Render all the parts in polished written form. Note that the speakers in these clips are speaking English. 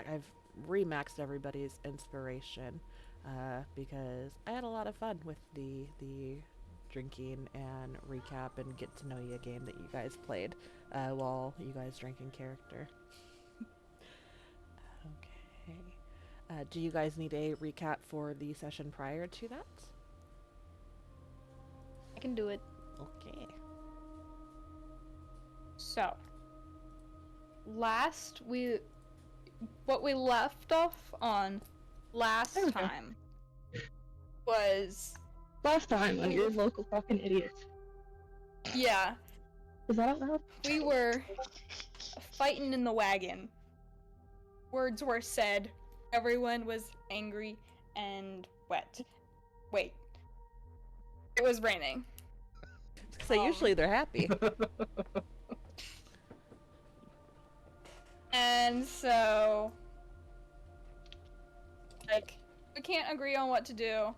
I've remaxed everybody's inspiration because I had a lot of fun with the drinking and recap and get to know you game that you guys played while you guys drank in character. Okay. Do you guys need a recap for the session prior to that? I can do it. Okay. So, what we left off on last Okay. time was, Last time on your local fucking idiots. yeah, Is that out loud? we were fighting in the wagon. Words were said. Everyone was angry and wet. Wait. It was raining. So usually they're happy. And so, like, we can't agree on what to do.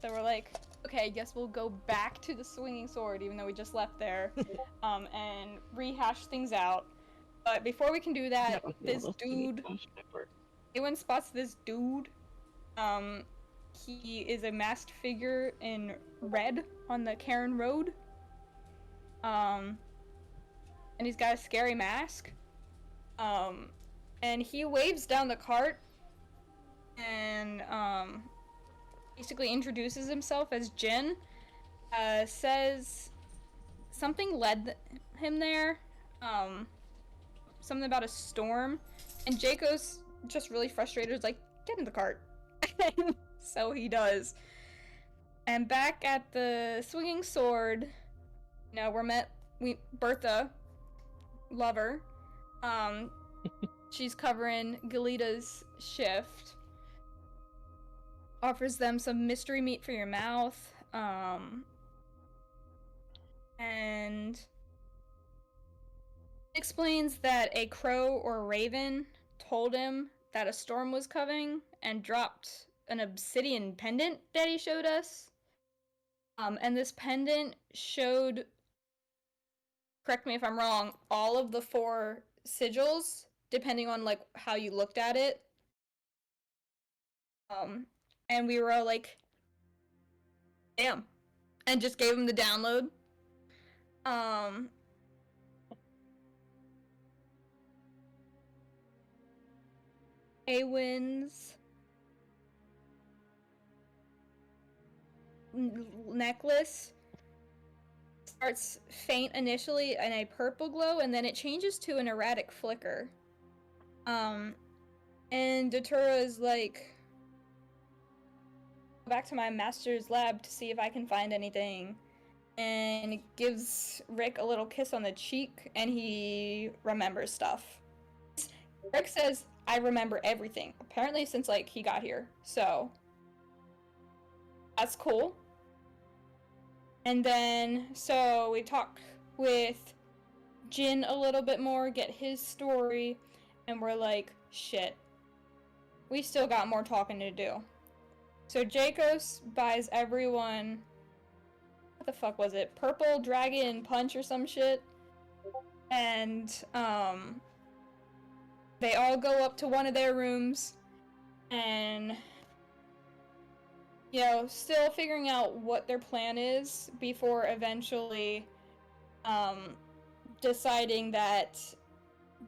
So we're like, okay, I guess we'll go back to the Swinging Sword, even though we just left there, and rehash things out. But before we can do that, this dude, anyone spots this dude, he is a masked figure in red on the Karen Road. And he's got a scary mask. And he waves down the cart and, basically introduces himself as Jin, says something led him there, something about a storm, and Jaco's just really frustrated, is like, get in the cart. So he does. And back at the Swinging Sword, you know, Bertha, lover, she's covering Galita's shift, offers them some mystery meat for your mouth, and explains that a crow or a raven told him that a storm was coming and dropped an obsidian pendant that he showed us. And this pendant showed, correct me if I'm wrong, all of the 4 sigils, depending on like how you looked at it. And we were all like, damn. And just gave him the download. Awin's necklace starts faint initially in a purple glow, and then it changes to an erratic flicker. And Datura is like, go back to my master's lab to see if I can find anything. And gives Rick a little kiss on the cheek, and he remembers stuff. Rick says, I remember everything, apparently since, like, he got here, so that's cool. And then, so we talk with Jin a little bit more, get his story, and we're like, shit, we still got more talking to do. So Jacos buys everyone, what the fuck was it? Purple Dragon Punch or some shit. And, they all go up to one of their rooms and, you know, still figuring out what their plan is before eventually, deciding that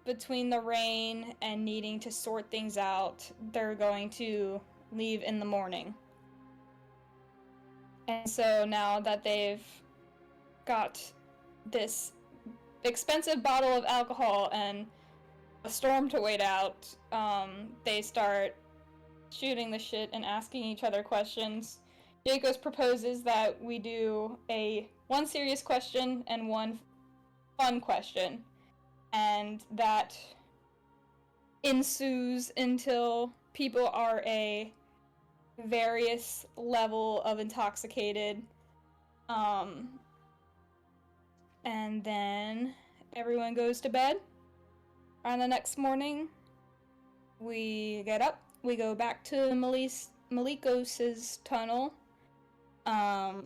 between the rain and needing to sort things out, they're going to leave in the morning. And so now that they've got this expensive bottle of alcohol and a storm to wait out, they start shooting the shit and asking each other questions. Jacos proposes that we do one serious question and one fun question, and that ensues until people are a various level of intoxicated, and then everyone goes to bed. On the next morning, we get up, we go back to Malikos' tunnel. The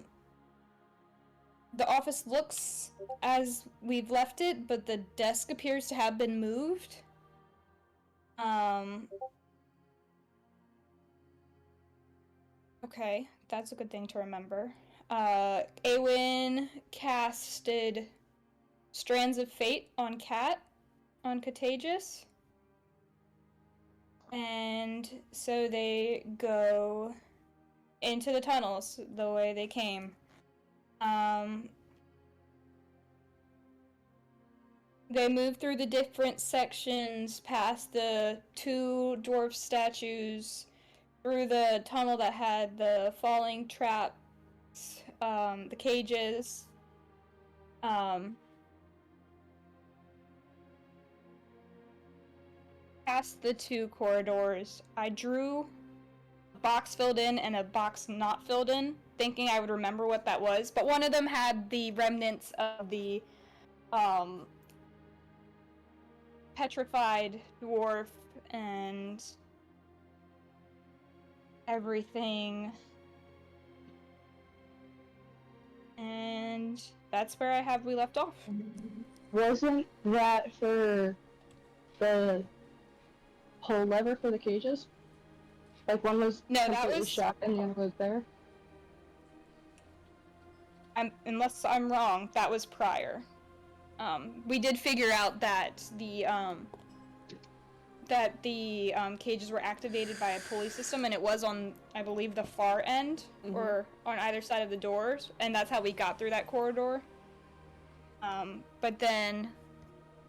office looks as we've left it, but the desk appears to have been moved. Um. Okay, that's a good thing to remember. Awen casted Strands of Fate on Contagious. And so they go into the tunnels the way they came. They move through the different sections, past the two dwarf statues, through the tunnel that had the falling traps, the cages, past the two corridors. I drew a box filled in and a box not filled in, thinking I would remember what that was, but one of them had the remnants of the petrified dwarf and everything. And that's where I have we left off. Wasn't that for the whole lever for the cages? Like one was No, that completely was- shut and the other was there? Unless I'm wrong, that was prior. We did figure out that the cages were activated by a pulley system, and it was on, I believe, the far end, or on either side of the doors, and that's how we got through that corridor. But then,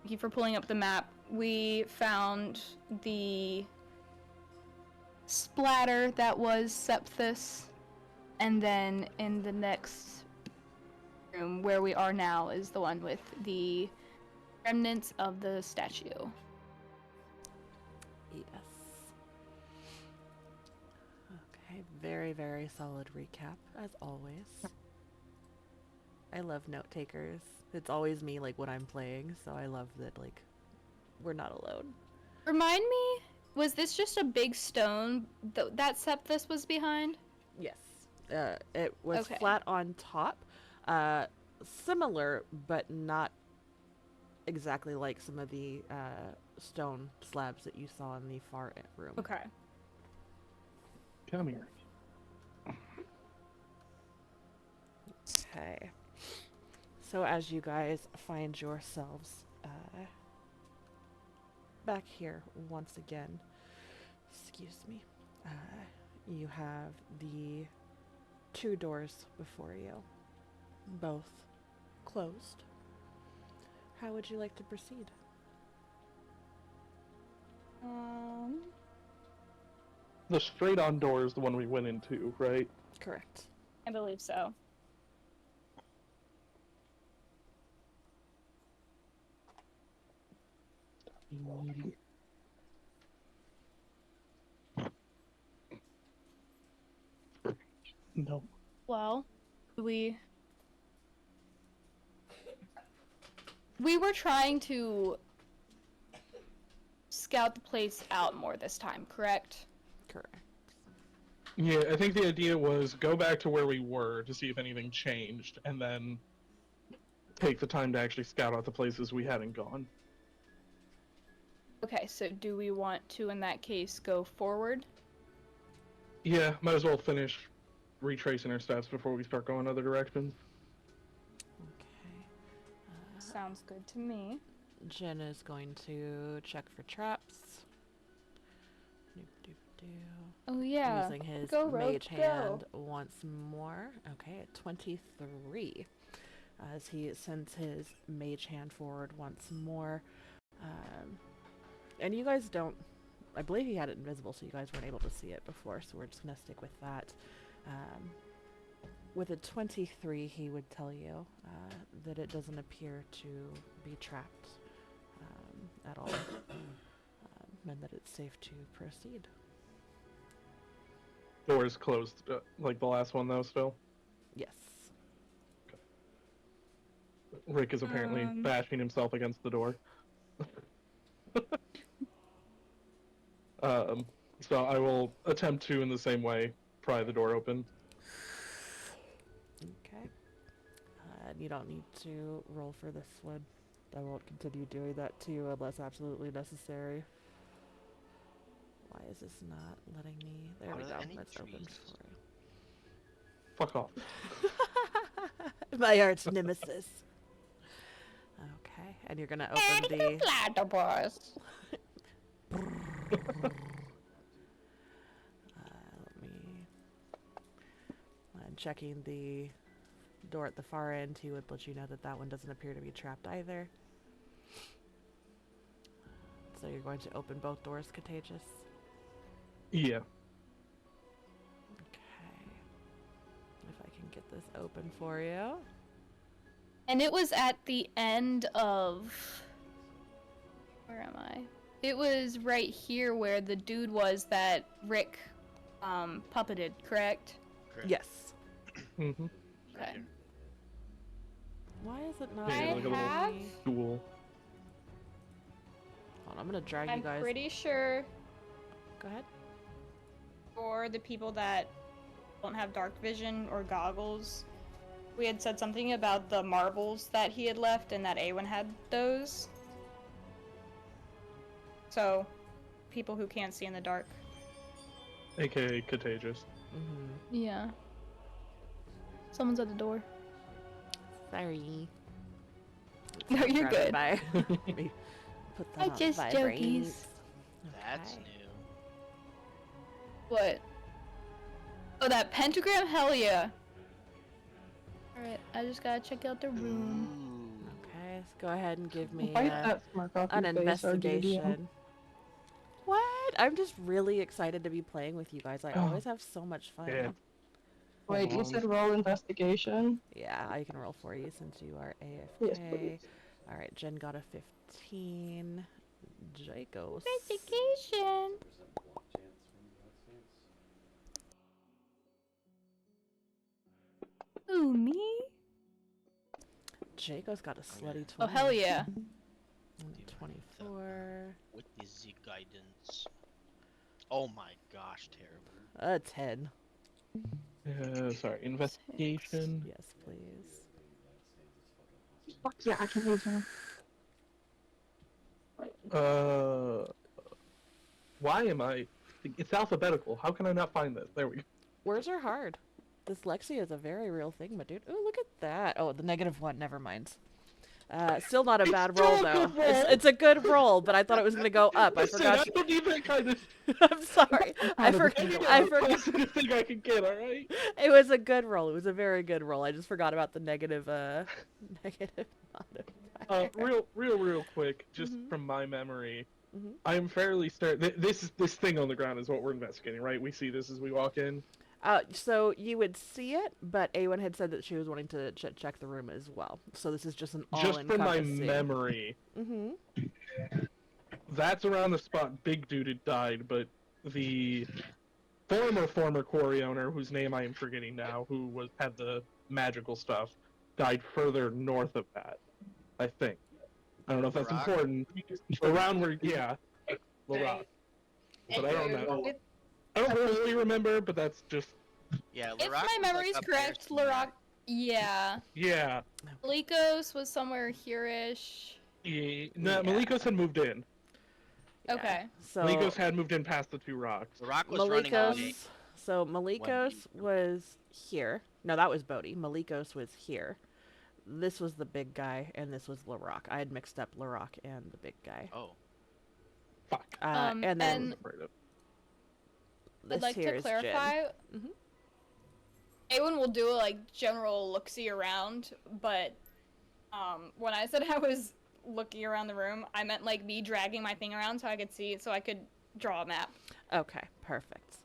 thank you for pulling up the map, we found the splatter that was Septhus, and then in the next room where we are now is the one with the remnants of the statue. Yes. Okay, very, very solid recap, as always. I love note takers. It's always me, like, when I'm playing, so I love that, like, we're not alone. Remind me, was this just a big stone that Septhus was behind? Yes. It was Okay. flat on top. Similar, but not exactly like some of the stone slabs that you saw in the far room. Okay. Come here. Okay. So as you guys find yourselves back here once again, excuse me, you have the two doors before you, both closed. How would you like to proceed? The straight on door is the one we went into, right? Correct. I believe so. No. Well, we were trying to scout the place out more this time, correct? Correct. Yeah, I think the idea was go back to where we were to see if anything changed, and then take the time to actually scout out the places we hadn't gone. Okay, so do we want to, in that case, go forward? Yeah, might as well finish retracing our steps before we start going other directions. Okay. Sounds good to me. Jen is going to check for traps. Doop-doop-doo. Oh yeah. Using his Go, Rogue, mage go. hand once more. Okay, at 23. As he sends his mage hand forward once more. And you guys don't... I believe he had it invisible, so you guys weren't able to see it before, so we're just going to stick with that. With a 23, he would tell you that it doesn't appear to be trapped at all, and that it's safe to proceed. Doors closed, like the last one though, still. Yes. Rick is apparently bashing himself against the door. So I will attempt to, in the same way, pry the door open. Okay. You don't need to roll for this one. I won't continue doing that to you unless absolutely necessary. Why is this not letting me? There Are we there go. any That's open trees? for Fuck off. you. My arch nemesis. Okay, and you're gonna open the. Platypus. Let me. I'm checking the door at the far end. He would let you know that that one doesn't appear to be trapped either. So you're going to open both doors, Contagious? Yeah. Okay. If I can get this open for you. And it was at the end of. Where am I? It was right here where the dude was that Rick puppeted, correct? Correct. Yes. Mm-hmm. Right Okay. here. Why is it not Yeah, I like a little have. Duel. Hold on, I'm gonna drag I'm you guys. pretty sure Go ahead. for the people that don't have dark vision or goggles, we had said something about the marbles that he had left and that Awen had those. So, people who can't see in the dark. AKA Contagious. Mm-hmm. Yeah. Someone's at the door. Sorry. No, you're Grab it good. by- Let me put that I on just vibrate. jokies. That's Okay. new. What? Oh, that pentagram? Hell yeah. Alright, I just gotta check out the room. Ooh. Okay, so go ahead and give me Wipe that smirk off an your face, or do you? investigation. What? I'm just really excited to be playing with you guys. I Oh. always have so much fun. Yeah. Wait, you said roll investigation? Yeah, I can roll for you since you are AFK. Yes, please. Alright, Jen got a 15. Jacos. Investigation. Ooh, me? Jacos got a slutty 20. Oh, hell yeah. 24. What is the guidance? Oh my gosh, terrible. A 10. Sorry, investigation. Yes, please. Fuck yeah, I can use one. Why am I? It's alphabetical. How can I not find this? There we go. Words are hard. Dyslexia is a very real thing, my dude. Oh, look at that. Oh, the -1. Never mind. Still not a bad still roll, a though. good roll. It's a good roll, but I thought it was going to go up. I Listen, forgot. I don't even kind of. I'm sorry. I Out of the forgot. window. I the forgot. positive thing I could get. All right. It was a good roll. It was a very good roll. I just forgot about the negative, negative modifier. Real quick, just Mhm. from my memory, Mhm. I'm fairly certain. This thing on the ground is what we're investigating, right? We see this as we walk in. So you would see it, but Awen had said that she was wanting to check the room as well. So this is just an Just from my all-encompassing. memory, Mm-hmm. that's around the spot Big Dude had died, but the former quarry owner, whose name I am forgetting now, who had the magical stuff, died further north of that. I think. I don't know if that's Larock? important. Around where, yeah, Larock. But I don't know. I don't really remember, but that's just, Yeah, If Larock my was, like, memory's up there correct, somewhere. Larock. Yeah. yeah. Malikos was somewhere here-ish. No, Yeah. Malikos had moved in. Okay. So Malikos had moved in past the two rocks. Larock was running away. Malikos. So Malikos was here. No, that was Bodhi. Malikos was here. This was the big guy, and this was Larock. I had mixed up Larock and the big guy. Oh. Fuck. And then and this I'd like here to is Jen. clarify. Mhm. Awen will do a general look-see around, but when I said I was looking around the room, I meant like me dragging my thing around so I could see, so I could draw a map. Okay, perfect.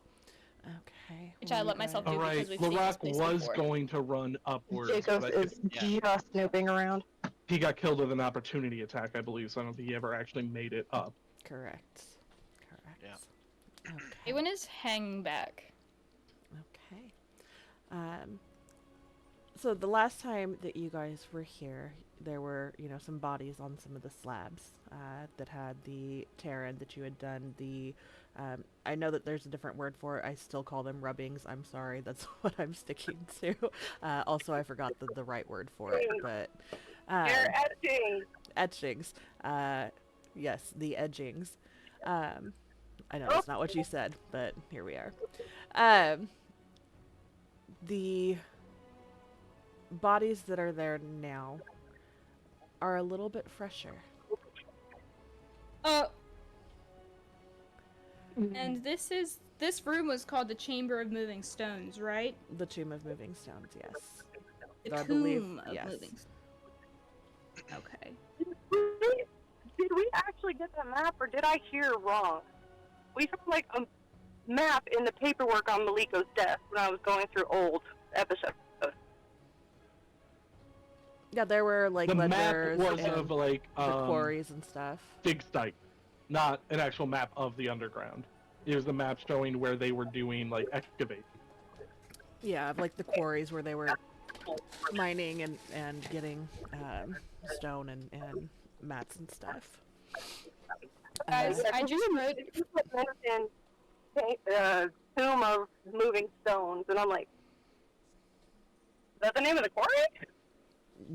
Okay. Which I let myself do. All right, because we've seen this Larock place was before. going to run upwards, Jacobs but I is think Yeah. just snooping around. he got killed with an opportunity attack, I believe, so I don't think he ever actually made it up. Correct. Correct. Yeah. Okay. Awen is hanging back. Okay. So the last time that you guys were here, there were, some bodies on some of the slabs that had the Terran that you had done. I know that there's a different word for it. I still call them rubbings. I'm sorry. That's what I'm sticking to. Also, I forgot the right word for it, but They're etching. etchings. Yes, the edgings. I know that's not what you said, but here we are. The bodies that are there now are a little bit fresher. And this room was called the Chamber of Moving Stones, right? The Tomb of Moving Stones, yes. The I believe- Tomb of yes. Moving Stones. Okay. Did we actually get the map, or did I hear wrong? We found like a map in the paperwork on Maliko's desk when I was going through old episodes. Yeah, there were like The map ledgers was and of like the quarries and stuff. dig site, not an actual map of the underground. It was the map showing where they were doing like excavate. Yeah, of like the quarries where they were mining and getting stone and mats and stuff. Guys, I just wrote. You put mentioned Tomb of Moving Stones, and I'm like, is that the name of the quarry?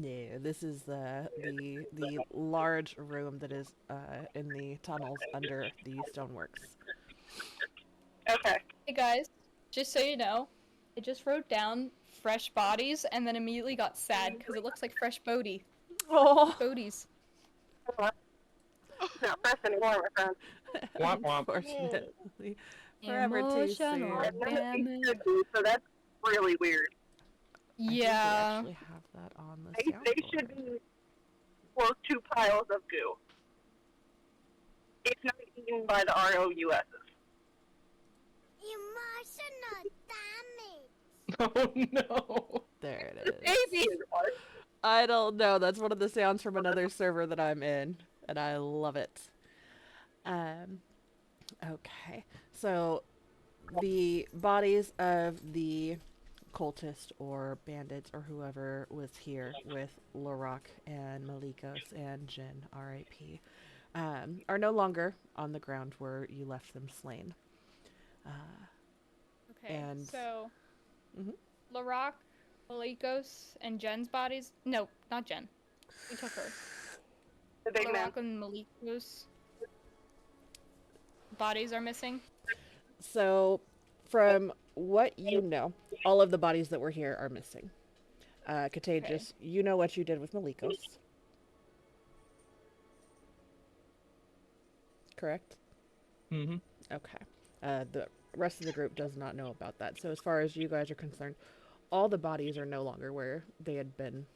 Yeah, this is the large room that is in the tunnels under the stoneworks. Okay. Hey guys, just so you know, I just wrote down fresh bodies and then immediately got sad because it looks like fresh Bodhi. Oh, Bodies. It's not fresh anymore, my friend. Womp womp. unfortunately, forever too Emotional soon. None of these damage. should be, so that's really weird. I think we Yeah. actually have that on the They should soundboard. be close to piles of goo. It's not eaten by the ROUSs. Emotional damage. Oh no. There it is. Baby! I don't know. That's one of the sounds from another server that I'm in, and I love it. Okay. So, the bodies of the cultist or bandits or whoever was here with Lorok and Malikos and Jin, R.I.P., are no longer on the ground where you left them slain. Okay, And- so Mhm. Larock, Malikos, and Jen's bodies. No, not Jen. We took her. The big man. Larock and Malikos bodies are missing. So, from what you know, all of the bodies that were here are missing. Contagious, you know what you did with Malikos. Correct? Mm-hmm. Okay. The rest of the group does not know about that. So, as far as you guys are concerned, all the bodies are no longer where they had been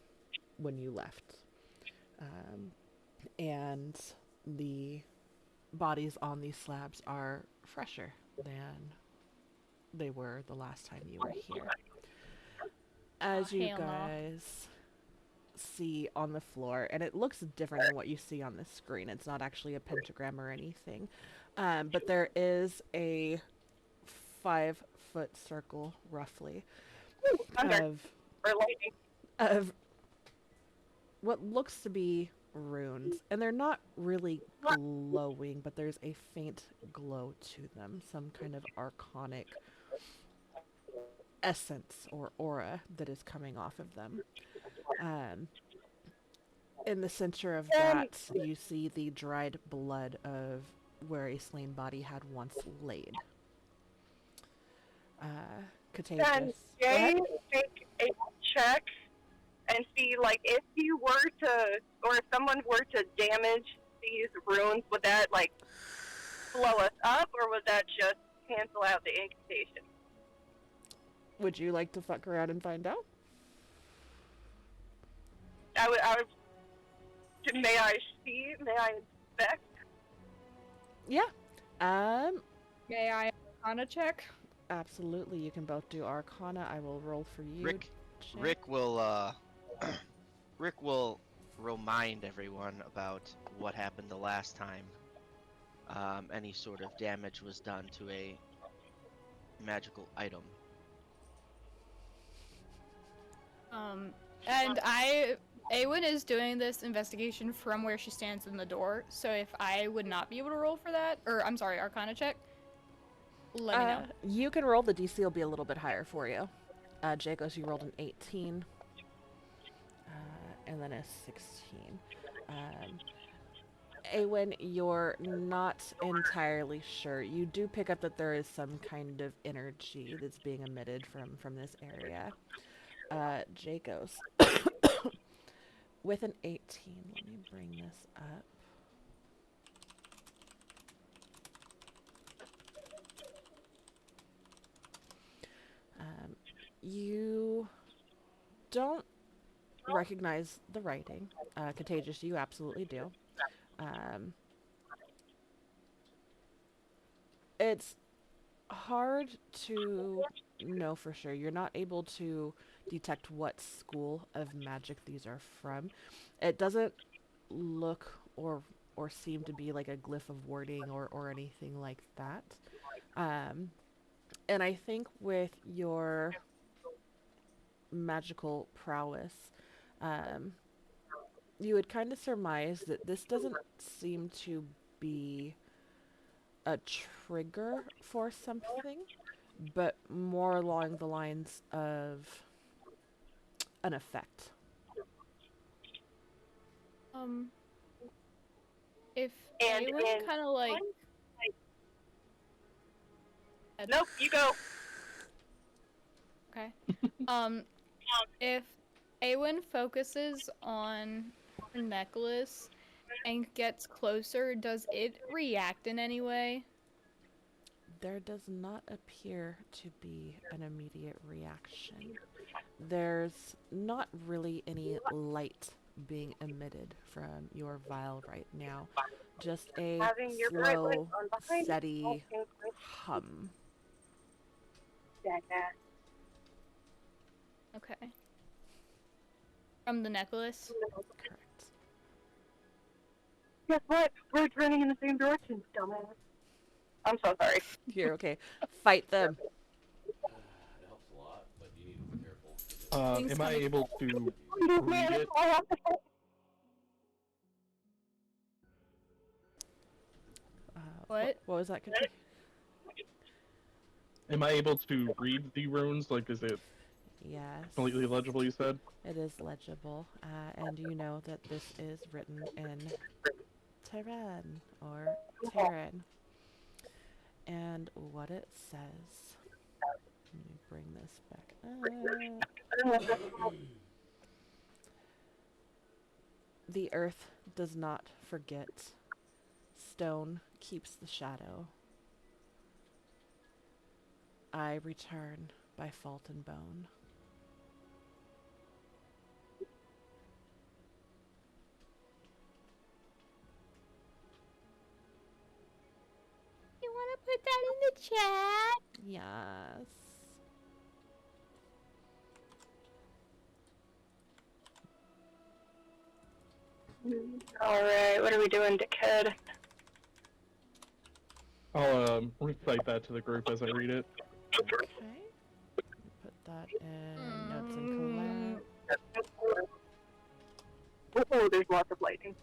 when you left. And the bodies on these slabs are fresher than they were the last time you were here. As you hell no. guys see on the floor, and it looks different than what you see on the screen. It's not actually a pentagram or anything. But there is a 5-foot circle, roughly, Thunder. of Or lightning. of what looks to be runes, and they're not really glowing, but there's a faint glow to them, some kind of archonic essence or aura that is coming off of them. In the center of that, you see the dried blood of where a slain body had once laid. Contagious. Can Go Jay ahead. take a check and see, like, if you were to, or if someone were to damage these runes, would that, like, blow us up, or would that just cancel out the incantation? Would you like to fuck around and find out? I would, may I see, may I inspect? Yeah. May I Arcana check? Absolutely. You can both do Arcana. I will roll for you. Rick, Jay. Rick will Rick will remind everyone about what happened the last time any sort of damage was done to a magical item. And Awen is doing this investigation from where she stands in the door, so if I would not be able to roll for that, or I'm sorry, Arcana check, let me know. You can roll. The DC will be a little bit higher for you. Jacobs, you rolled an 18. And then a 16. Awen, you're not entirely sure. You do pick up that there is some kind of energy that's being emitted from this area. Jacos. With an 18, let me bring this up. You don't recognize the writing. Contagious, you absolutely do. It's hard to know for sure. You're not able to detect what school of magic these are from. It doesn't look or seem to be like a glyph of wording or anything like that. And I think with your magical prowess, you would kind of surmise that this doesn't seem to be a trigger for something, but more along the lines of an effect. If And Awen in kind of like. Nope, you go. Okay. If Awen focuses on her necklace and gets closer, does it react in any way? There does not appear to be an immediate reaction. There's not really any light being emitted from your vial right now. Just a Having your bright lights slow, on behind you. steady hum. Jackass. Okay. From the necklace? Correct. Guess what? We're running in the same direction, dumbass. I'm so sorry. You're okay. Fight them. Things Am I coming- able to Man, read that's it? all I have to say. What? What was that? Katrina? Am I able to read the runes? Like, is it Yes. completely legible? You said. It is legible, and you know that this is written in Terran or Terran. And what it says. Let me bring this back up. The earth does not forget. Stone keeps the shadow. I return by fault and bone. You want to put that in the chat? Yes. Alright, what are we doing, dickhead? I'll recite that to the group as I read it. Okay. Put that in notes and collab. Oh, there's lots of lighting.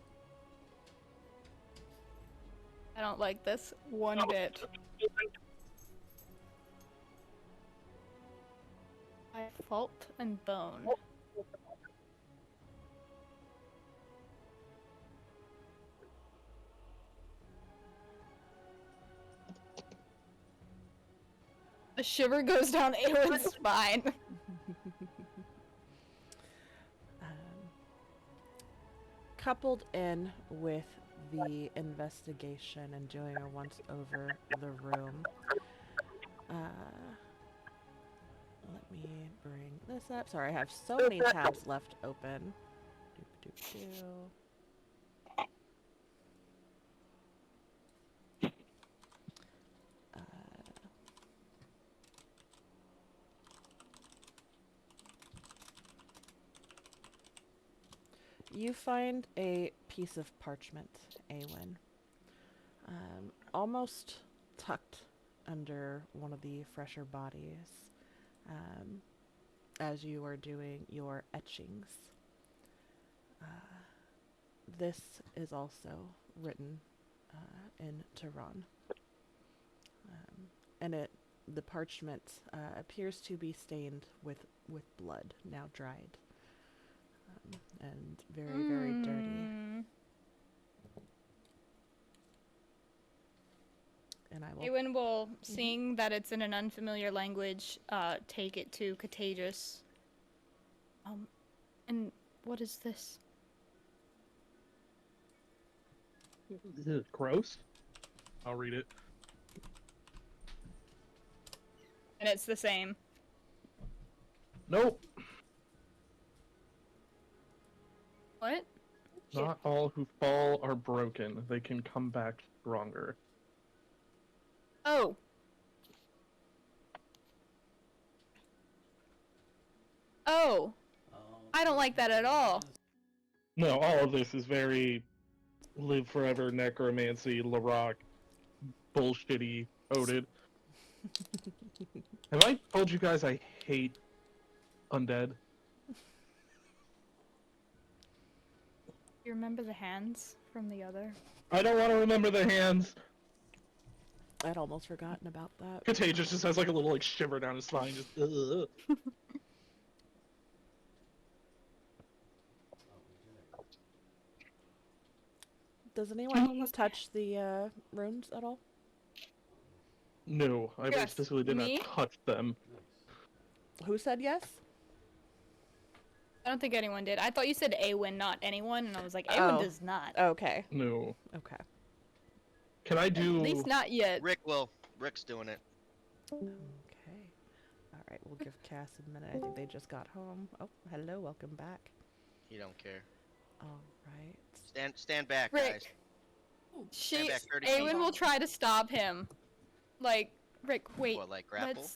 I don't like this one bit. By fault and bone. A shiver goes down Aelin's spine. Coupled in with the investigation and doing a once over the room, let me bring this up. Sorry, I have so many tabs left open. Doop-doop-doo. You find a piece of parchment, Awen, almost tucked under one of the fresher bodies, as you are doing your etchings. This is also written in Tehran, and the parchment appears to be stained with blood, now dried. And very, very dirty. and I will. Awen will, seeing that it's in an unfamiliar language, take it to Contagious. And what is this? This is gross. I'll read it. And it's the same. Nope. What? Not all who fall are broken. They can come back stronger. Oh. Oh. I don't like that at all. No, all of this is very live forever necromancy, Larok, bullshitty, coded. Have I told you guys I hate undead? You remember the hands from the other? I don't want to remember the hands. I'd almost forgotten about that. Contagious just has like a little like shiver down his spine. Just. Ugh. Does anyone touch the runes at all? No, I Yes, specifically did me? not touch them. Who said yes? I don't think anyone did. I thought you said Awen, not anyone, and I was like, Awen Oh. does not. Okay. No. Okay. Can I do? At least not yet. Rick's doing it. Okay. All right, we'll give Cass a minute. I think they just got home. Oh, hello, welcome back. You don't care. All right. Stand back, guys. Rick. Stand back 30 Awen feet. will try to stop him. Like, Rick, wait. What, like grapple?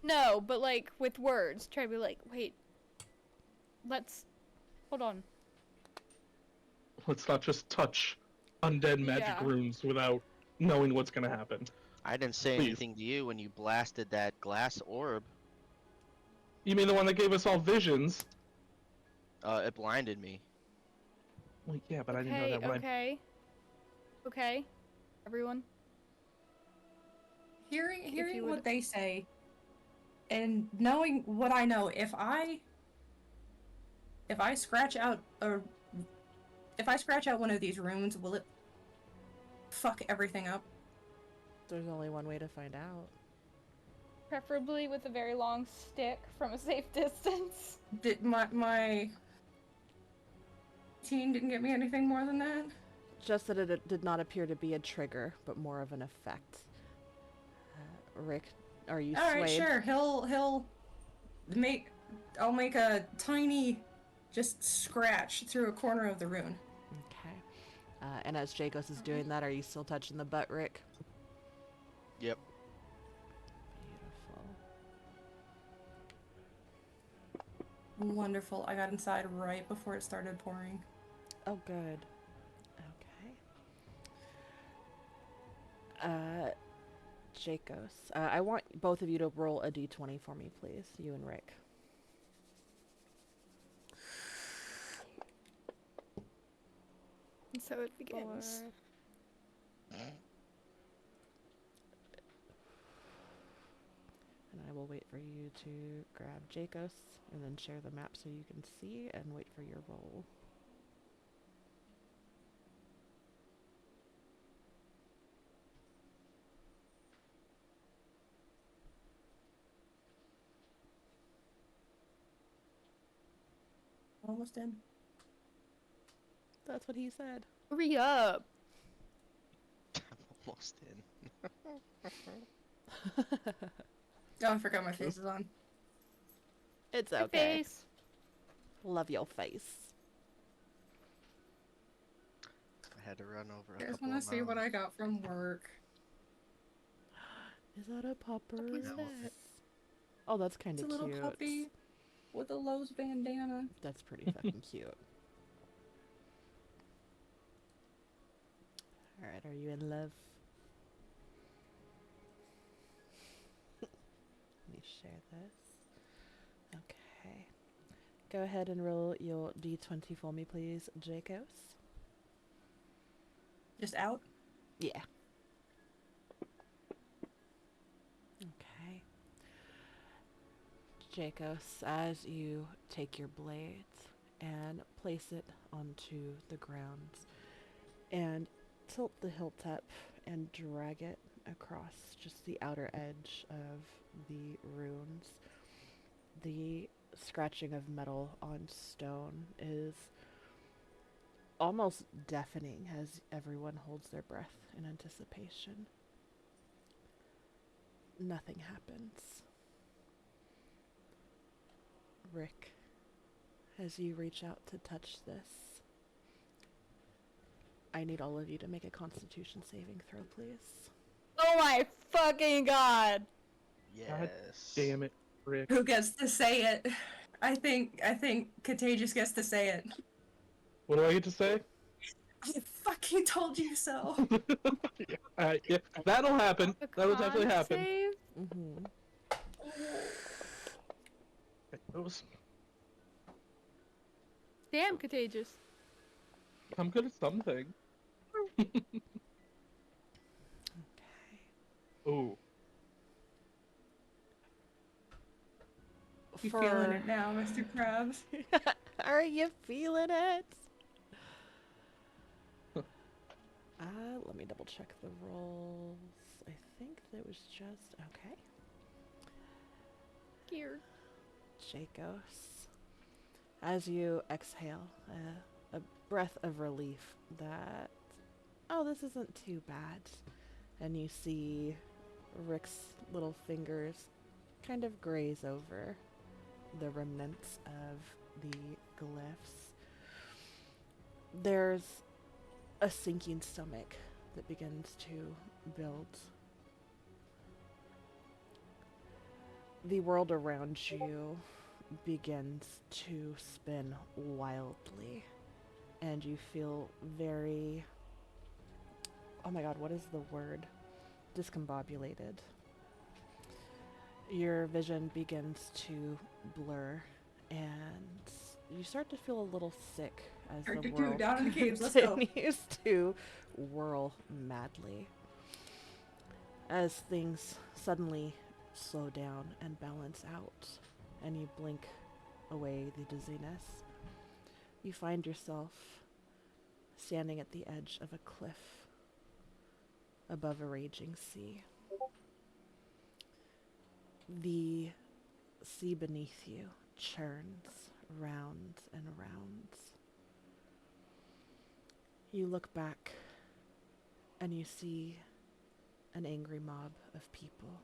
No, but like with words. Try to be like, wait. Hold on. Let's not just touch undead magic Yeah. runes without knowing what's gonna happen. I didn't say Please. anything to you when you blasted that glass orb. You mean the one that gave us all visions? It blinded me. Well, yeah, but I didn't know that when Okay. Everyone. Hearing would- what they say, and knowing what I know, if I scratch out one of these runes, will it fuck everything up? There's only one way to find out. Preferably with a very long stick from a safe distance. Did my team didn't get me anything more than that? Just that it did not appear to be a trigger, but more of an effect. Rick, are you All right, swayed? sure. I'll make a tiny, just scratch through a corner of the rune. Okay. And as Jacos is doing that, are you still touching the butt, Rick? Yep. Beautiful. Wonderful. I got inside right before it started pouring. Oh, good. Okay. Jacos, I want both of you to roll a d20 for me, please. You and Rick. And so it begins. And I will wait for you to grab Jacos and then share the map so you can see and wait for your roll. Almost in. That's what he said. Hurry up. I'm almost in. Oh, I forgot my face is on. It's My okay. face. Love your face. I had to run over a You guys couple want of to see what mounds. I got from work? Is that a pupper? What is No. that? Oh, that's kind It's a of little cute. puppy with a Lowe's bandana. That's pretty fucking cute. Alright, are you in love? Let me share this. Okay. Go ahead and roll your d20 for me, please, Jacos. Just out? Yeah. Okay. Jacos, as you take your blade and place it onto the ground and tilt the hilt up and drag it across just the outer edge of the runes. The scratching of metal on stone is almost deafening as everyone holds their breath in anticipation. Nothing happens. Rick, as you reach out to touch this, I need all of you to make a Constitution saving throw, please. Oh my fucking god! Yes. Damn it, Rick. Who gets to say it? I think Contagious gets to say it. What do I get to say? I fucking told you so. Yeah, that'll happen. That'll definitely happen. Save? Mm-hmm. Those- Damn, contagious. I'm good at something. Okay. Ooh. You feeling it now, Mr. Krabs? Are you feeling it? Let me double check the rolls. I think that was just okay. Here. Jacos. As you exhale, a breath of relief that, oh, this isn't too bad. And you see Rick's little fingers kind of graze over the remnants of the glyphs. There's a sinking stomach that begins to build. The world around you begins to spin wildly, and you feel very, oh my god, what is the word? Discombobulated. Your vision begins to blur, and you start to feel a little sick as the world Down in the caves, let's go. continues to whirl madly. As things suddenly slow down and balance out, and you blink away the dizziness, you find yourself standing at the edge of a cliff above a raging sea. The sea beneath you churns round and round. You look back and you see an angry mob of people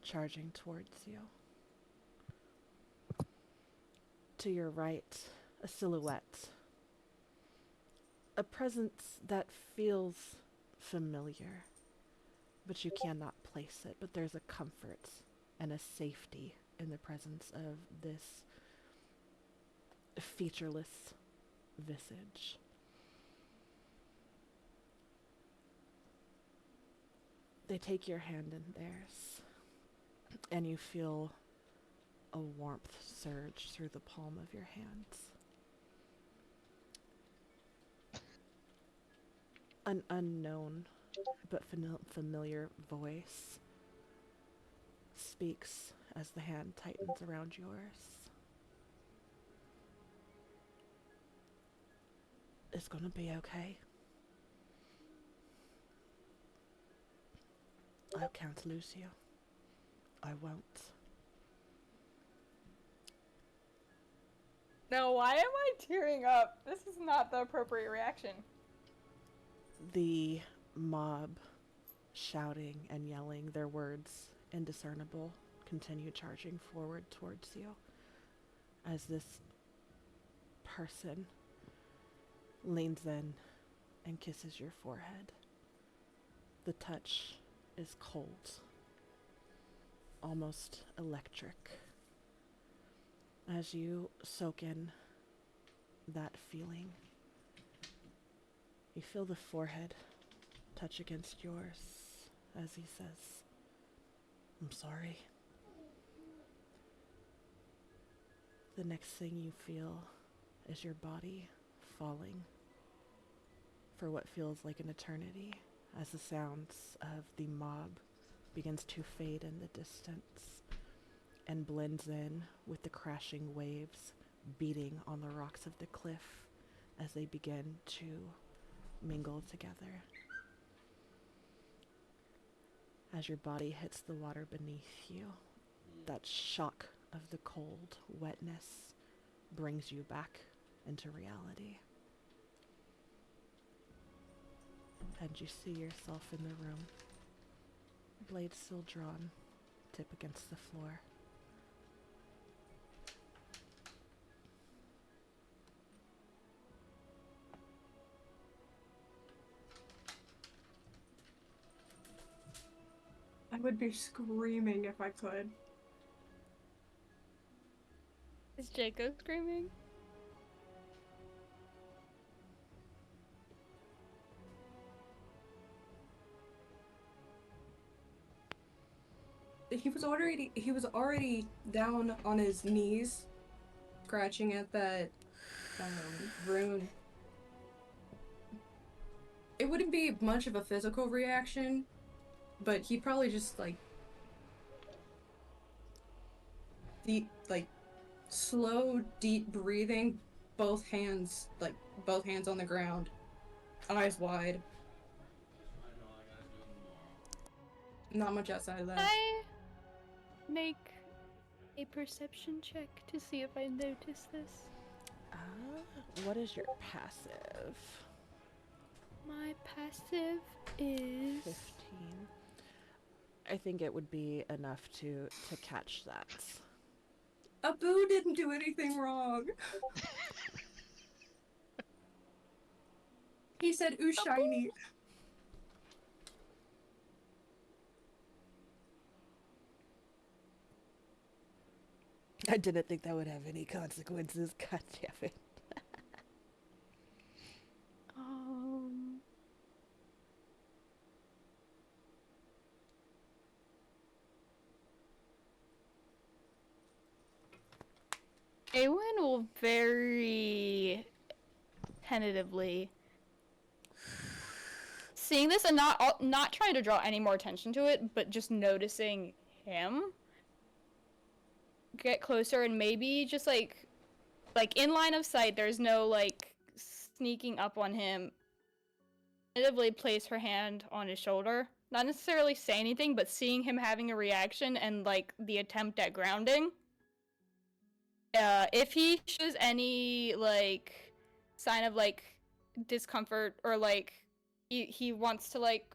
charging towards you. To your right, a silhouette. A presence that feels familiar, but you cannot place it. But there's a comfort and a safety in the presence of this featureless visage. They take your hand in theirs, and you feel a warmth surge through the palm of your hands. An unknown but familiar voice speaks as the hand tightens around yours. It's gonna be okay. I can't lose you. I won't. No, why am I tearing up? This is not the appropriate reaction. The mob, shouting and yelling, their words indiscernible, continue charging forward towards you as this person leans in and kisses your forehead. The touch is cold, almost electric. As you soak in that feeling, you feel the forehead touch against yours as he says, "I'm sorry." The next thing you feel is your body falling for what feels like an eternity as the sounds of the mob begins to fade in the distance and blends in with the crashing waves beating on the rocks of the cliff as they begin to mingle together. as your body hits the water beneath you. That shock of the cold wetness brings you back into reality. And you see yourself in the room, blade still drawn, tip against the floor. I would be screaming if I could. Is Jacob screaming? He was already down on his knees, scratching at that rune. It wouldn't be much of a physical reaction, but he probably just like deep, like slow, deep breathing, both hands on the ground, eyes wide. Not much outside of that. I make a perception check to see if I notice this. What is your passive? My passive is 15. I think it would be enough to catch that. Abu didn't do anything wrong. He said, "Ooh, shiny." I didn't think that would have any consequences. God damn it. Awen will very tentatively seeing this and not trying to draw any more attention to it, but just noticing him get closer and maybe just like in line of sight. There's no like sneaking up on him. Tentatively place her hand on his shoulder, not necessarily say anything, but seeing him having a reaction and like the attempt at grounding. If he shows any, like, sign of, like, discomfort or, like, he wants to, like,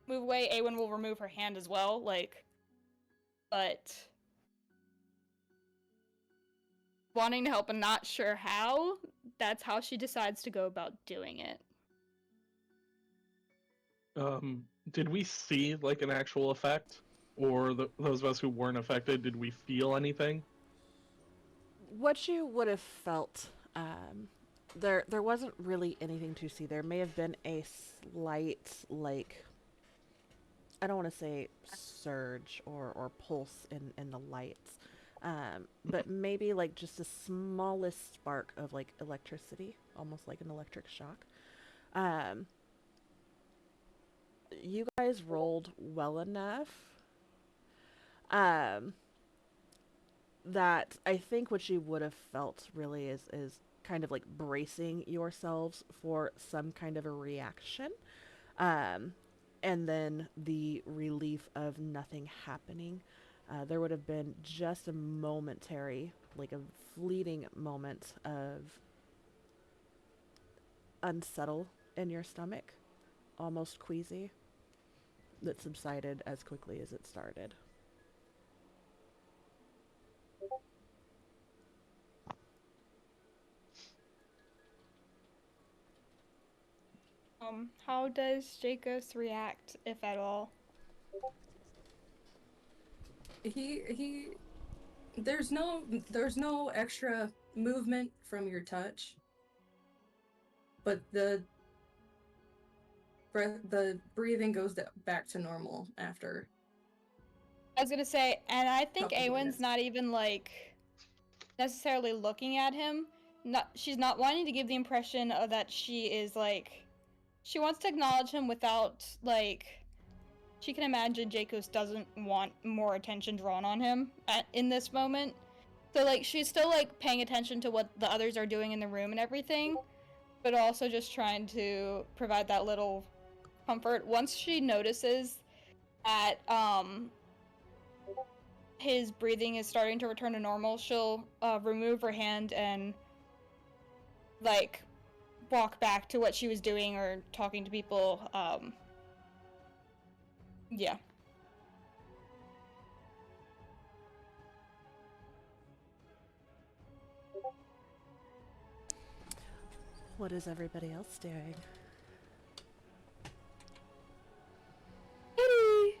move away, Awen will remove her hand as well, like, but wanting to help and not sure how, that's how she decides to go about doing it. Did we see, like, an actual effect? Or those of us who weren't affected, did we feel anything? What you would have felt, there wasn't really anything to see. There may have been a slight, like, I don't want to say surge or pulse in the lights, but maybe like just the smallest spark of like electricity, almost like an electric shock. You guys rolled well enough. That I think what you would have felt really is kind of like bracing yourselves for some kind of a reaction. And then the relief of nothing happening. There would have been just a momentary, like a fleeting moment of unsettle in your stomach, almost queasy, that subsided as quickly as it started. How does Jacobs react, if at all? There's no extra movement from your touch, but the breathing goes back to normal after. I was gonna say, and I think Couple Awen's minutes. not even like necessarily looking at him. She's not wanting to give the impression of that she is like. She wants to acknowledge him without, like, she can imagine Jacobs doesn't want more attention drawn on him in this moment. So, like, she's still, like, paying attention to what the others are doing in the room and everything, but also just trying to provide that little comfort. Once she notices at his breathing is starting to return to normal, she'll remove her hand and like walk back to what she was doing or talking to people. Yeah. What is everybody else doing? Kitty!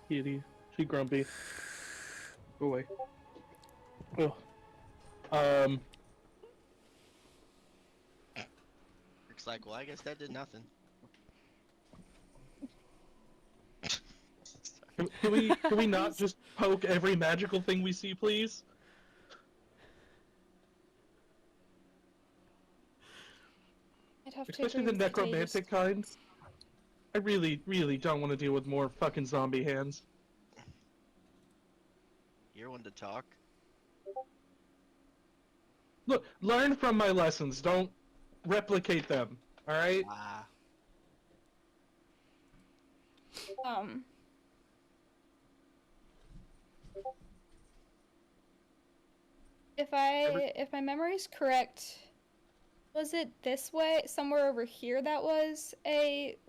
Kitty. She grumpy. Go away. Ugh. Rick's like, well, I guess that did nothing. Can we not just poke every magical thing we see, please? I'd have to Especially agree the with you, necromantic kinds. I really, really don't want to deal with more fucking zombie hands. You're one to talk. Look, learn from my lessons. Don't replicate them. All right? Ah. If my memory's correct, was it this way? Somewhere over here that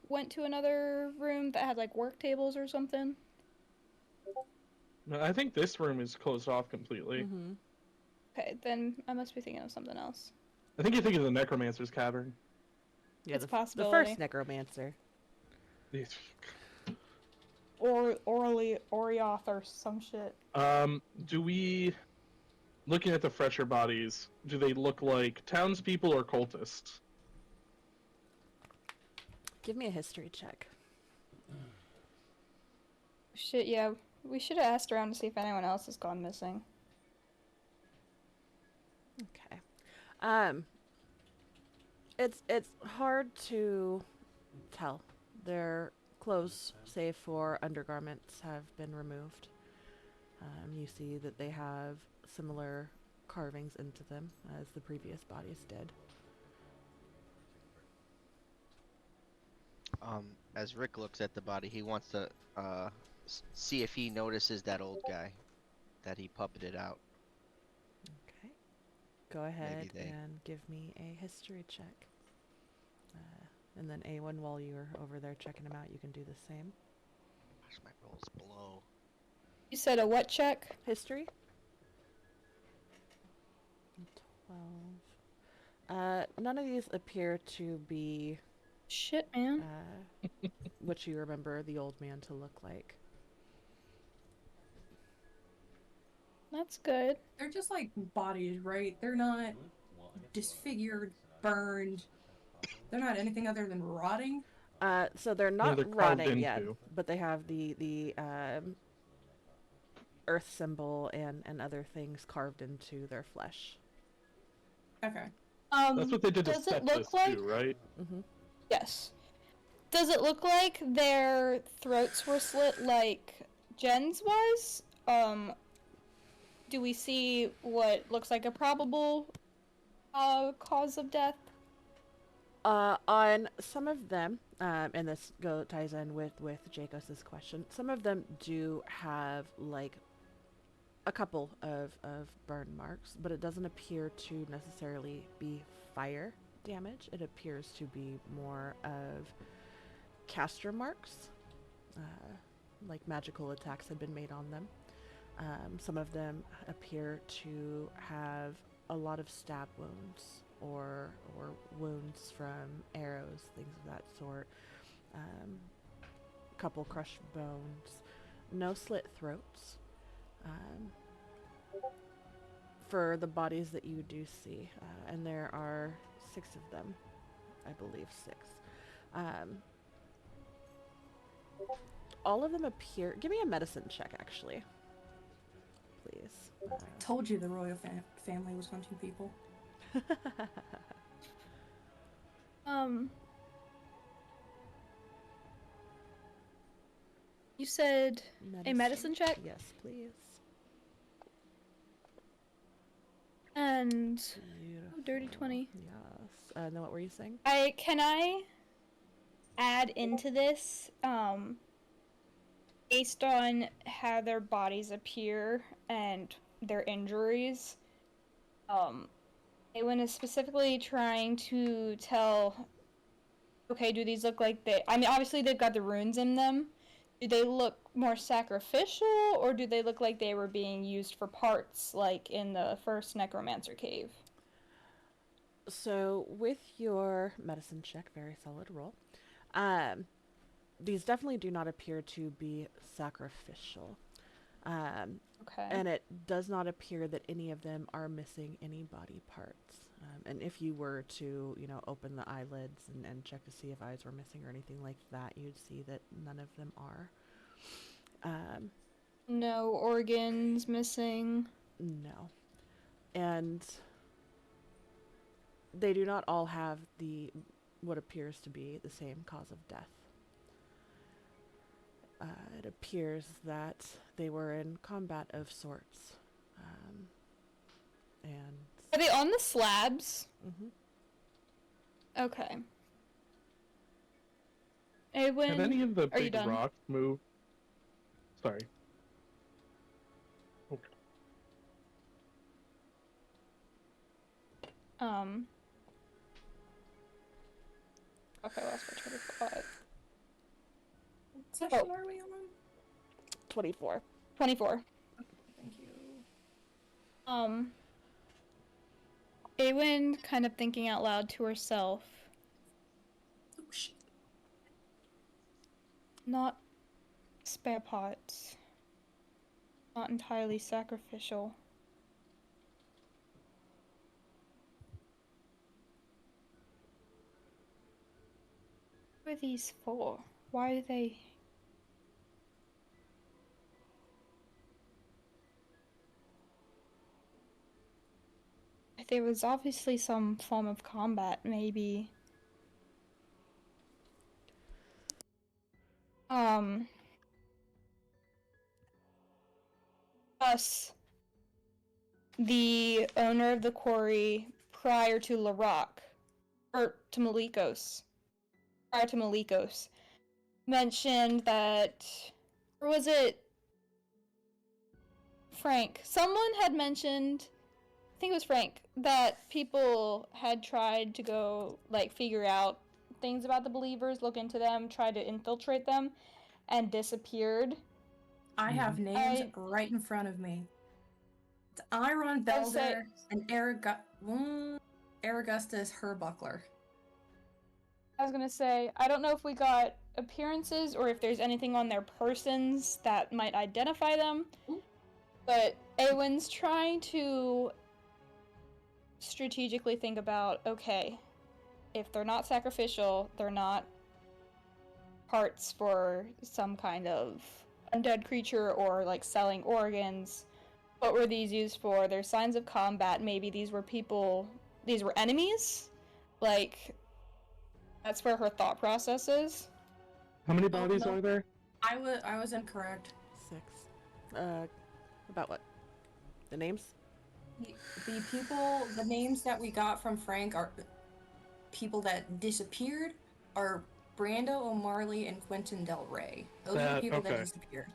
went to another room that had like work tables or something? No, I think this room is closed off completely. Mm-hmm. Okay, then I must be thinking of something else. I think you're thinking of the Necromancer's Cavern. Yeah, It's a the possibility. first necromancer. Or Orioth or some shit. Do we... Looking at the fresher bodies, do they look like townspeople or cultists? Give me a history check. Shit, yeah. We should have asked around to see if anyone else has gone missing. Okay. It's hard to tell. Their clothes, save for undergarments, have been removed. You see that they have similar carvings into them as the previous bodies did. As Rick looks at the body, he wants to see if he notices that old guy that he puppeted out. Okay. Go ahead they- and give me a history check. And then A1, while you're over there checking them out, you can do the same. Gosh, my rolls blow. You said a what check? History? 12. None of these appear to be Shit, man. what you remember the old man to look like. That's good. They're just like bodies, right? They're not disfigured, burned. They're not anything other than rotting. So they're not they're carved rotting yet, into. but they have the earth symbol and other things carved into their flesh. Okay. That's what they did to does it set look this like- too, right? Mm-hmm. Yes. Does it look like their throats were slit like Jen's was? Do we see what looks like a probable cause of death? On some of them, and this ties in with Jacob's question, some of them do have like a couple of burn marks, but it doesn't appear to necessarily be fire damage. It appears to be more of caster marks, like magical attacks had been made on them. Some of them appear to have a lot of stab wounds or wounds from arrows, things of that sort. Couple crushed bones, no slit throats. For the bodies that you do see, and there are 6 of them, I believe 6. All of them appear. Give me a medicine check, actually, please. Told you the royal family was hunting people. You said a medicine check? Yes, please. And Beautiful. oh, dirty 20. Yes. And then what were you saying? Can I add into this based on how their bodies appear and their injuries, Awen is specifically trying to tell, okay, do these look like they... I mean, obviously they've got the runes in them. Do they look more sacrificial, or do they look like they were being used for parts, like in the first Necromancer cave? So with your medicine check, very solid roll. These definitely do not appear to be sacrificial. Okay. And it does not appear that any of them are missing any body parts. And if you were to, open the eyelids and check to see if eyes were missing or anything like that, you'd see that none of them are. No organs missing. No. And they do not all have what appears to be the same cause of death. It appears that they were in combat of sorts. And Are they on the slabs? Mm-hmm. Okay. Awen, Have any of the are you big done? rocks moved? Sorry. Okay. Okay, I lost my train of thought. What session are we on? 24. 24. Thank you. Awen kind of thinking out loud to herself. Oh shit. Not spare parts. Not entirely sacrificial. Who are these for? Why do they... There was obviously some form of combat, maybe. Us, the owner of the quarry prior to Larock, or to Malikos, prior to Malikos, mentioned that, or was it Frank? Someone had mentioned, I think it was Frank, that people had tried to go, figure out things about the Believers, look into them, try to infiltrate them, and disappeared. I have names I- right in front of me. It's Iron I'll say- Belder and Aragustus Herbuckler. I was gonna say, I don't know if we got appearances or if there's anything on their persons that might identify them, but Awen's trying to strategically think about, okay, if they're not sacrificial, they're not parts for some kind of undead creature or selling organs. What were these used for? There's signs of combat. Maybe these were enemies? That's where her thought process is. How many bodies no. are there? I was incorrect. 6. About what? The names? The names that we got from Frank are people that disappeared are Brando O'Marley and Quentin Del Rey. Those are the people that Okay. disappeared.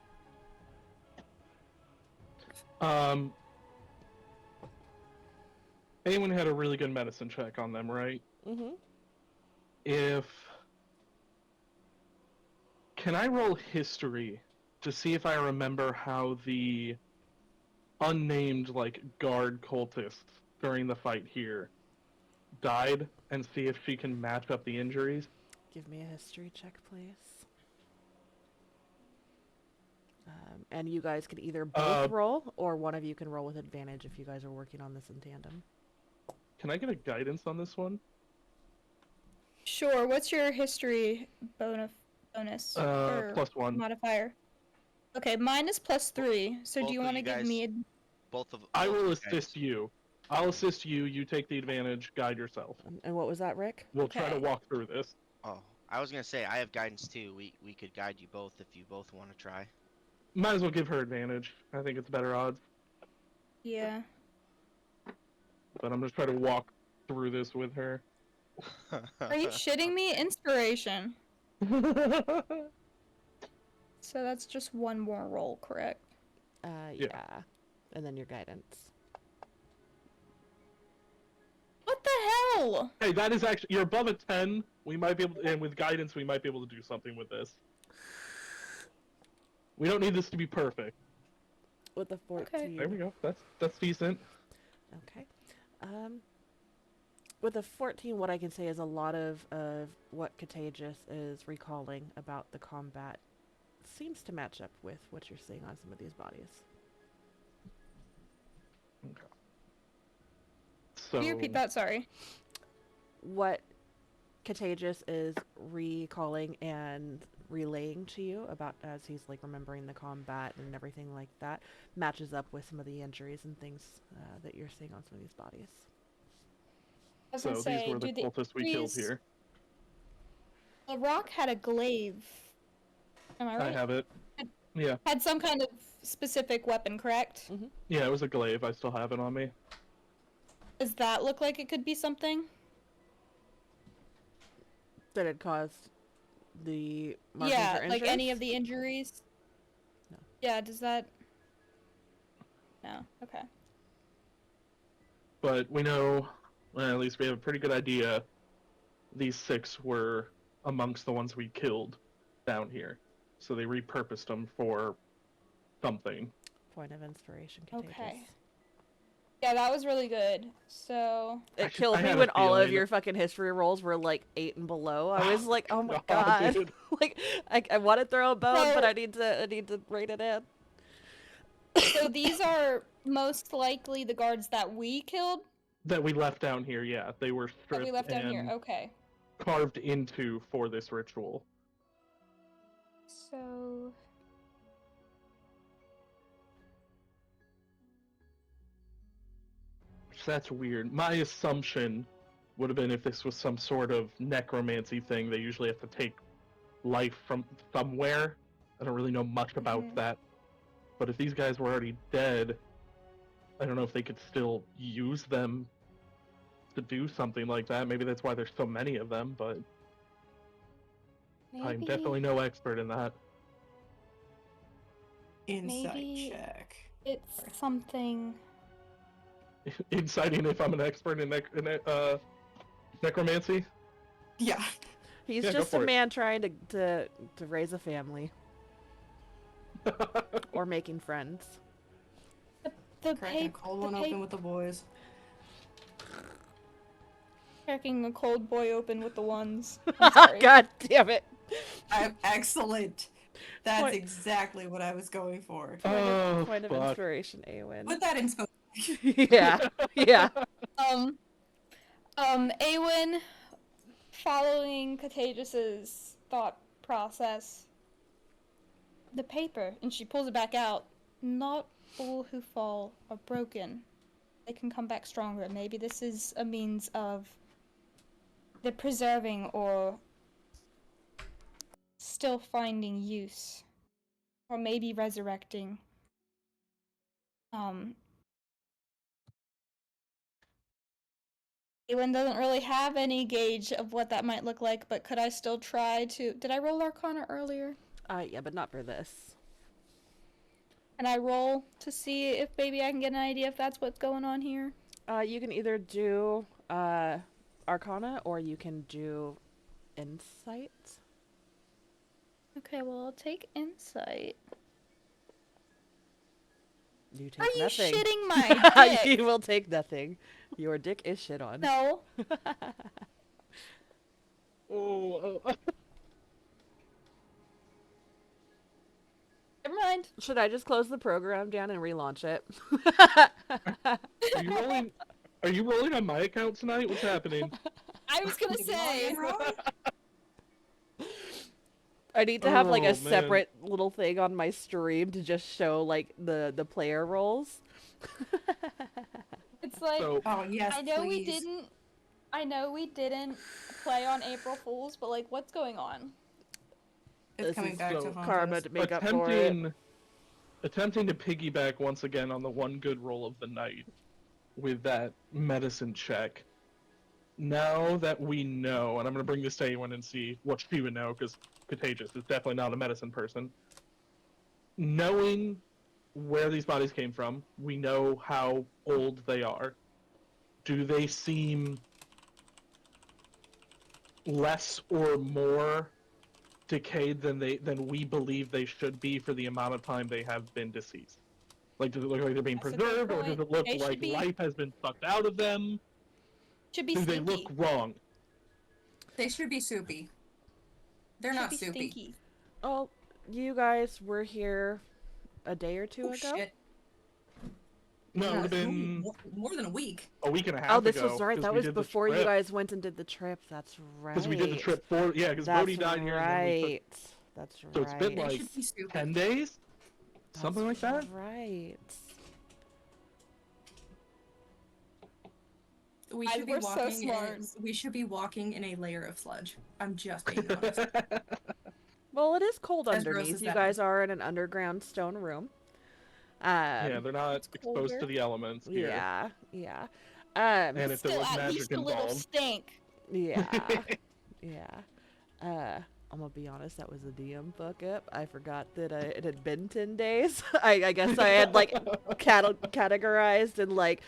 Anyone had a really good medicine check on them, right? Mm-hmm. Can I roll history to see if I remember how the unnamed, guard cultists during the fight here died, and see if she can match up the injuries? Give me a history check, please. And you guys can either both roll, or one of you can roll with advantage if you guys are working on this in tandem. Can I get a guidance on this one? Sure, what's your history bonus? Or +1. modifier? Okay, mine is +3, so Both do you of want to you give guys- me Both of I both will you assist guys. you. I'll assist you. You take the advantage. Guide yourself. And what was that, Rick? We'll try to Okay. walk through this. Oh, I was gonna say I have guidance too. We could guide you both if you both want to try. Might as well give her advantage. I think it's better odds. Yeah. But I'm gonna try to walk through this with her. Are you shitting me? Inspiration. So that's just one more roll, correct? Yeah. And then your guidance. What the hell? Hey, that is actually you're above a 10. We might be able to, and with guidance, we might be able to do something with this. We don't need this to be perfect. With a 14. There we go. That's decent. Okay. With a 14, what I can say is a lot of what Contagious is recalling about the combat seems to match up with what you're seeing on some of these bodies. Okay. So, Can you repeat that? Sorry. What Contagious is recalling and relaying to you about as he's like remembering the combat and everything like that matches up with some of the injuries and things that you're seeing on some of these bodies. I was so gonna say, these were the do cultists we killed injuries- here. The rock had a glaive. Am I right? I have it. Yeah. Had some kind of specific weapon, correct? Yeah, it was a glaive. I still have it on me. Does that look like it could be something? That had caused the markings or Yeah, injuries? like any of the injuries? No. Yeah, does that... No, okay. But we know, well, at least we have a pretty good idea, these 6 were amongst the ones we killed down here. So they repurposed them for something. Point of inspiration, Contagious. Okay. Yeah, that was really good. So... It Actually, killed I me had a when all of feeling- your fucking history rolls were like 8 and below. I was like, oh my No, god. dude. Like, I want to throw a bone, So- but I need to rate it in. So these are most likely the guards that we killed? That we left down here, yeah. They were That stripped we left down here, and okay. carved into for this ritual. So... That's weird. My assumption would have been if this was some sort of necromancy thing, they usually have to take life from somewhere. I don't really know much about Mhm. that. But if these guys were already dead, I don't know if they could still use them to do something like that. Maybe that's why there's so many of them, but I'm maybe- definitely no expert in that. Insight Maybe- check. It's something... Inciting if I'm an expert in necromancy? Yeah. He's Yeah, go just a for it. man trying to raise a family or making friends. The Cracking a cold one open with the boys. Cracking a cold boy open with the ones. I'm sorry. God damn it! I'm excellent. That's Point- exactly what I was going for. Oh, Point of fuck. inspiration, Awen. Put that in smoke. Yeah, yeah. Awen, following Contagious's thought process, the paper, and she pulls it back out. Not all who fall are broken. They can come back stronger. Maybe this is a means of the preserving or still finding use. Or maybe resurrecting. Awen doesn't really have any gauge of what that might look like, but could I still try to... Did I roll Arcana earlier? Yeah, but not for this. Can I roll to see if maybe I can get an idea if that's what's going on here? You can either do Arcana or you can do Insight. Okay, well, I'll take Insight. You take Are you nothing. shitting my dick? You will take nothing. Your dick is shit on. No. Oh, Never mind. Should I just close the program down and relaunch it? are you rolling? Are you rolling on my account tonight? What's happening? I was gonna say. I need to have like Oh, a man. separate little thing on my stream to just show like the player roles. It's like, So Oh yes, I know please. we didn't play on April Fools, but like, what's going on? It's This coming is back so to haunt Karma us. to make up for it. attempting to piggyback once again on the one good roll of the night with that medicine check. Now that we know, and I'm going to bring this to anyone and see what she would know, because Contagious is definitely not a medicine person. knowing where these bodies came from, we know how old they are. Do they seem less or more decayed than we believe they should be for the amount of time they have been deceased? Like, does it look like they're being That's a good preserved, or does point. it look They should like be- life has been sucked out of them? Should be Do stinky. they look wrong? They should be soupy. They're Should not be soupy. stinky. Oh, you guys were here a day or two Oh, ago? shit. No, it would have Ooh, been more than a week. a week and a half Oh, ago. this was right. 'cause That we was did the before you trip. guys went and did the trip. That's right. Because we did the trip for because That's Bodhi died here, and then we right. That's right. So it's been They like should be soupy. 10 days, That's something like that. Right. We Guys, should be we're so walking. smart. We should be walking in a layer of sludge. I'm just being honest. Well, it is cold As gross underneath. as You that guys is. are in an underground stone room. Yeah, they're not it's exposed to colder. the elements here. Yeah. Yeah. And if there Still was at magic least a little involved, stink. Yeah. Yeah. I'm gonna be honest, that was a DM fuck up. I forgot that it had been 10 days. I guess I had like categorized in like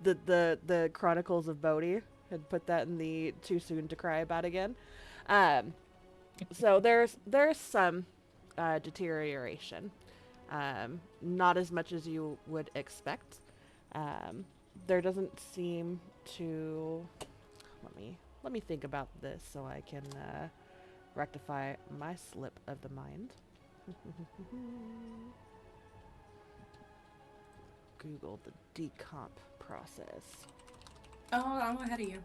the Chronicles of Bodhi, had put that in the too soon to cry about again. So there's some deterioration. Not as much as you would expect. There doesn't seem to let me think about this so I can rectify my slip of the mind. Google the decomp process. Oh, I'm ahead of you.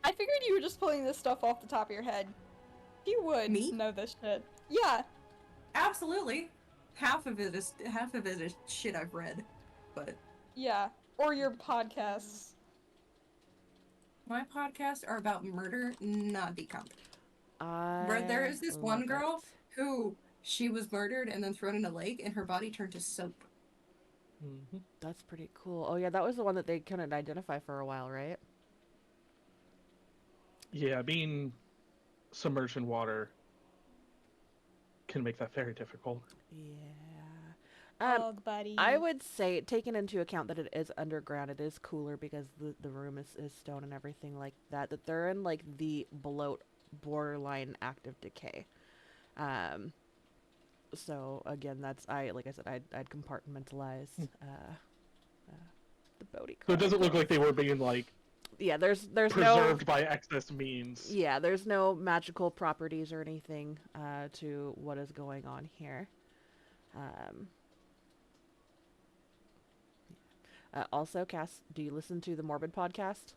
I figured you were just pulling this stuff off the top of your head. You would Me? know this shit. Yeah. Absolutely. Half of it is shit I've read, but Yeah. Or your podcasts. my podcasts are about murder, not decomp. I there is this one love girl it. who she was murdered and then thrown in a lake, and her body turned to soap. Mhm. That's pretty cool. Oh yeah, that was the one that they couldn't identify for a while, right? Yeah, being submerged in water can make that very difficult. Yeah. Oh, buddy. I would say, taking into account that it is underground, it is cooler because the room is stone and everything like that, that they're in like the borderline active decay. So again, that's like I said, I'd compartmentalize the Bodhi. So it doesn't look Chronicles. like they were being like Yeah, there's no preserved by excess means. yeah, there's no magical properties or anything to what is going on here. Also, Cass, do you listen to the Morbid podcast?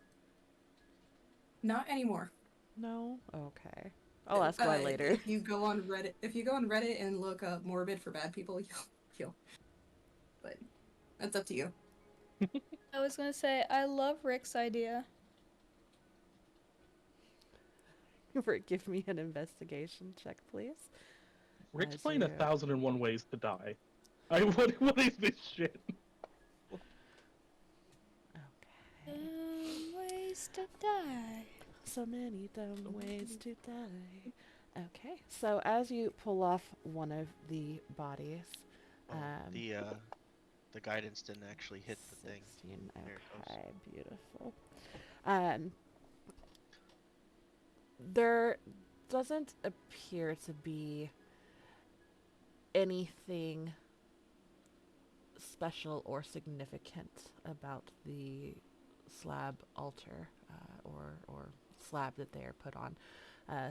Not anymore. No? Okay. I'll ask why later. If you go on Reddit and look up morbid for bad people, you'll. But that's up to you. I was gonna say, I love Rick's idea. Give me an investigation check, please. Rick's As playing you- 1001 Ways to Die. What is this shit? Okay. Ways to die. So many dumb ways to die. Okay, so as you pull off one of the bodies, Oh, the guidance didn't actually hit the thing. 16, There it goes. okay, beautiful. There doesn't appear to be anything special or significant about the slab altar or slab that they are put on,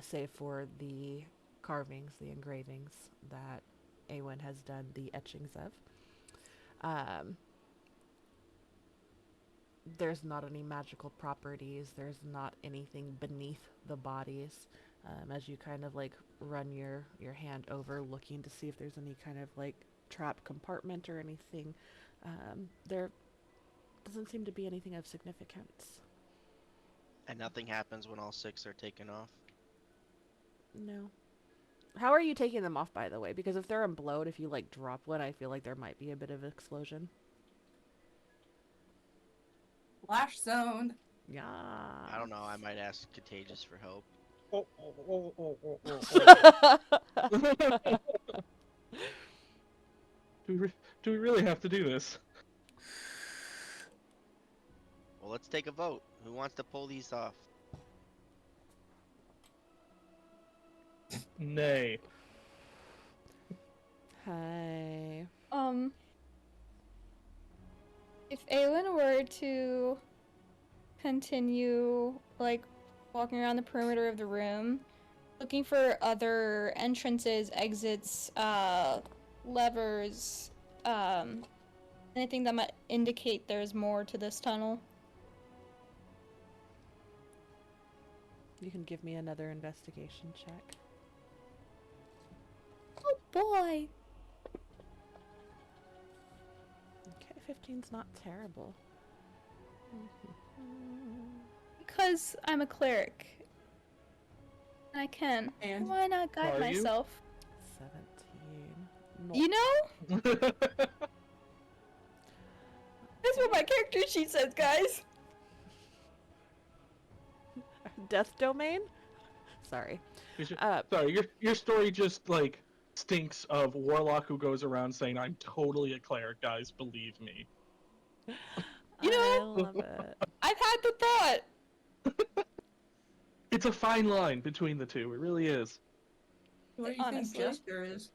save for the carvings, the engravings that Awen has done the etchings of. There's not any magical properties. There's not anything beneath the bodies. As you kind of like run your hand over, looking to see if there's any kind of like trap compartment or anything, there doesn't seem to be anything of significance. And nothing happens when all 6 are taken off. No. How are you taking them off, by the way? Because if they're implode, if you like drop one, I feel like there might be a bit of an explosion. Flash zone. Yeah. I don't know. I might ask Contagious for help. Do we really have to do this? Well, let's take a vote. Who wants to pull these off? Nay. Hi. If Aelin were to continue, like, walking around the perimeter of the room, looking for other entrances, exits, levers, anything that might indicate there's more to this tunnel. You can give me another investigation check. Oh boy! Okay, 15's not terrible. Because I'm a cleric. And I can. And? Why not guide Are you? myself? 17. No. You know? That's what my character sheet says, guys. Death domain? Sorry. Sorry, your story just like stinks of warlock who goes around saying, "I'm totally a cleric, guys. Believe me." You know- I love it. I've had the thought. It's a fine line between the two. It really is. What do you Honestly. think Jester is?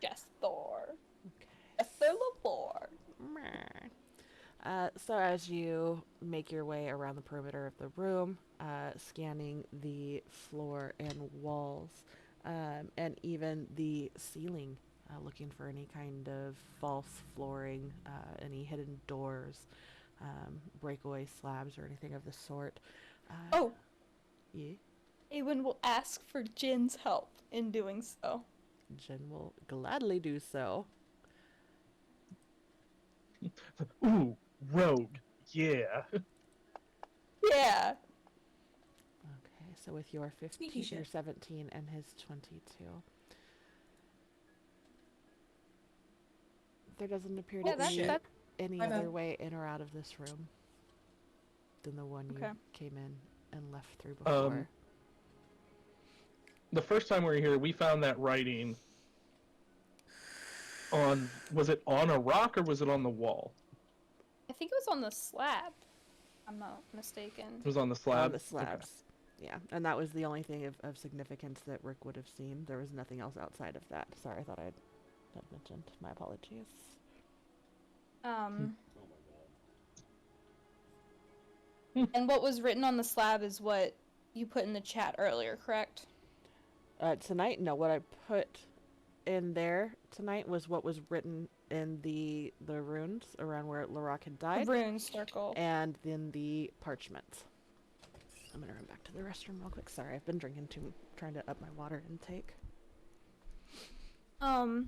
Yes, Thor. Okay. Yes, Thor Thor. So as you make your way around the perimeter of the room, scanning the floor and walls, and even the ceiling, looking for any kind of false flooring, any hidden doors, breakaway slabs, or anything of the sort. Oh, Yeah, Awen will ask for Jin's help in doing so. Jen will gladly do so. Ooh, rogue. Yeah. Yeah. Okay, so with your 15, Sneaky your shit. 17, and his 22. There doesn't appear Yeah, to that, be shit. that any My bad. other way in or out of this room than the one Okay. you came in and left through before. The first time we were here, we found that writing on. Was it on a rock or was it on the wall? I think it was on the slab. I'm not mistaken. It was on the On slab. the Okay. slabs. Yeah, and that was the only thing of significance that Rick would have seen. There was nothing else outside of that. Sorry, I thought I'd mentioned. My apologies. And what was written on the slab is what you put in the chat earlier, correct? Tonight, no, what I put in there tonight was what was written in the runes around where Larock had The died, rune circle. and in the parchment. I'm gonna run back to the restroom real quick. Sorry, I've been drinking trying to up my water intake. Let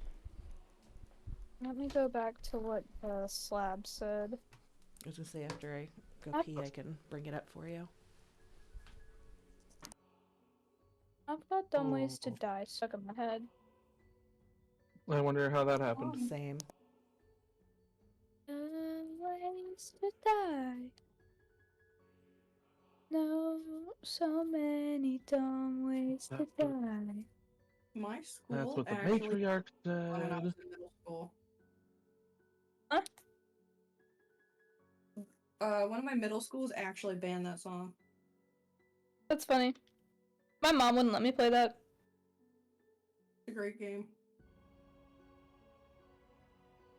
me go back to what the slab said. I was gonna say after I go Up. pee, I can bring it up for you. I've got dumb ways to Oh. die stuck in my head. I wonder how that happened. Same. Dumb ways to die. No, so many dumb ways to die. My school That's what the actually matriarch when I said. was in middle school. Huh? One of my middle schools actually banned that song. That's funny. My mom wouldn't let me play that. It's a great game.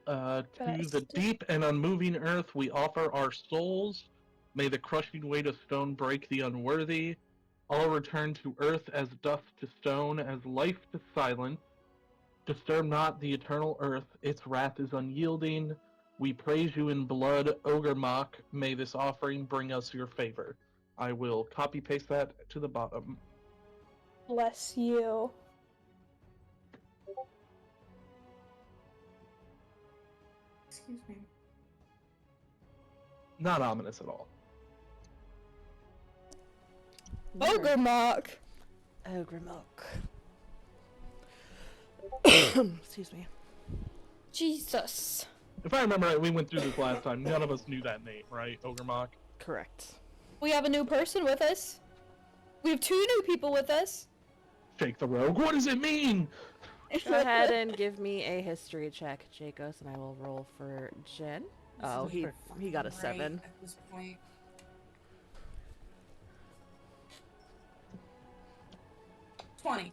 But I To the still- deep and unmoving earth we offer our souls. May the crushing weight of stone break the unworthy. All return to earth as dust to stone, as life to silence. Disturb not the eternal earth, its wrath is unyielding. We praise you in blood, Ogre Mock. May this offering bring us your favor. I will copy paste that to the bottom. Bless you. Excuse me. Not ominous at all. Ogre mock. Ogre milk. Excuse me. Jesus. If I remember right, we went through this last time. None of us knew that name, right? Ogre Mock. Correct. We have a new person with us. We have 2 new people with us. Shake the rogue. What does it mean? Go ahead and give me a history check, Jacos, and I will roll for Jen. Oh, This is he got a fucking 7. right at this point. $20.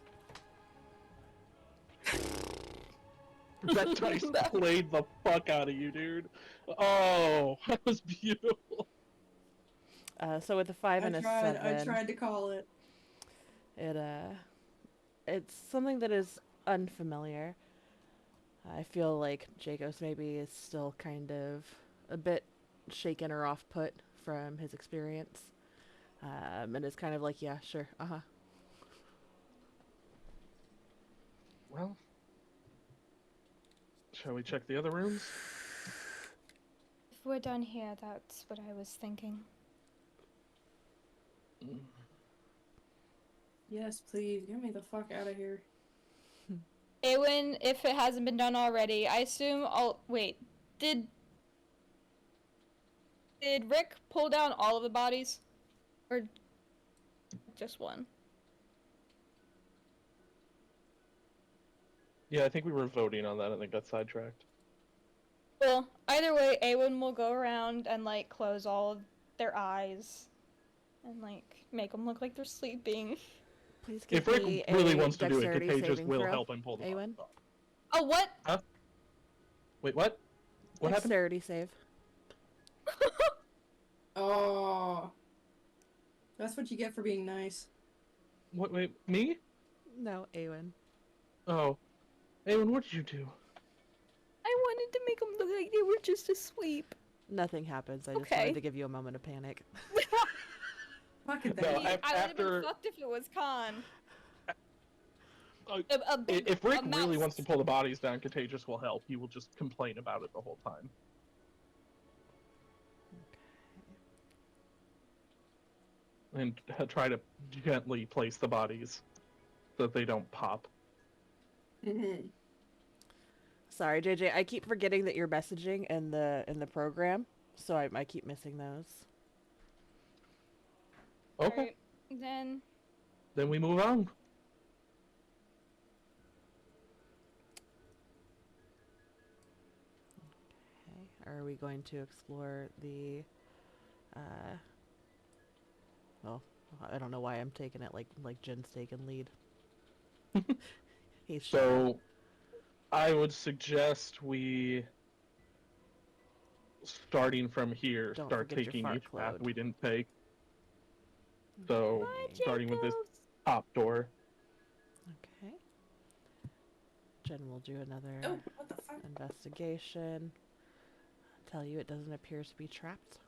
That dice played the fuck out of you, dude. Oh, that was beautiful. So with a 5 and a 7, I tried to call it. it's something that is unfamiliar. I feel like Jacos maybe is still kind of a bit shaken or off put from his experience. And it's kind of like, yeah, sure, uh-huh. Well, shall we check the other rooms? If we're done here, that's what I was thinking. Yes, please, get me the fuck out of here. Awen, if it hasn't been done already, I assume wait. Did Rick pull down all of the bodies? Or just one? Yeah, I think we were voting on that. I think got sidetracked. Well, either way, Awen will go around and, like, close all of their eyes. And, like, make them look like they're sleeping. Please give If Rick me really a wants to do it, dexterity Contagious saving will throw. help him pull the Awen? bodies off. Oh, what? Wait, what? What happened? Dexterity save. Oh. That's what you get for being nice. What? Wait, me? No, Awen. Oh, Awen, what did you do? I wanted to make them look like they were just asleep. Nothing happens. I just Okay. wanted to give you a moment of panic. Fuck it, No, then. I would have after- been fucked if it was Khan. Uh, A If Rick really mouse. wants to pull the bodies down, Contagious will help. He will just complain about it the whole time. And try to gently place the bodies so that they don't pop. Mhm. Sorry, JJ. I keep forgetting that you're messaging in the program, so I keep missing those. Okay, Alright, then then we move on. Okay. Are we going to explore the? Well, I don't know why I'm taking it like Jen's taking lead. He's So, I would suggest we, starting from here, Don't start forget your taking fart each path cloud. we didn't take. So, starting with this top door. Okay. Jen will do another Oh, what the fuck? investigation. Tell you it doesn't appear to be trapped.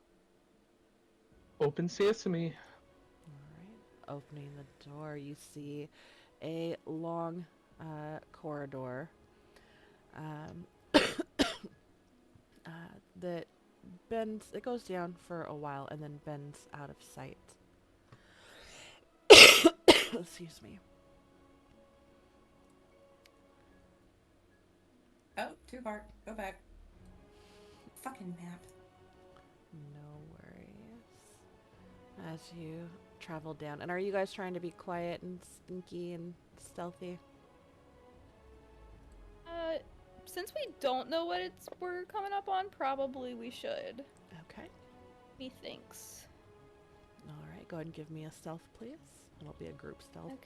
Open sesame. Alright. Opening the door, you see a long corridor that bends, it goes down for a while and then bends out of sight. Excuse me. Oh, too far. Go back. Fucking map. No worries. As you travel down. And are you guys trying to be quiet and sneaky and stealthy? since we don't know what we're coming up on, probably we should. Okay. Methinks. Alright, go ahead and give me a stealth, please. It'll be a group stealth. Okay.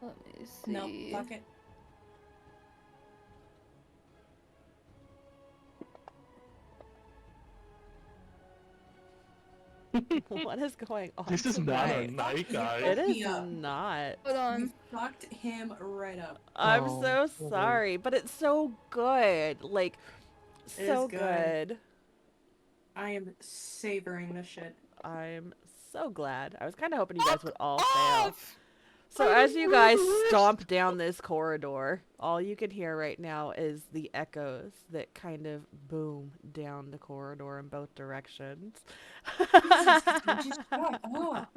Let me see. No, fuck it. What is going on? This is not a tonight? night, guys. It is Yeah. not. Hold You on. fucked him right up. I'm Oh, so boy. sorry, but it's so good. Like, It so is good. good. I am savoring this shit. I'm so glad. I was kind of hoping you guys would all fail. Off! So as you guys stomp down this corridor, all you can hear right now is the echoes that kind of boom down the corridor in both directions. Jesus, just shut up.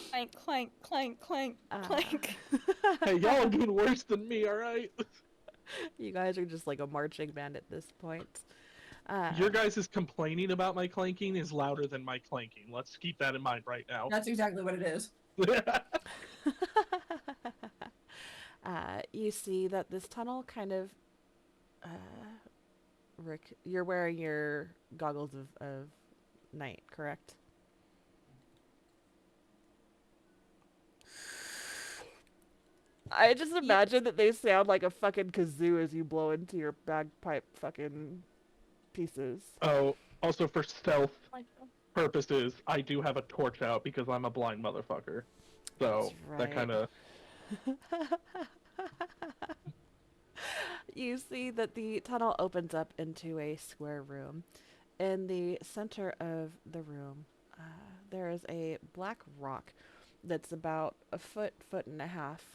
Clank, clank, clank, clank, clank. Hey, y'all are doing worse than me, alright? You guys are just like a marching band at this point. Your guys' complaining about my clanking is louder than my clanking. Let's keep that in mind right now. That's exactly what it is. You see that this tunnel kind of, Rick, you're wearing your goggles of night, correct? I just imagine that they sound like a fucking kazoo as you blow into your bagpipe fucking pieces. Oh, also for stealth purposes, I do have a torch out because I'm a blind motherfucker. So That's that right. kind of. You see that the tunnel opens up into a square room. In the center of the room, there is a black rock that's about a foot, foot and a half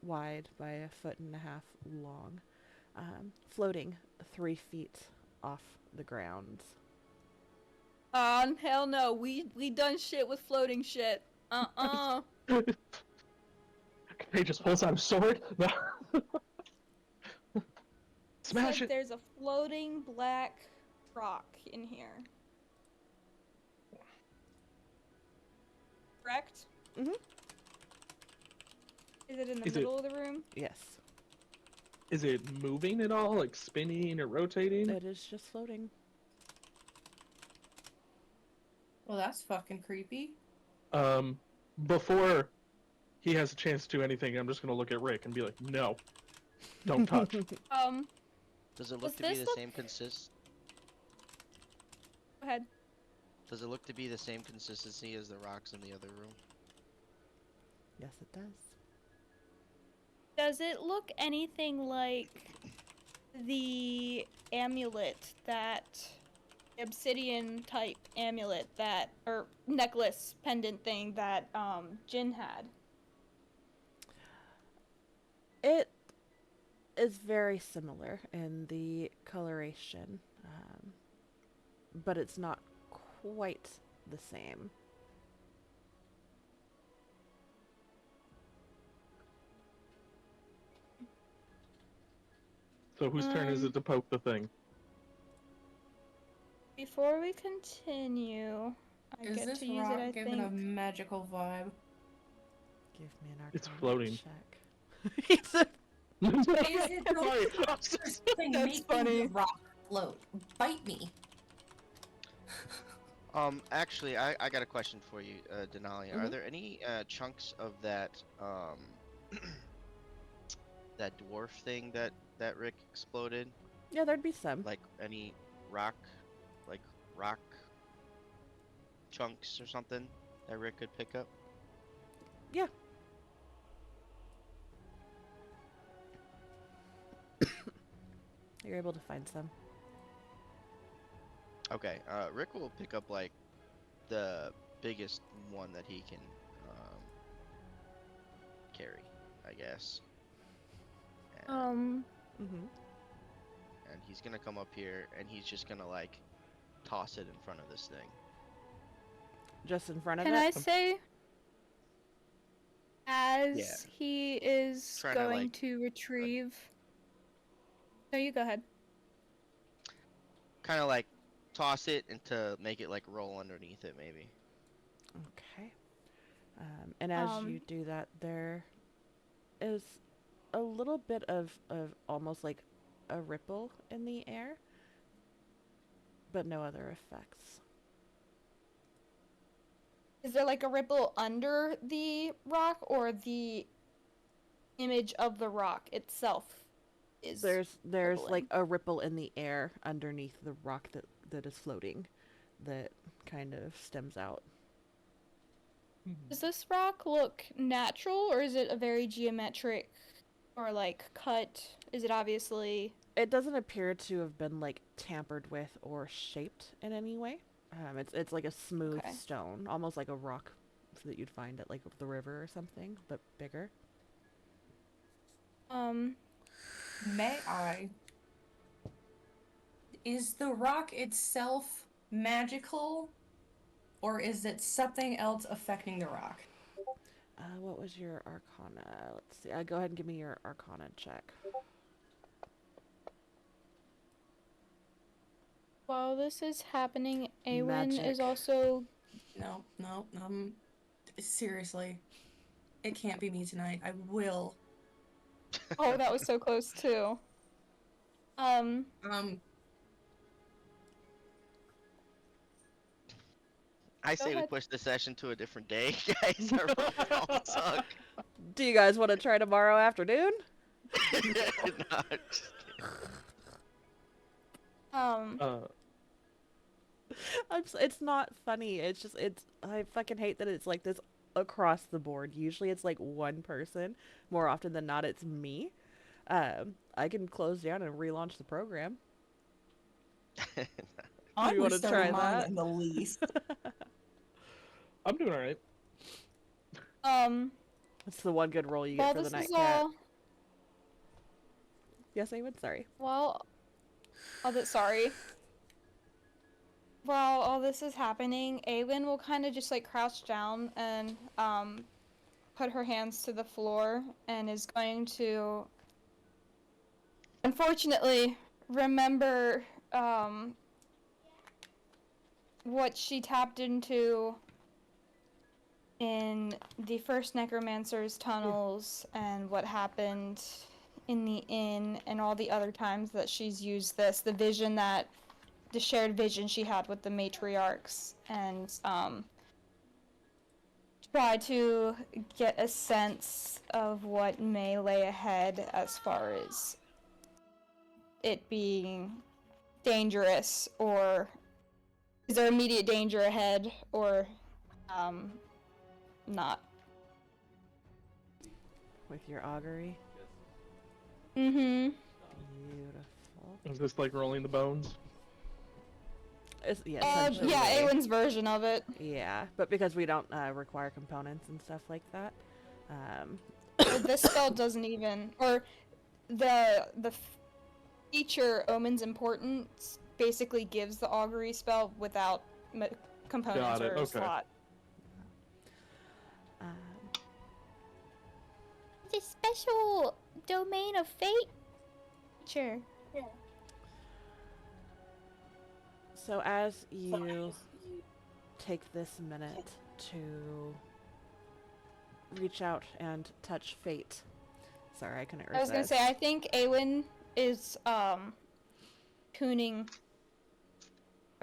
wide by a foot and a half long, floating 3 feet off the ground. Hell no. We done shit with floating shit. He just pulls out a sword. Smash it. There's a floating black rock in here. Correct? Mhm. Is it in the Is it- middle of the room? Yes, Is it moving at all, like spinning or rotating? it is just floating. Well, that's fucking creepy. Before he has a chance to do anything, I'm just gonna look at Rick and be like, "No, don't touch." Does it look Does to be this the look- same consist? Go ahead. Does it look to be the same consistency as the rocks in the other room? Yes, it does. Does it look anything like the amulet that obsidian type amulet that or necklace pendant thing that Jin had? It is very similar in the coloration, but it's not quite the same. So whose turn is it to poke the thing? Before we continue, I Is get this to use rock it, I giving a think. magical vibe? Give me an arcana It's floating. check. It's a- Is it the Sorry. thing That's making funny. the rock float? Bite me. Actually, I got a question for you, Denali. Are Mhm. there any chunks of that that dwarf thing that Rick exploded? yeah, there'd be some. Like any rock, like rock chunks or something that Rick could pick up? Yeah. You're able to find some. Okay, Rick will pick up like the biggest one that he can carry, I guess. And, Mm-hmm. and he's gonna come up here and he's just gonna like toss it in front of this thing. Just in front of Can it. I say, as Yeah. he is Trying to, going like, to retrieve. No, you go ahead. Kind of like toss it and to make it like roll underneath it, maybe. Okay. And as you Um, do that, there is a little bit of almost like a ripple in the air, but no other effects. Is there like a ripple under the rock, or the image of the rock itself is? There's like rippling. a ripple in the air underneath the rock that is floating, that kind of stems out. Does this rock look natural, or is it a very geometric, or like cut? Is it obviously? It doesn't appear to have been like tampered with or shaped in any way. It's like a smooth Okay. stone, almost like a rock that you'd find at like the river or something, but bigger. May I? Is the rock itself magical? Or is it something else affecting the rock? What was your arcana? Let's see. Go ahead and give me your arcana check. While this is happening, Awen Magic. is also. No, seriously. It can't be me tonight. I will. Oh, that was so close too. Um, I say we ahead. push the session to a different day, guys. Our roles all suck. Do you guys want to try tomorrow afternoon? No, just kidding. Uh, It's not funny. It's just I fucking hate that it's like this across the board. Usually it's like one person. More often than not, it's me. I can close down and relaunch the program. I you was wanna starting try mine that? in the least. I'm doing alright. It's the one good roll you get While for the this night is cat. all. Yes, Awen. Sorry. While sorry. While all this is happening, Awen will kind of just like crouch down and put her hands to the floor and is going to unfortunately remember what she tapped into in the first necromancer's tunnels and what happened in the inn and all the other times that she's used this, the shared vision she had with the matriarchs, and try to get a sense of what may lay ahead as far as it being dangerous, or is there immediate danger ahead, or not. With your augury. Mm-hmm. Beautiful. Is this like rolling the bones? Yeah, essentially. Yeah, Awen's version of it. Yeah, but because we don't require components and stuff like that. This spell doesn't even, or the feature Omen's Importance basically gives the augury spell without components Got it, or okay. slot. Um, It's a special domain of fate. Sure. So as you take this minute to reach out and touch fate. Sorry, I couldn't resist. I was gonna say, I think Awen is tuning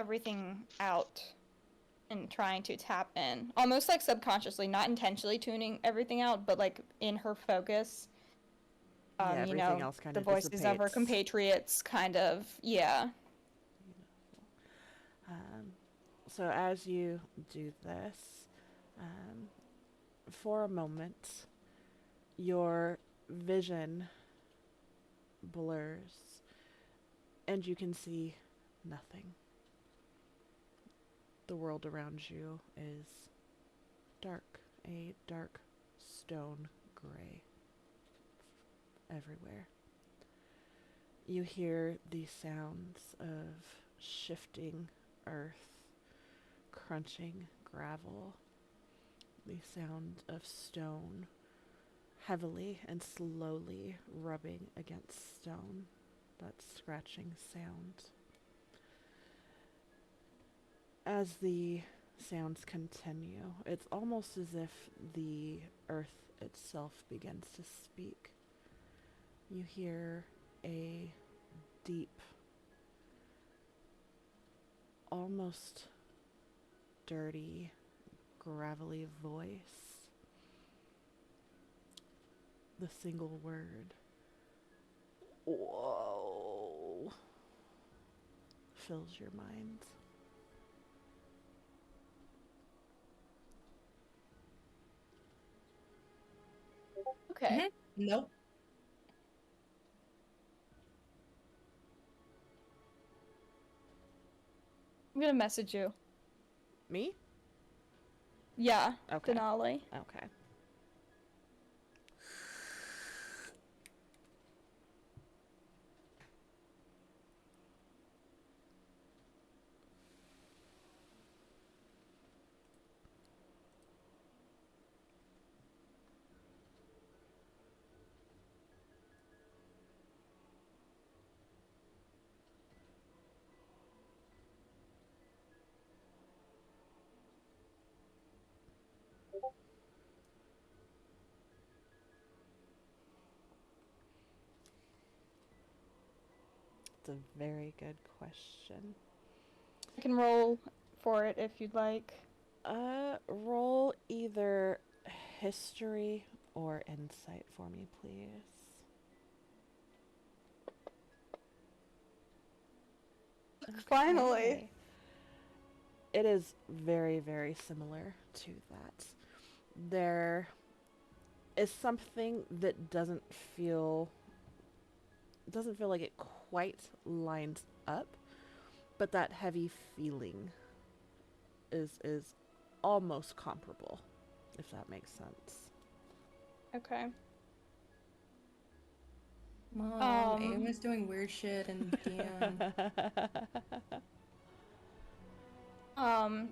everything out and trying to tap in, almost like subconsciously, not intentionally tuning everything out, but like in her focus. Yeah, You everything know, else kind the of voices of her dissipates. compatriots, kind of, yeah. So as you do this, for a moment, your vision blurs and you can see nothing. The world around you is dark, a dark stone gray everywhere. You hear the sounds of shifting earth, crunching gravel, the sound of stone heavily and slowly rubbing against stone, that scratching sound. As the sounds continue, it's almost as if the earth itself begins to speak. You hear a deep, almost dirty, gravelly voice. The single word, "Whoa," fills your mind. Okay. Nope. I'm gonna message you. Me? Yeah, Okay. Denali. Okay. It's a very good question. I can roll for it if you'd like. Roll either history or insight for me, please. Finally. Okay. It is very, very similar to that. There is something that doesn't feel like it quite lines up, but that heavy feeling is almost comparable, if that makes sense. Okay. Mom, Aim doing weird shit and damn.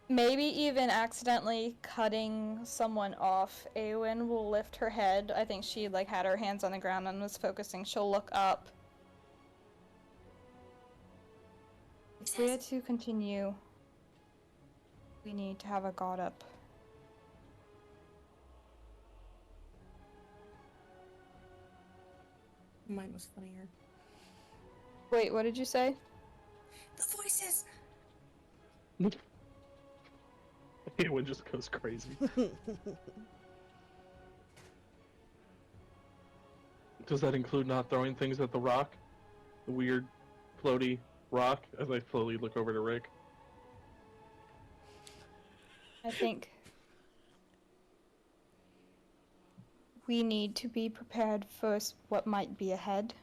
Maybe even accidentally cutting someone off. Awen will lift her head. I think she like had her hands on the ground and was focusing. She'll look up. If we are to continue, we need to have a god up. Mine was funnier. Wait, what did you say? The voices! It just goes crazy. Does that include not throwing things at the rock? The weird, floaty rock? As I slowly look over to Rick. I think we need to be prepared for what might be ahead.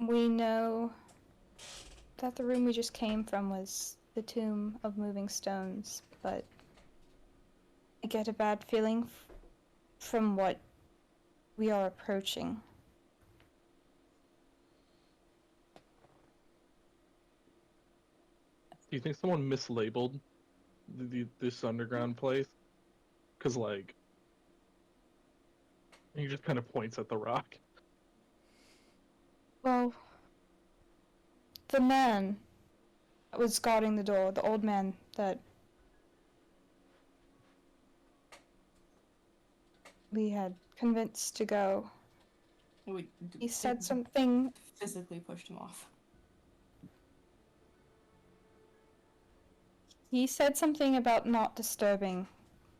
We know that the room we just came from was the Tomb of Moving Stones, but I get a bad feeling from what we are approaching. Do you think someone mislabeled this underground place? Because, like, he just kind of points at the rock. Well, the man that was guarding the door, the old man that we had convinced to go, he said something. Physically pushed him off. He said something about not disturbing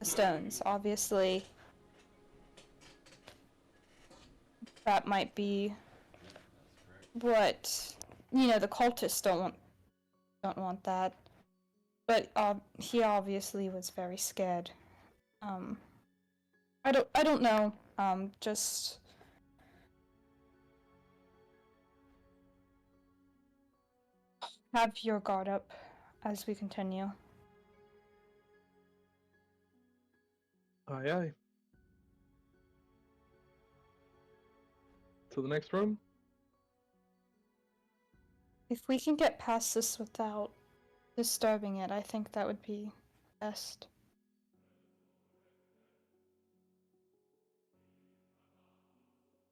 the stones. Obviously, that might be what, the cultists don't want that. But he obviously was very scared. I don't know. Just have your guard up as we continue. Aye, aye. To the next room? If we can get past this without disturbing it, I think that would be best.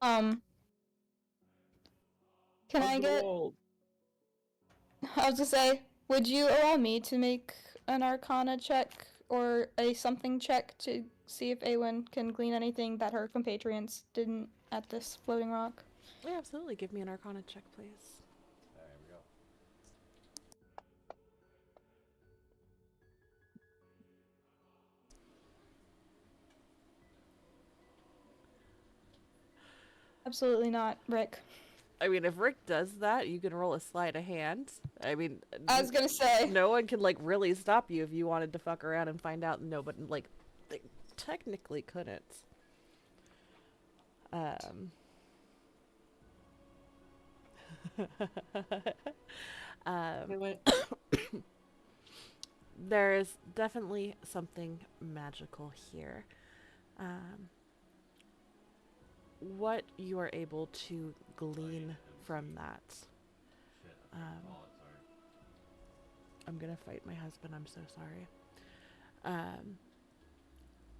Can I get... I was gonna say, would you allow me to make an Arcana check or a something check to see if Awen can glean anything that her compatriots didn't at this floating rock? Yeah, absolutely. Give me an Arcana check, please. There we go. Absolutely not, Rick. I mean, if Rick does that, you can roll a sleight of hand. I mean, I was gonna say. no one can, like, really stop you if you wanted to fuck around and find out. No, but, like, they technically couldn't. There's definitely something magical here. What you are able to glean from that. I'm gonna fight my husband, I'm so sorry.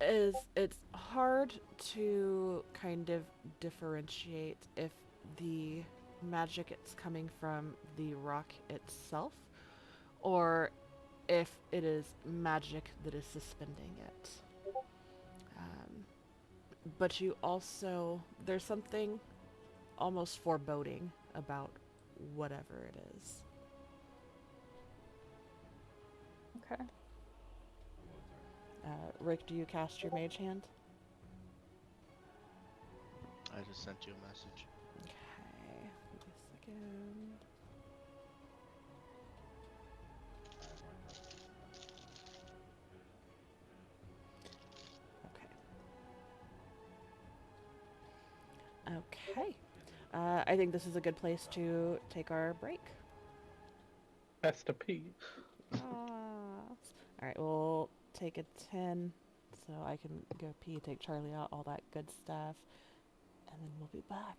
Is it's hard to kind of differentiate if the magic it's coming from the rock itself or if it is magic that is suspending it. But you also, there's something almost foreboding about whatever it is. Okay. Rick, do you cast your mage hand? I just sent you a message. Okay, give me a second. Okay. I think this is a good place to take our break. Has to pee. Alright, we'll take a 10 so I can go pee, take Charlie out, all that good stuff, and then we'll be back.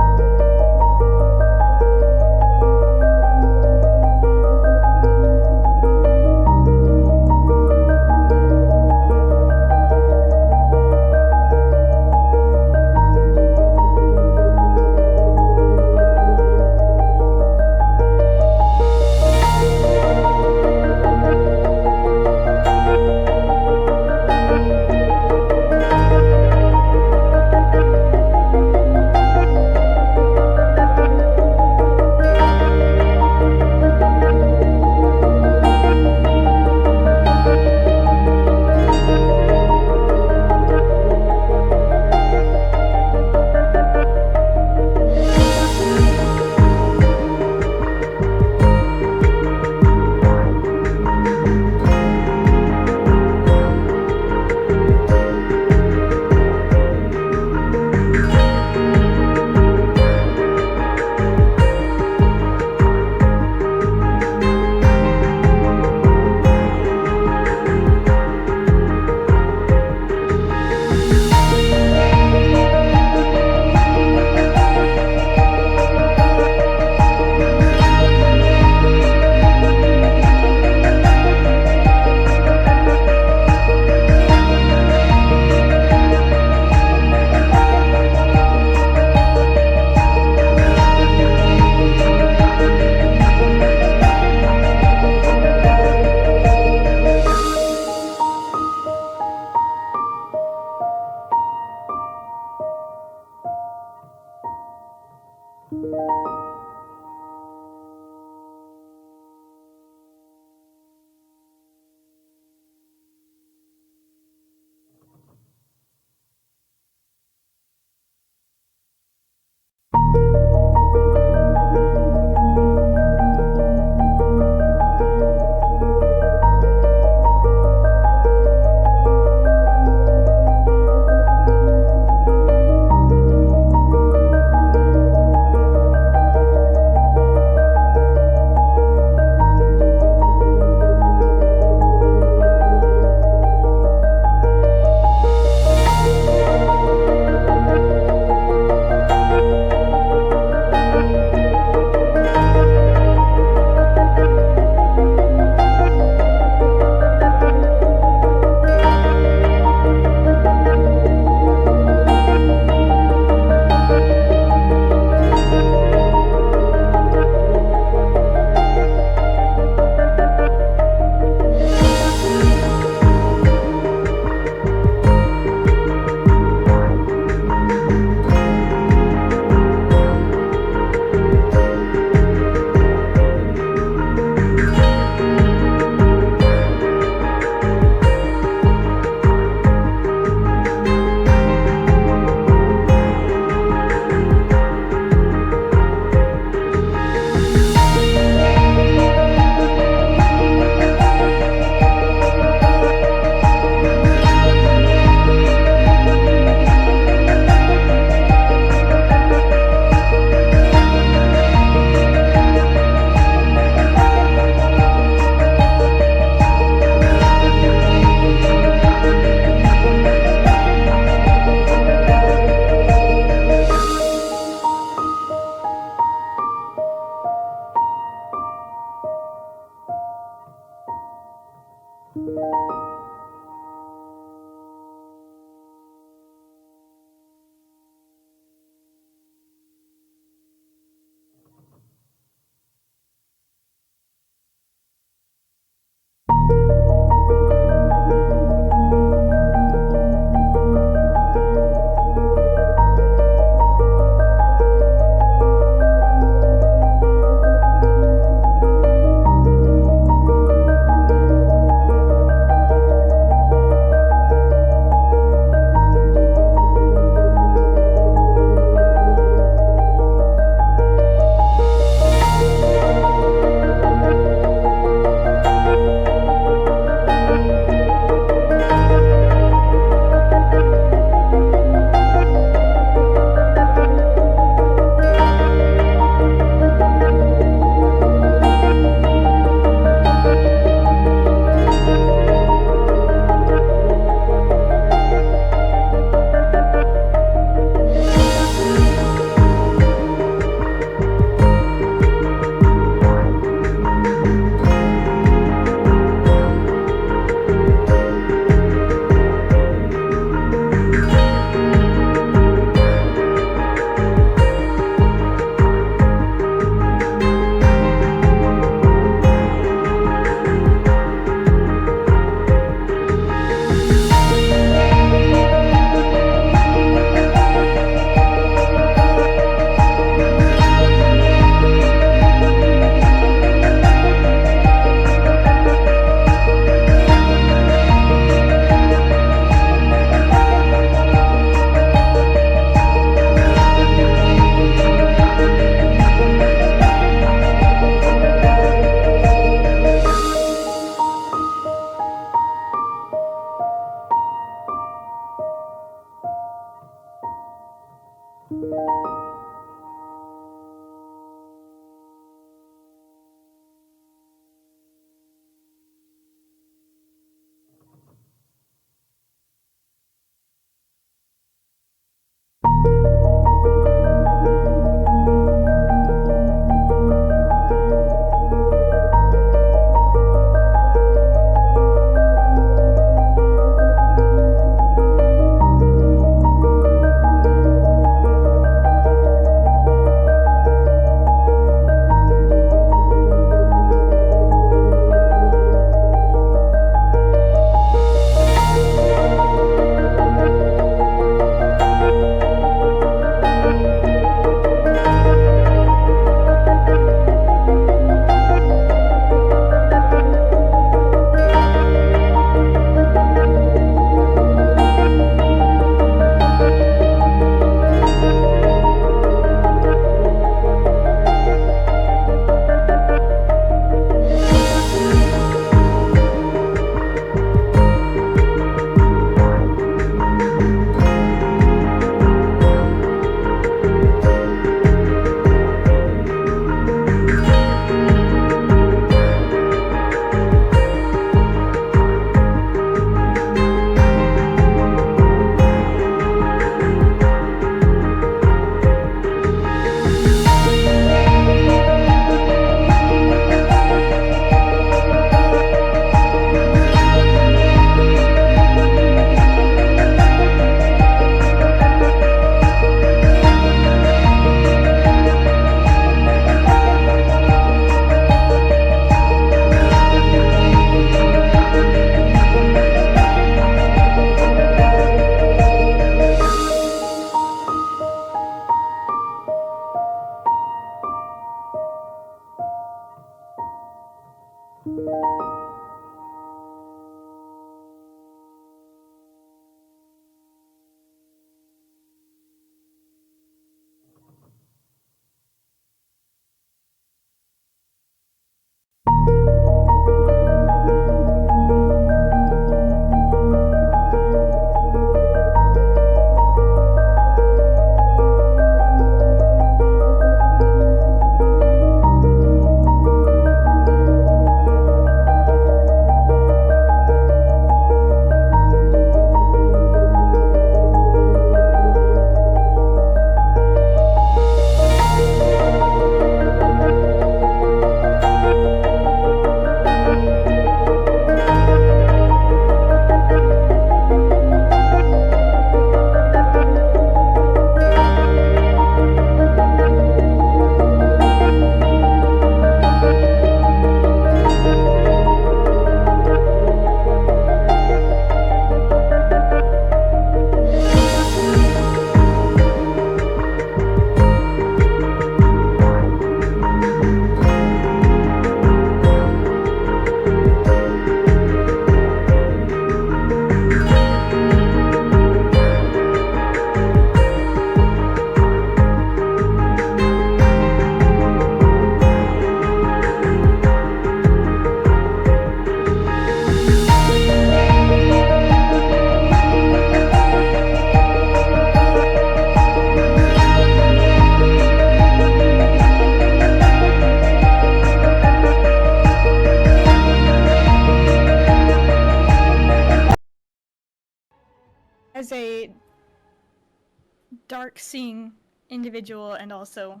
dark-seeing individual, and also,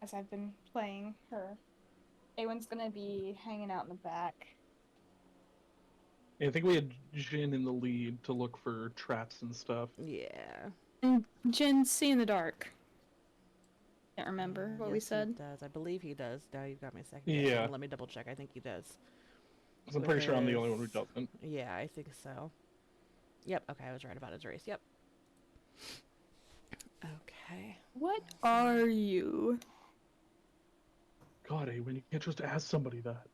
as I've been playing her, Awen's gonna be hanging out in the back. Yeah, I think we had Jin in the lead to look for traps and stuff. Yeah. And Jin's see in the dark. Can't remember what we Yes, said. He does. I believe he does. Now you've got me second. Yeah. guessing. Let me double check. I think he does. 'Cause I'm pretty sure I'm the only one who With doesn't. Yeah, I think so. Yep. Okay, I was right about his race. Yep. Okay. What are you? God, Awen, you can't just ask somebody that.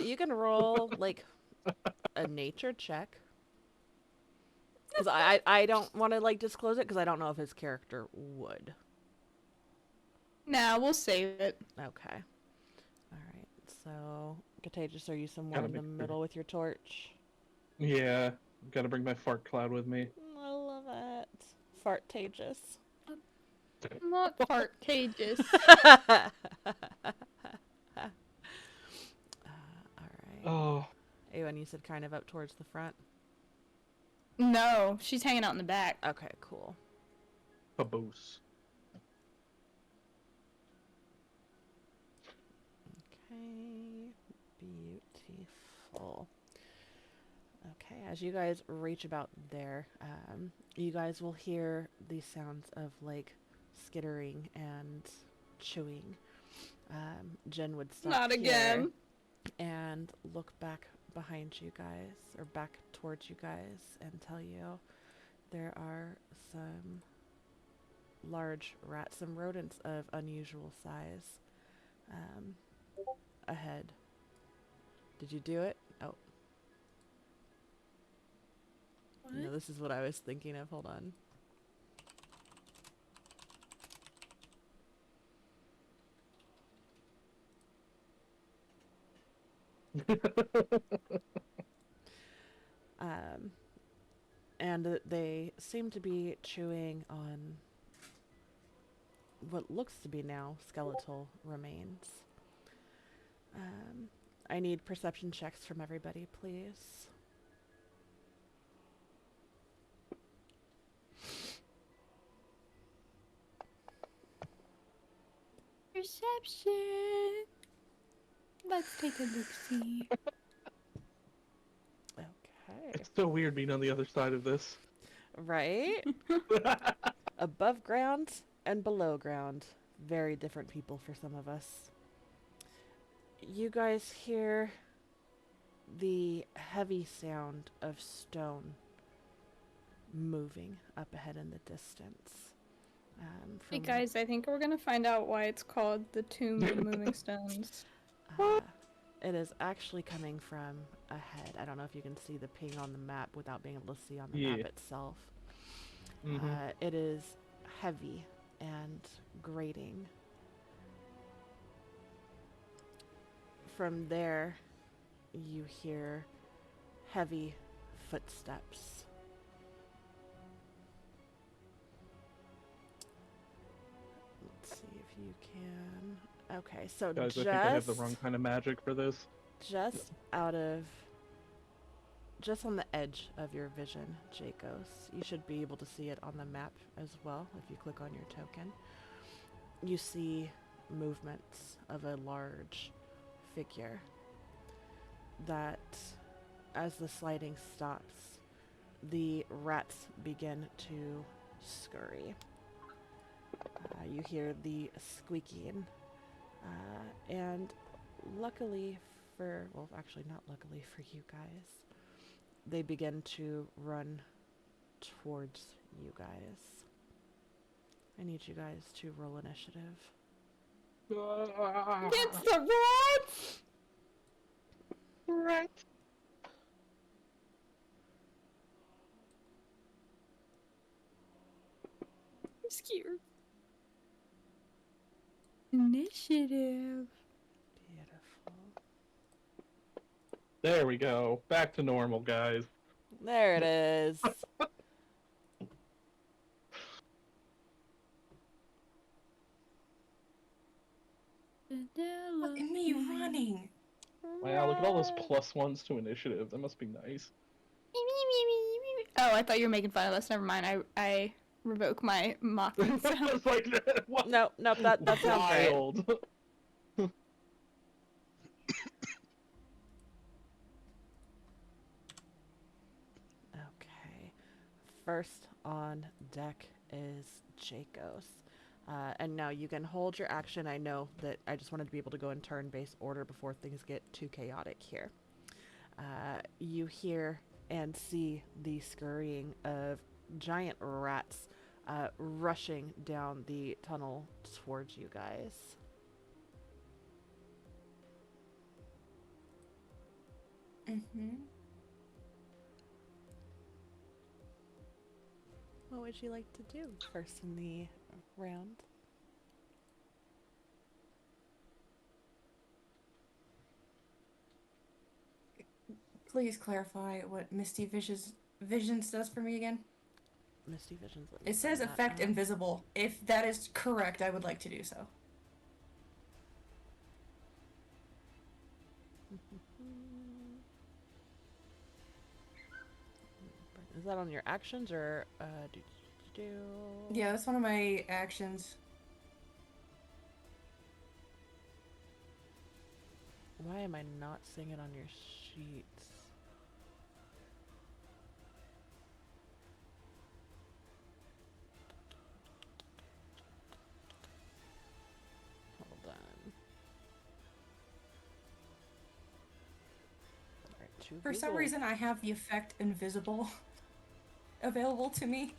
You can roll like a nature check. Because I don't want to like disclose it because I don't know if his character would. Nah, we'll save it. Okay. All right. So, Contagious, are you somewhere Gotta in the make sure. middle with your torch? Yeah, gotta bring my fart cloud with me. I love it. Fartagious. I'm not contagious. All right. Oh, Awen, you said kind of up towards the front. No, she's hanging out in the back. Okay, cool. caboose. Okay, beautiful. Okay, as you guys reach about there, you guys will hear the sounds of like skittering and chewing. Jen would stop Not here again. and look back behind you guys, or back towards you guys, and tell you there are some large rats, some rodents of unusual size, ahead. Did you do it? Oh. No, this is what I was thinking of. Hold on. And they seem to be chewing on what looks to be now skeletal remains. I need perception checks from everybody, please. Perception. Let's take a look-see. Okay. It's so weird being on the other side of this. Right? Above ground and below ground. Very different people for some of us. You guys hear the heavy sound of stone moving up ahead in the distance. Hey from- guys, I think we're gonna find out why it's called the Tomb of Moving Stones. It is actually coming from ahead. I don't know if you can see the ping on the map without being able to see on the map Yeah. itself. Mhm. It is heavy and grating. From there, you hear heavy footsteps. Let's see if you can. Okay, so Guys, I just think I have the wrong kind of magic for this. just on the edge of your vision, Jakos. You should be able to see it on the map as well if you click on your token. You see movements of a large figure that, as the sliding stops, the rats begin to scurry. You hear the squeaking, and luckily for, well, actually not luckily for you guys, they begin to run towards you guys. I need you guys to roll initiative. It's the rats! Right. I'm scared. Initiative. Beautiful. There we go. Back to normal, guys. There it is. Look at me running. Wow, look at all those +1s to initiative. That must be nice. Oh, I thought you were making fun of us. Never mind. I revoke my mocking I sound. was like, what? No, nope, that sounds right. Wild. Okay. First on deck is Jacos. And now you can hold your action. I know that I just wanted to be able to go in turn-based order before things get too chaotic here. You hear and see the scurrying of giant rats rushing down the tunnel towards you guys. Mm-hmm. What would you like to do first in the round? Please clarify what Misty Visions does for me again. Misty Visions. Let me It says bring that effect up. invisible. If that is correct, I would like to do so. Is that on your actions or do? Yeah, that's one of my actions. Why am I not seeing it on your sheets? Hold on. Alright, to For some Google. reason, I have the effect invisible available to me.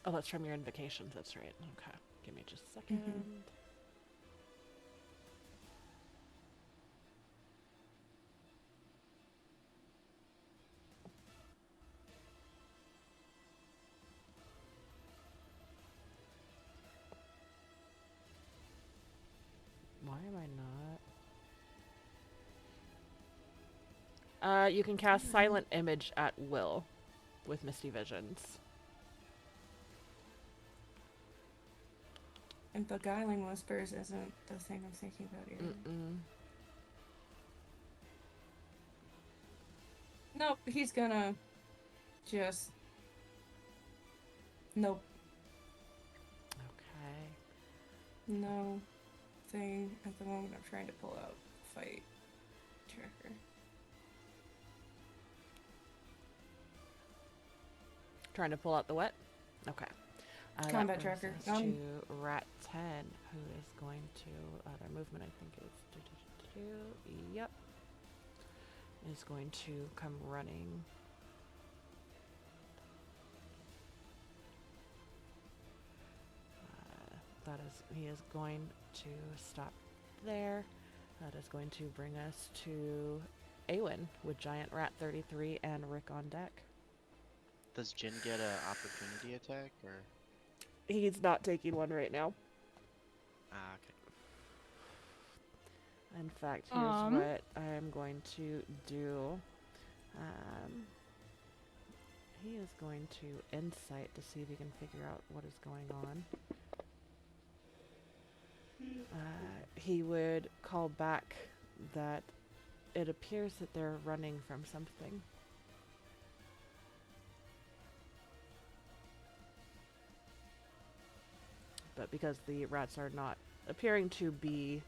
Oh, that's from your invocations. That's right. Okay. Give me just a second. Why am I not? You can cast Silent Image at will with Misty Visions. And Beguiling Whispers isn't the thing I'm thinking about either. Nope, he's gonna just... Nope. Okay. No thing at the moment. I'm trying to pull out fight tracker. Trying to pull out the what? Okay. That Combat brings tracker. us to Rat 10, who is going to, their movement I think is, yep, is going to come running. He is going to stop there. That is going to bring us to Awen with Giant Rat 33 and Rick on deck. Does Jin get an opportunity attack, or? He's not taking one right now. Ah, okay. In fact, here's what I am going to do. He is going to insight to see if he can figure out what is going on. He would call back that it appears that they're running from something. But because the rats are not appearing to be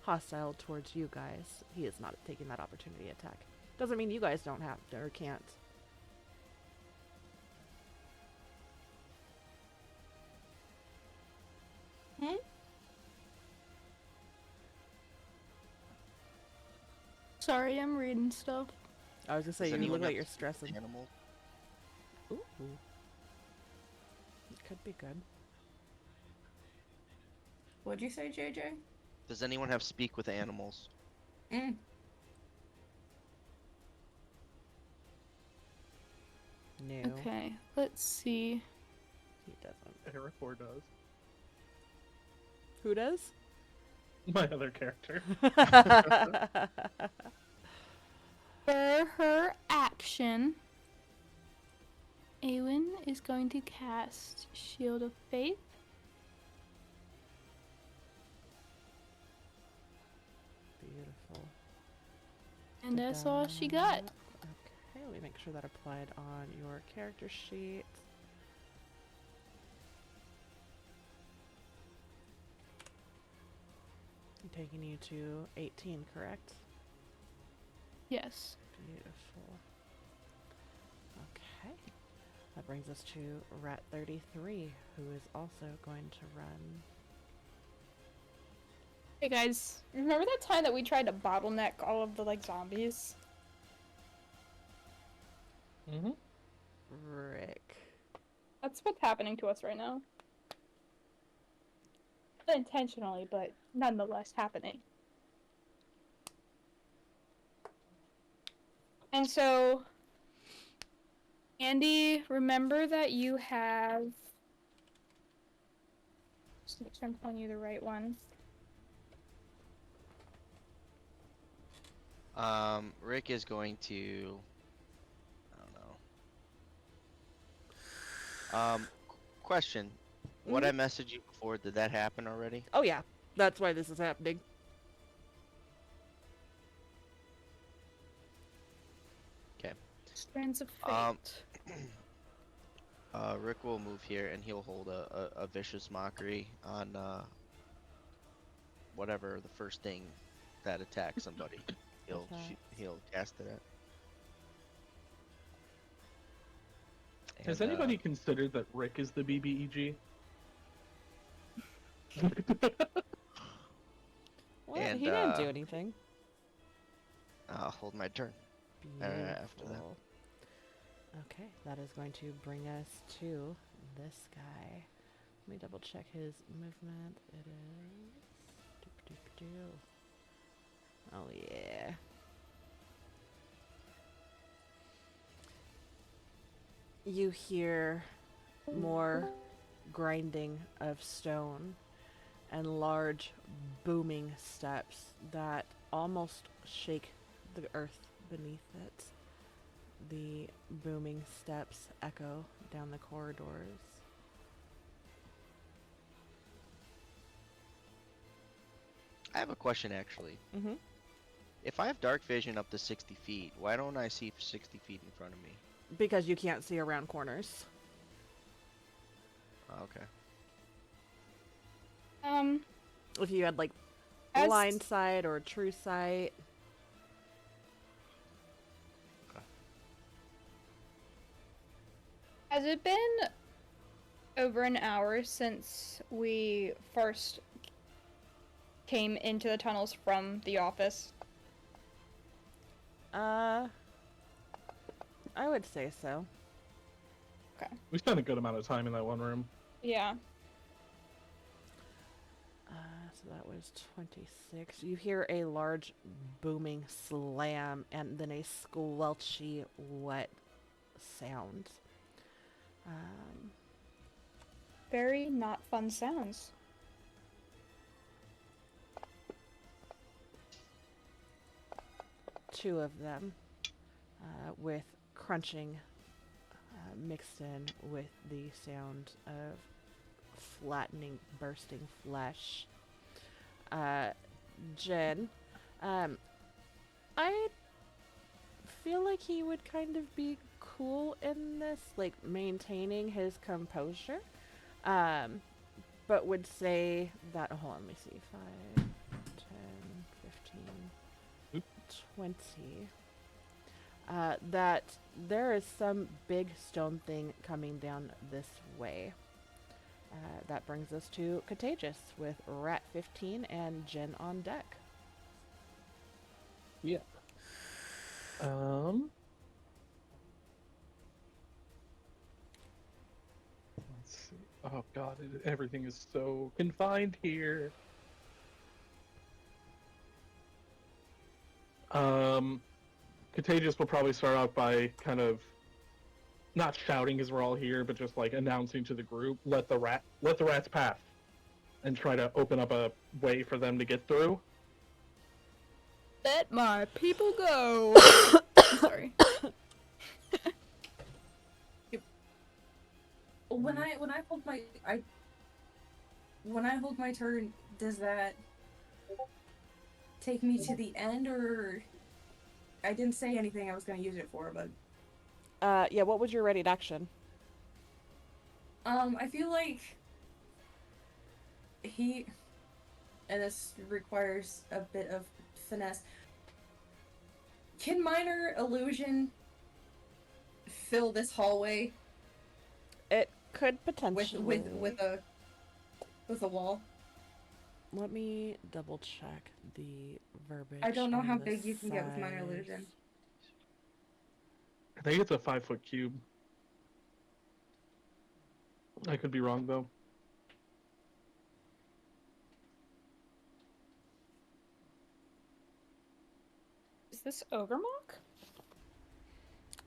hostile towards you guys, he is not taking that opportunity attack. Doesn't mean you guys don't have to or can't. Sorry, I'm reading stuff. I was gonna say, Does you anyone look like have you're to speak stressing. with animals? Ooh. It could be good. What'd you say, JJ? Does anyone have speak with animals? Mm. No, Okay, let's see. he doesn't. Eric does. Who does? My other character. For her action, Awen is going to cast Shield of Faith. Beautiful. And that's all she got. Let me make sure that applied on your character sheet. I'm taking you to 18, correct? Yes. Beautiful. Okay. That brings us to Rat 33, who is also going to run. Hey guys, remember that time that we tried to bottleneck all of the like zombies? Mm-hmm. Rick. That's what's happening to us right now. Not intentionally, but nonetheless happening. And so, Andy, remember that you have. Just make sure I'm telling you the right one. Rick is going to. I don't know. Question. What I messaged you before, did that happen already? Oh yeah, that's why this is happening. Okay. Strands of Fate. Rick will move here and he'll hold a vicious mockery on whatever the first thing that attacks somebody. He'll cast it at. Has And, anybody considered that Rick is the BBEG? Well, And, he didn't do anything. I'll hold my turn. After that. Beautiful. Okay, that is going to bring us to this guy. Let me double check his movement. It is. Doop-doop-doo. Oh, yeah. You hear more grinding of stone and large booming steps that almost shake the earth beneath it. The booming steps echo down the corridors. I have a question actually. Mm-hmm. If I have dark vision up to 60 feet, why don't I see 60 feet in front of me? Because you can't see around corners. Oh, okay. If you had like As- blind sight or true sight. Has it been over an hour since we first came into the tunnels from the office? I would say so. We spent a good amount of time in that one room. Yeah. So that was 26. You hear a large booming slam and then a squelchy wet sound. Very not fun sounds. Two of them with crunching mixed in with the sound of flattening, bursting flesh. Jen, I feel like he would kind of be cool in this, like maintaining his composure, but would say that, hold on, let me see, 5, 10, 15, 20, that there is some big stone thing coming down this way. That brings us to Contagious with Rat 15 and Jen on deck. Yeah. Let's see. Oh god, everything is so confined here. Contagious will probably start out by kind of not shouting because we're all here, but just like announcing to the group, let the rats pass, and try to open up a way for them to get through. Let my people go. Sorry. When I hold my turn, does that take me to the end, or I didn't say anything I was gonna use it for, but Yeah, what was your ready to action? I feel like he, and this requires a bit of finesse. Can minor illusion fill this hallway It could with potentially. with a wall? Let me double check the verbiage. I don't know on how the big you can get with minor size. illusion. I think it's a 5-foot cube. I could be wrong though. Is this Ogremok?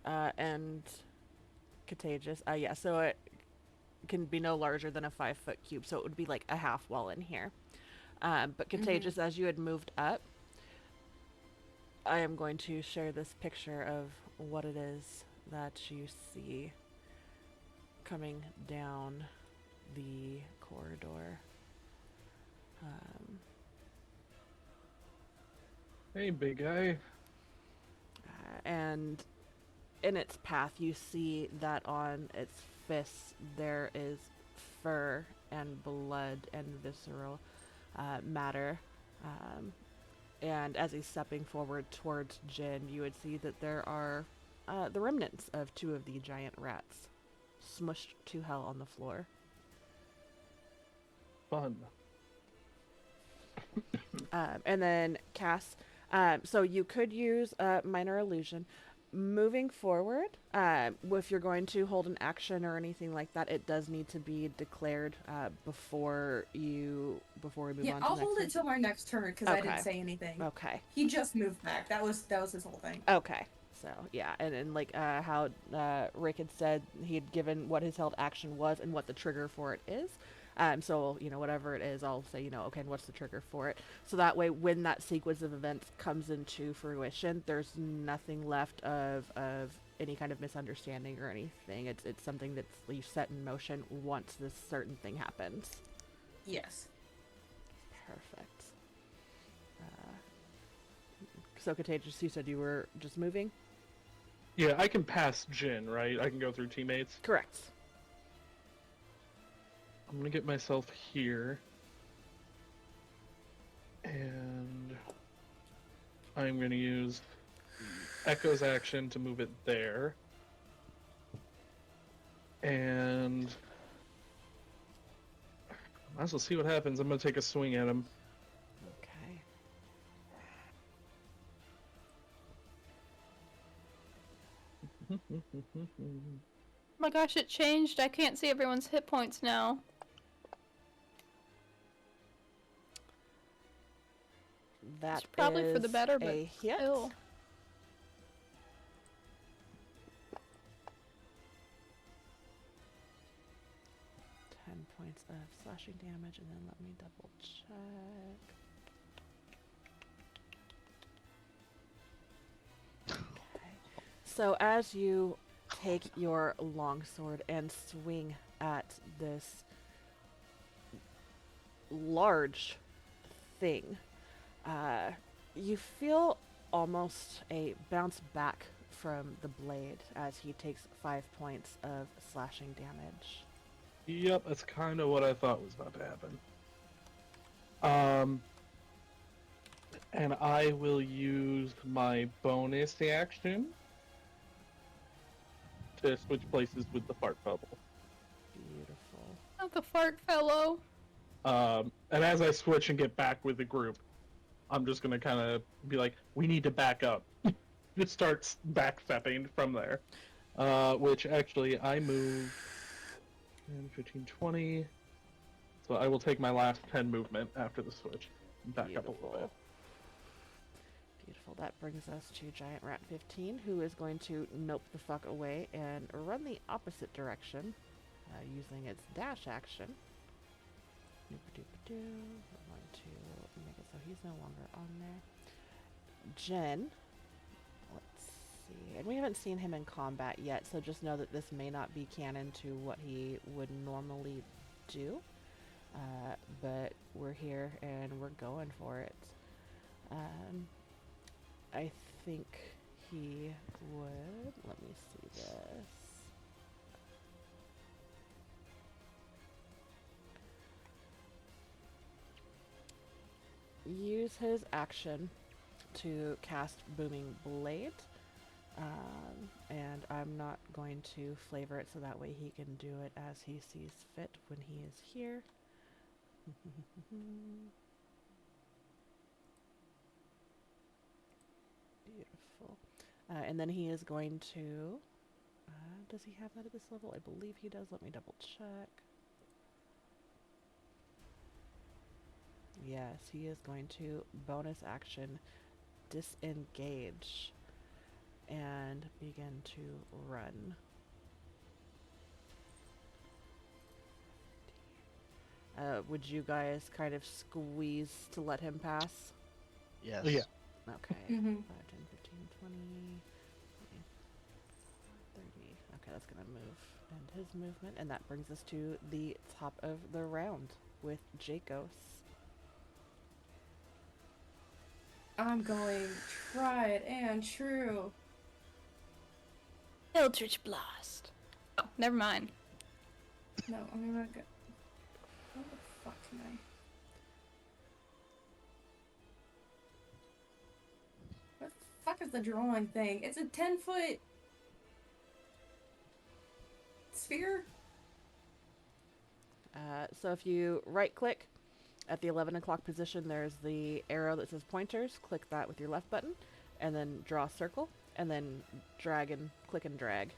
And contagious. Yeah, so it can be no larger than a 5-foot cube, so it would be like a half wall in here. But contagious, as you had moved up, I am going to share this picture of what it is that you see coming down the corridor. Hey, big guy. And in its path, you see that on its fists there is fur and blood and visceral matter. And as he's stepping forward towards Jin, you would see that there are the remnants of 2 of the giant rats smushed to hell on the floor. Fun. And then Cass, so you could use minor illusion. Moving forward, if you're going to hold an action or anything like that, it does need to be declared before we move Yeah, on to I'll next hold turn. it till our next turn because I Okay. didn't say anything. Okay. He just moved back. That was his whole thing. Okay. So yeah, and like how Rick had said, he had given what his held action was and what the trigger for it is. So whatever it is, I'll say okay, and what's the trigger for it? So that way, when that sequence of events comes into fruition, there's nothing left of any kind of misunderstanding or anything. It's something that's set in motion once this certain thing happens. Yes. Perfect. So contagious, you said you were just moving? Yeah, I can pass Jin, right? I can go through teammates. Correct. I'm gonna get myself here. And I'm gonna use the Echo's action to move it there. And might as well see what happens. I'm gonna take a swing at him. Okay. Oh my gosh, it changed. I can't see everyone's hit points now. That probably for the is better, but a hit. still. 10 points of slashing damage, and then let me double check. Okay. So as you take your longsword and swing at this large thing, you feel almost a bounce back from the blade as he takes 5 points of slashing damage. Yep, that's kind of what I thought was about to happen. And I will use my bonus action to switch places with the fart bubble. Beautiful. Not the fart fellow. And as I switch and get back with the group, I'm just gonna kind of be like, we need to back up. Just starts backstepping from there. Which actually, I move 10, 15, 20. So I will take my last 10 movement after the switch. And back up a little bit. Beautiful. That brings us to Giant Rat 15, who is going to nope the fuck away and run the opposite direction, using its dash action. We're going to make it so he's no longer on there. Jen, let's see. And we haven't seen him in combat yet, so just know that this may not be canon to what he would normally do. But we're here and we're going for it. I think he would, let me see this. Use his action to cast Booming Blade. And I'm not going to flavor it so that way he can do it as he sees fit when he is here. Beautiful. And then he is going to... does he have that at this level? I believe he does. Let me double check. Yes, he is going to bonus action disengage and begin to run. Would you guys kind of squeeze to let him pass? Yes. Yeah. Okay. 5, 10, 15, 20, 30. Okay, that's going to move. And his movement. And that brings us to the top of the round with Jakos. I'm going tried and true. Eldritch Blast. Oh, never mind. No, I'm gonna go. What the fuck can I? What the fuck is the drawing thing? It's a 10-foot sphere? So if you right click at the 11 o'clock position, there's the arrow that says pointers. Click that with your left button and then draw a circle and then drag and click and drag.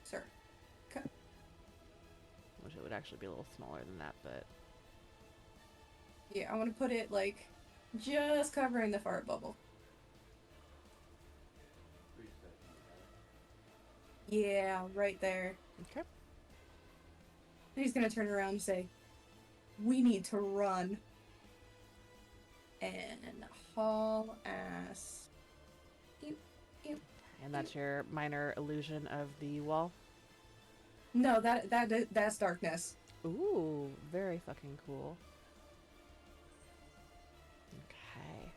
Sir. Which it would actually be a little smaller than that, but Yeah, I want to put it like just covering the fart bubble. Yeah, right there. okay. He's gonna turn around and say, "We need to run." And haul ass. Ew, ew. And that's your minor illusion of the wall. No, that's darkness. Ooh, very fucking cool. Okay.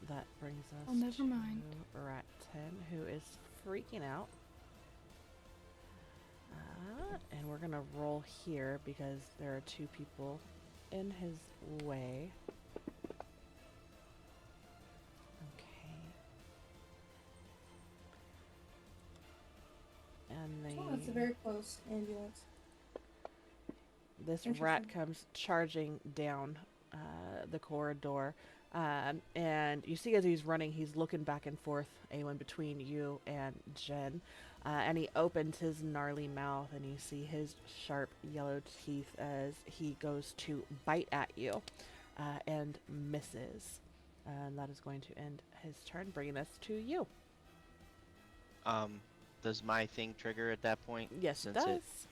That brings us Oh, never mind. to Rat 10, who is freaking out. And we're gonna roll here because there are two people in his way. Okay. And Oh, that's a very close ambulance. this rat Interesting. comes charging down the corridor. And you see as he's running, he's looking back and forth, Awen, between you and Jen. And he opens his gnarly mouth, and you see his sharp yellow teeth as he goes to bite at you and misses. And that is going to end his turn, bringing us to you. Does my thing trigger at that point? Yes, it Since does.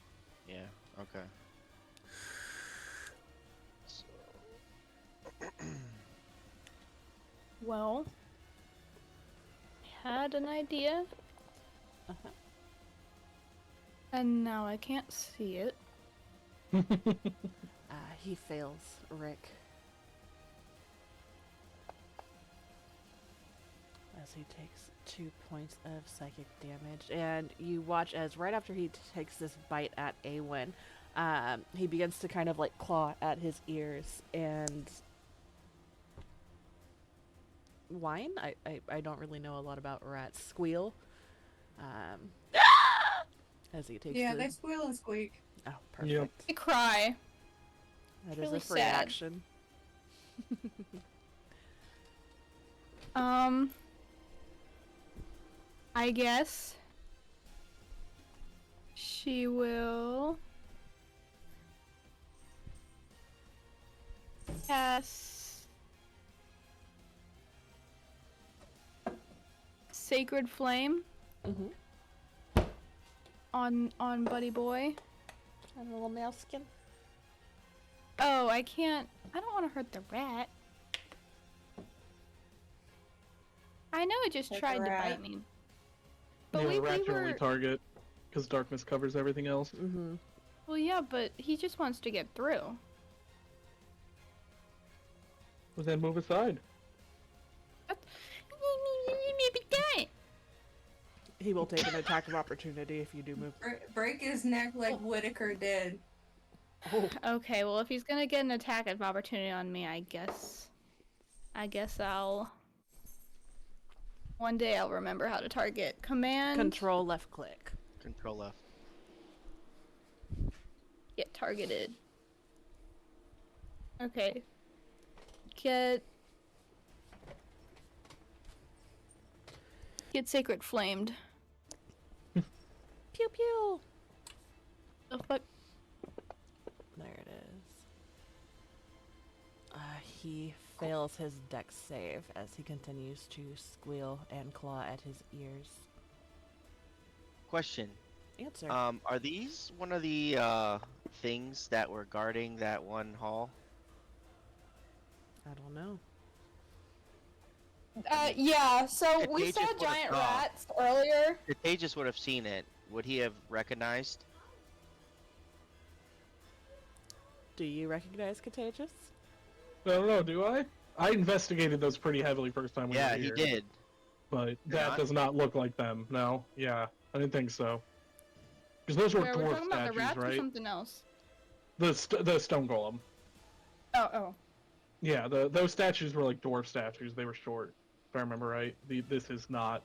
Yeah. Okay. So. Well, I had an idea, Uh-huh. and now I can't see it. He fails, Rick. As he takes 2 points of psychic damage. And you watch as right after he takes this bite at Awen, he begins to kind of like claw at his ears and whine. I don't really know a lot about rats. Squeal. As he takes Yeah, the... they squeal and squeak. Oh, perfect. I cry. That really is a free sad. action. I guess she will cast Sacred Flame Mm-hmm. on Buddy Boy. And a little male skin. Oh, I can't. I don't want to hurt the rat. I know it just Like tried the to rat. bite me. But Yeah, we rat's your only were. target because darkness covers everything else. Mm-hmm. Well, yeah, but he just wants to get through. Well, then move aside. He will take an attack of opportunity if you do move. Break his neck like Whitaker did. Okay, well, if he's gonna get an attack of opportunity on me, I guess I'll. One day I'll remember how to target. Command. Control left click. Control F. Get targeted. Okay. Get sacred flamed. Pew pew. The fuck? There it is. He fails his dex save as he continues to squeal and claw at his ears. Question. Answer. Are these one of the things that were guarding that one hall? I don't know. Yeah, so If we they saw just would've giant thought- rats earlier. If Tejas would have seen it, would he have recognized? Do you recognize Contagious? I don't know, do I? I investigated those pretty heavily first time we Yeah, were he here. did. But that not? does not look like them. No, yeah, I didn't think so. Because those were Where we're dwarf talking about the statues, rats or right? something else. The stone golem. Oh. Yeah, those statues were like dwarf statues. They were short, if I remember right. This is not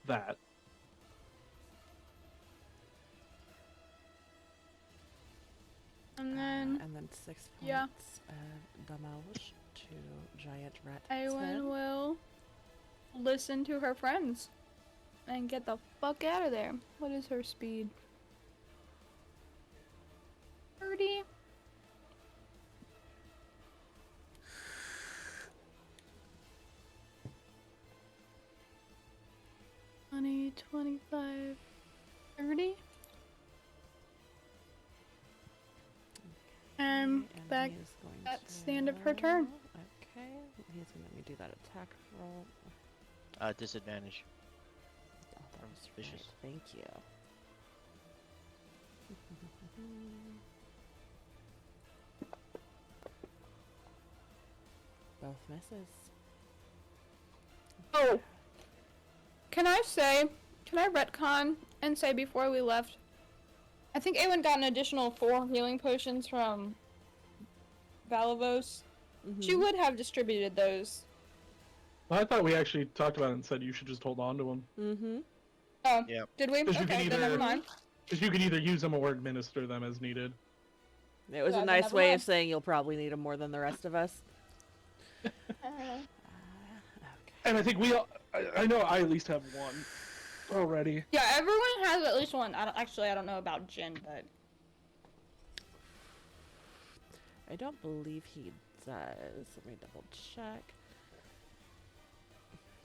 that. And then And then 6 points yeah. of damage to giant rat. Awen will listen to her friends and get the fuck out of there. What is her speed? 30. $20, $25, $30. And Back he is going that's the end of her turn. Okay, he's gonna let me do that attack roll. Disadvantage. Oh, that From was suspicious. right. Thank you. Both misses. Oh. Can I retcon and say before we left, I think Awen got an additional 4 healing potions from Valavos. She would have distributed those. I thought we actually talked about it and said you should just hold on to them. Mm-hmm. Oh, Yep. did we? 'Cause you can Okay, then never either- mind. Because you can either use them or administer them as needed. It was Yeah, a then nice never way mind. of saying you'll probably need them more than the rest of us. Okay. And I think we all, I know I at least have one already. Yeah, everyone has at least one. I don't know about Jin, but I don't believe he does. Let me double check.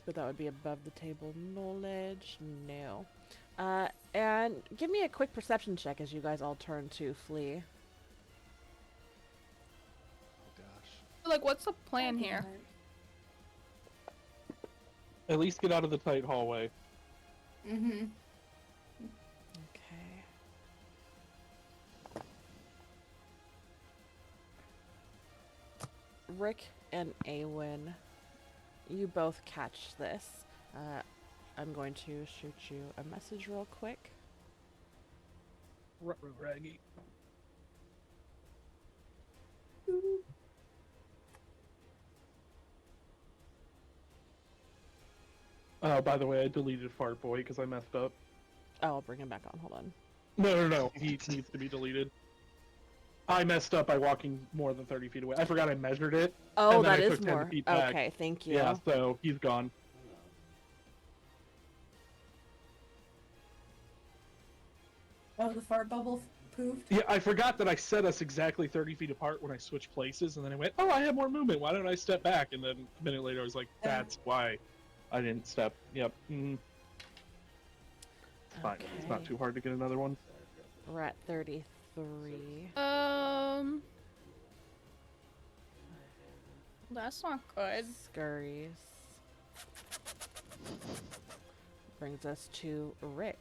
But that would be above the table knowledge. No. And give me a quick perception check as you guys all turn to flee. Oh gosh. like, what's the plan here? At least get out of the tight hallway. Mm-hmm. Okay. Rick and Awen, you both catch this. I'm going to shoot you a message real quick. Raggy. By the way, I deleted Fart Boy because I messed up. Oh, I'll bring him back on. Hold on. No. He needs to be deleted. I messed up by walking more than 30 feet away. I forgot I measured it. Oh, and then that I is took 10 more. feet back. Okay, thank you. Yeah, so he's gone. Oh, the fart bubble poofed. Yeah, I forgot that I set us exactly 30 feet apart when I switched places, and then I went, oh, I have more movement. Why don't I step back? And then a minute later, I was like, that's why I didn't step. Yep. It's fine. It's not Okay. too hard to get another one. We're at 33. That's not good. Scurries. Brings us to Rick.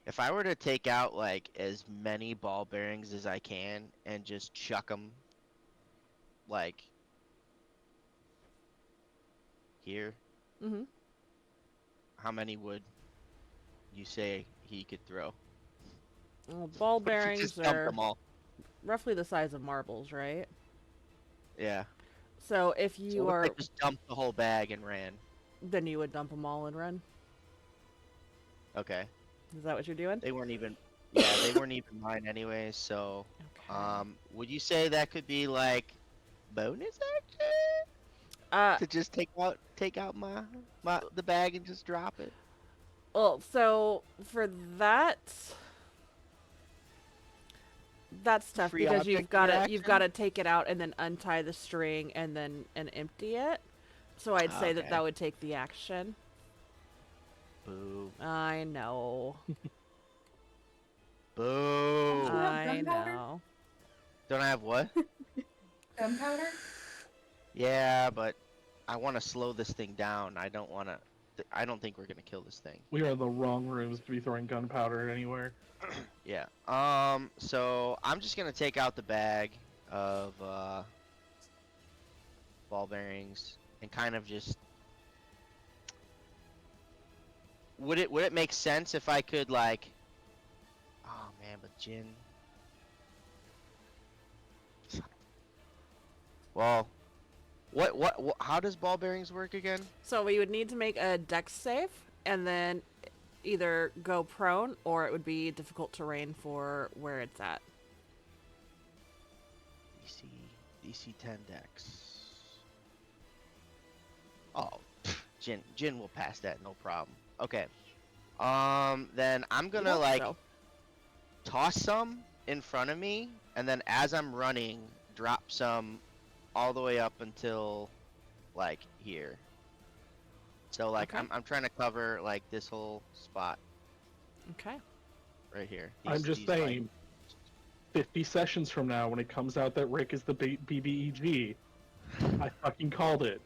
If I were to take out like as many ball bearings as I can and just chuck them like here, Mm-hmm. how many would you say he could throw? Well, ball What if he bearings just dumped are them all? roughly the size of marbles, right? Yeah. So if So you what if are, I just dumped the whole bag and ran? then you would dump them all and run. Okay. Is that what you're doing? They weren't even. Yeah, they weren't even mine anyway. So, Okay. would you say that could be like bonus action Uh, to just take out my the bag and just drop it? well, so for that, that's tough Free because object you've got interaction? to take it out and then untie the string and then empty it. So I'd say that Okay. that would take the action. Boo. I know. Boo. you have I gunpowder? know. Don't I have what? Gunpowder? Yeah, but I want to slow this thing down. I don't want to. I don't think we're gonna kill this thing. We are in the wrong rooms to be throwing gunpowder anywhere. Yeah. So I'm just gonna take out the bag of ball bearings and kind of just. Would it make sense if I could like? Oh man, but Jin. Well, what? How does ball bearings work again? So we would need to make a dex save and then either go prone or it would be difficult terrain for where it's at. DC 10 dex. Oh, Jin will pass that, no problem. Okay. Then I'm gonna Hope like so. toss some in front of me, and then as I'm running, drop some all the way up until like here. So like Okay. I'm trying to cover like this whole spot Okay. right here. I'm just like- saying, 50 sessions from now, when it comes out that Rick is the BBEG, I fucking called it.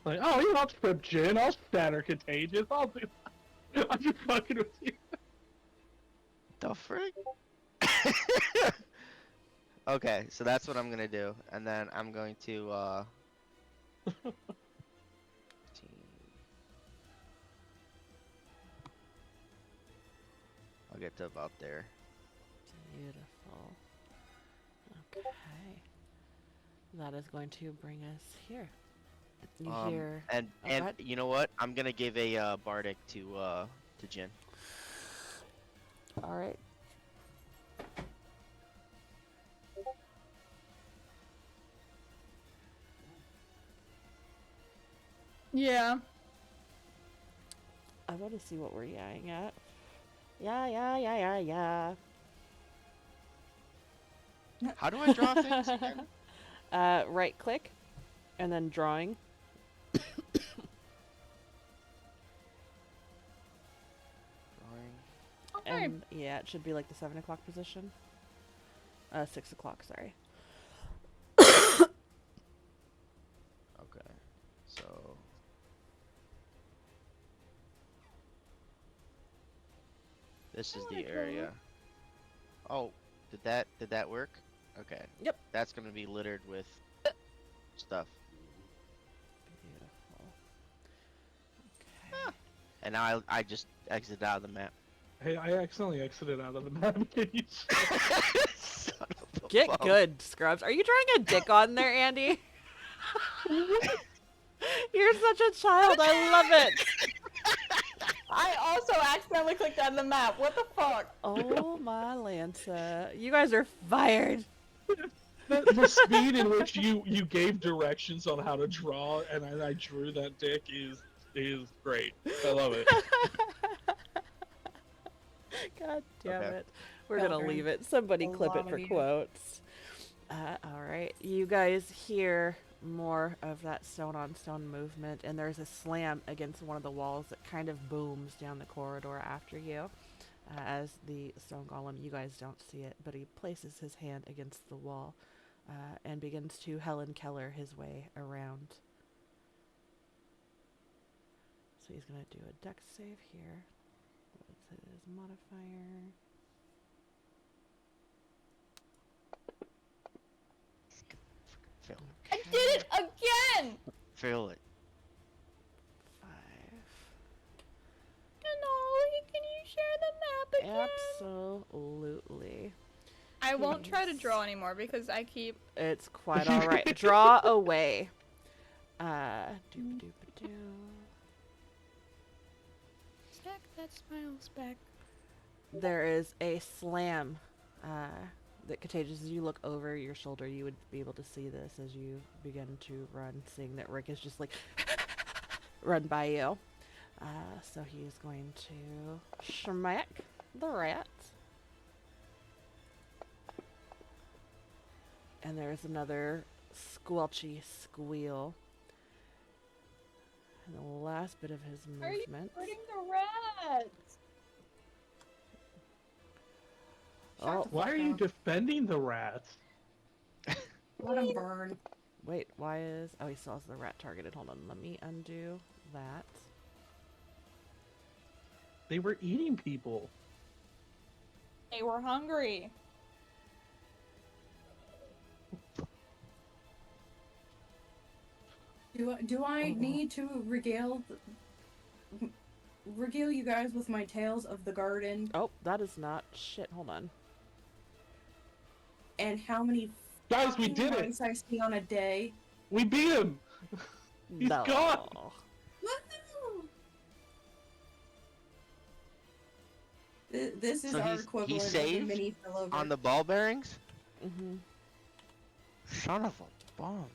Like, oh, you I'll strip Jin, I'll shatter Contagious, I'll do I'm just fucking with you. The frick? Okay, so that's what I'm gonna do, and then I'm going to I'll get to about there. Beautiful. Okay. That is going to bring us here. You hear... And Oh, go and ahead. you know what? I'm gonna give a bardic to Jin. Alright. Yeah. I want to see what we're yaying at. Yeah. How do I draw things again? Right click, and then drawing. Drawing. Okay. And yeah, it should be like the 7 o'clock position. 6 o'clock, sorry. Okay, so this is the area. Oh, did that work? Okay. Yep. That's gonna be littered with stuff. Beautiful. Okay. And now I just exit out of the map. Hey, I accidentally exited out of the map. Can you Son of a Get bum. good, Scrubs. Are you drawing a dick on there, Andy? You're such a child. I love it. I also accidentally clicked on the map. What the fuck? Oh my Lanta. You guys are fired. the speed in which you gave directions on how to draw and I drew that dick is great. I love it. God damn Okay. it. We're Well gonna done. leave it. Somebody A clip it lot for of you. quotes. Alright. You guys hear more of that stone on stone movement, and there's a slam against one of the walls that kind of booms down the corridor after you. As the stone golem, you guys don't see it, but he places his hand against the wall and begins to Helen Keller his way around. So he's going to do a dex save here. Let's his modifier. Fill, I did it again! fill it. 5. Denali, can you share the map again? Absolutely. I won't try to draw anymore because I keep. It's quite alright. Draw away. Doop-a-doop-a-doo. Stack that smiles back. There is a slam that contagious. As you look over your shoulder, you would be able to see this as you begin to run, seeing that Rick is just like run by you. So he is going to smack the rat. And there's another squelchy squeal. And the last bit of his Are you movement. hurting the rats? Oh, Why are you defending the rats? Let him burn. wait, why is... Oh, he still has the rat targeted. Hold on, let me undo that. They were eating people. They were hungry. Do I need to regale you guys with my tales of the garden Oh, that is not... Shit, hold on. and how many Guys, we fucking did it! mice I see on a day? We beat him! He's No. gone! Woohoo! This is So our he's equivalent of a saved mini failover. On the ball bearings? Mm-hmm. Son of a bomb.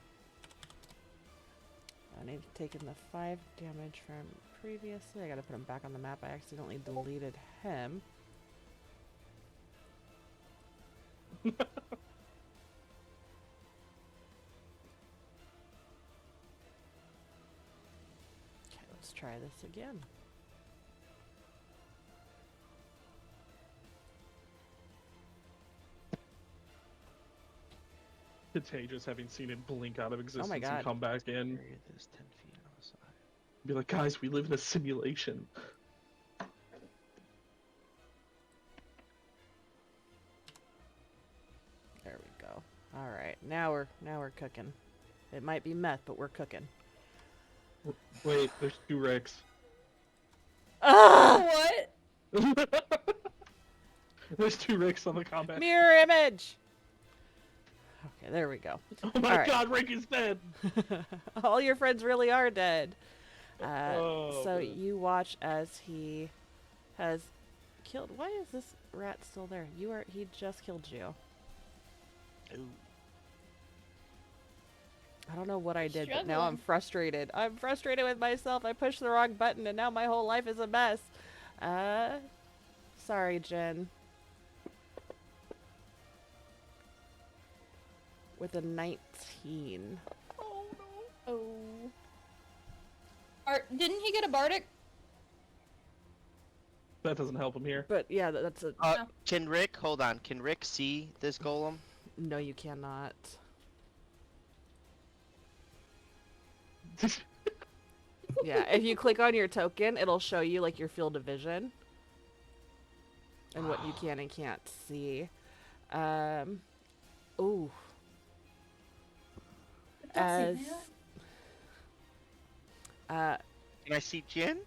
I need to take in the 5 damage from previously. I gotta put him back on the map. I accidentally deleted him. Okay, let's try this again. Contagious, having seen it blink out of existence God. and come back in. Area that's 10 feet on the side. Be like, guys, we live in a simulation. There we go. All right, now we're cooking. It might be meth, but we're cooking. Wait, there's 2 Ricks. Ah! What? There's 2 Ricks on the combat. Mirror image. Okay, there we go. Oh my Alright. god, Rick is dead! All your friends really are dead. Oh, So man. you watch as he has killed. Why is this rat still there? He just killed you. Ooh. I don't know what I did, but now Struggling. I'm frustrated. I'm frustrated with myself. I pushed the wrong button, and now my whole life is a mess. Sorry, Jen. With a 19. Oh no. Oh. Didn't he get a bardic? That doesn't help him here. But yeah, that's a... No. Can Rick, hold on, can Rick see this golem? No, you cannot. Yeah, if you click on your token, it'll show you like your field of vision and what you can and can't see. Ooh. As Can I see Jin?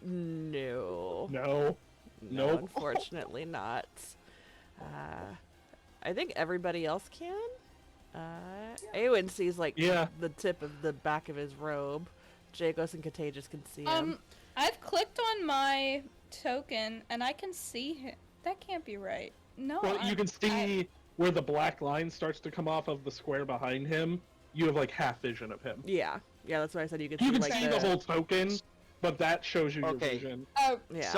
no. No. No, Nope. unfortunately not. I think everybody else can. Aowen sees like Yeah. the tip of the back of his robe. Jagos and Contagious can see him. I've clicked on my token and I can see him. That can't be right. No. Well, you can see where the black line starts to come off of the square behind him. You have like half vision of him. Yeah, that's why I said you could You see can like see the whole token, but that shows you Okay. your vision. Oh, Yeah.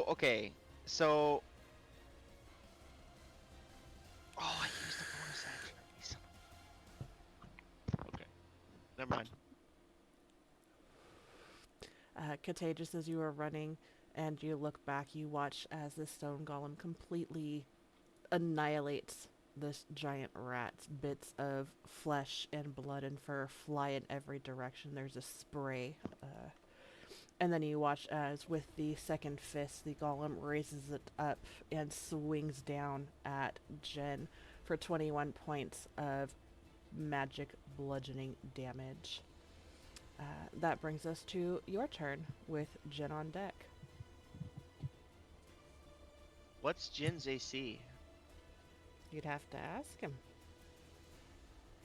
Okay, so... Oh, I used the bonus action. You son of- Okay, never mind. Contagious, as you are running and you look back, you watch as this stone golem completely annihilates this giant rat. Bits of flesh and blood and fur fly in every direction. There's a spray And then you watch as, with the second fist, the golem raises it up and swings down at Jin for 21 points of magic bludgeoning damage. That brings us to your turn with Jin on deck. What's Jin's AC? You'd have to ask him.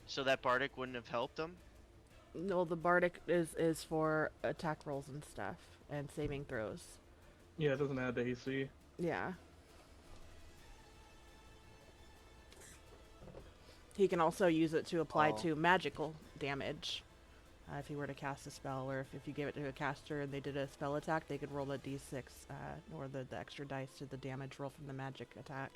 So that Bardic wouldn't have helped him? No, the Bardic is for attack rolls and stuff, and saving throws. Yeah, it doesn't add to AC. Yeah. He can also use it to apply Oh. to magical damage. If he were to cast a spell, or if you gave it to a caster and they did a spell attack, they could roll a d6, or the extra dice to the damage roll from the magic attack.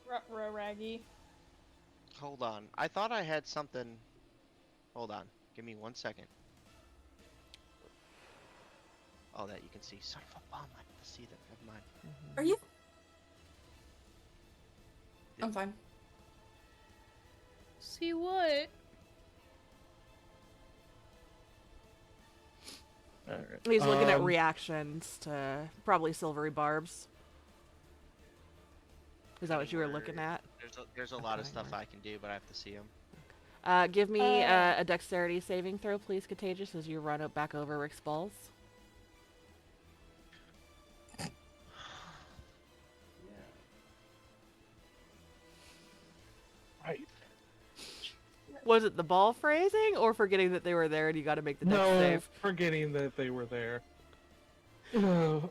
Ruh-roh, Raggy. Hold on. I thought I had something. Hold on. Give me 1 second. Oh, that you can see. Son of a bomb. I have to see that. Never mind. Are you? I'm fine. See what? Alright. He's looking at reactions to probably Silvery Barbs. Is that what you were looking at? There's a lot of Okay, stuff yeah. I can do, but I have to see them. Give me a dexterity saving throw, please, Contagious, as you run back over Rick's balls. Right. Was it the ball phrasing, or forgetting that they were there and you got to make the dex No, save? forgetting that they were there. Oh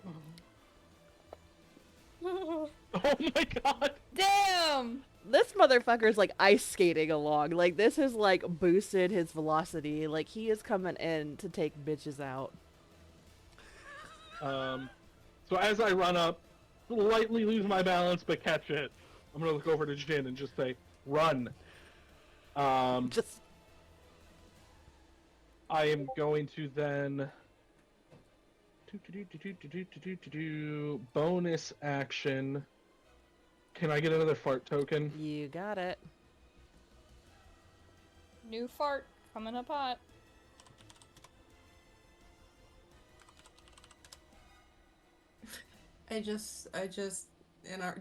my god! Damn! This motherfucker's like ice skating along. Like, this has like boosted his velocity. Like, he is coming in to take bitches out. So as I run up, lightly lose my balance but catch it, I'm gonna look over to Jin and just say, "Run." Just I am going to then bonus action. Can I get another fart token? you got it. New fart coming up hot.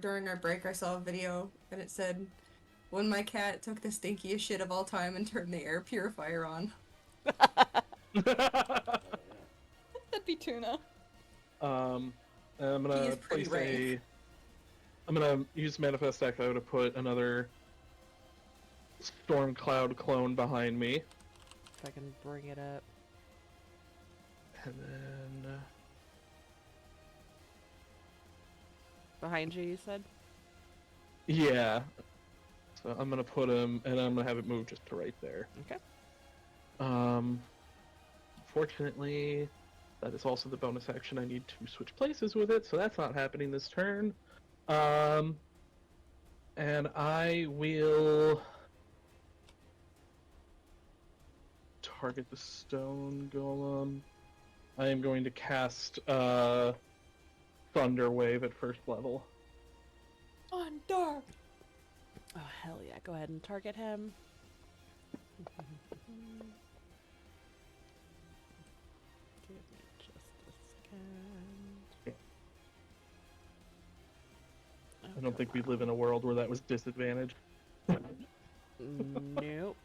During our break, I saw a video and it said, "When my cat took the stinkiest shit of all time and turned the air purifier on." That'd be Tuna. I'm He gonna is pretty place rank. I'm gonna use Manifest Echo to put another Storm Cloud clone behind me, If I can bring it up. and then Behind you, you said? yeah. So I'm gonna put him, and I'm gonna have it move just to right there. Okay. Fortunately, that is also the bonus action. I need to switch places with it, so that's not happening this turn. And I will target the stone golem. I am going to cast Thunder Wave at first level. Thunder! Oh, hell yeah. Go ahead and target him. Give me just a second. I don't think we live in a world where that was disadvantaged. Nope.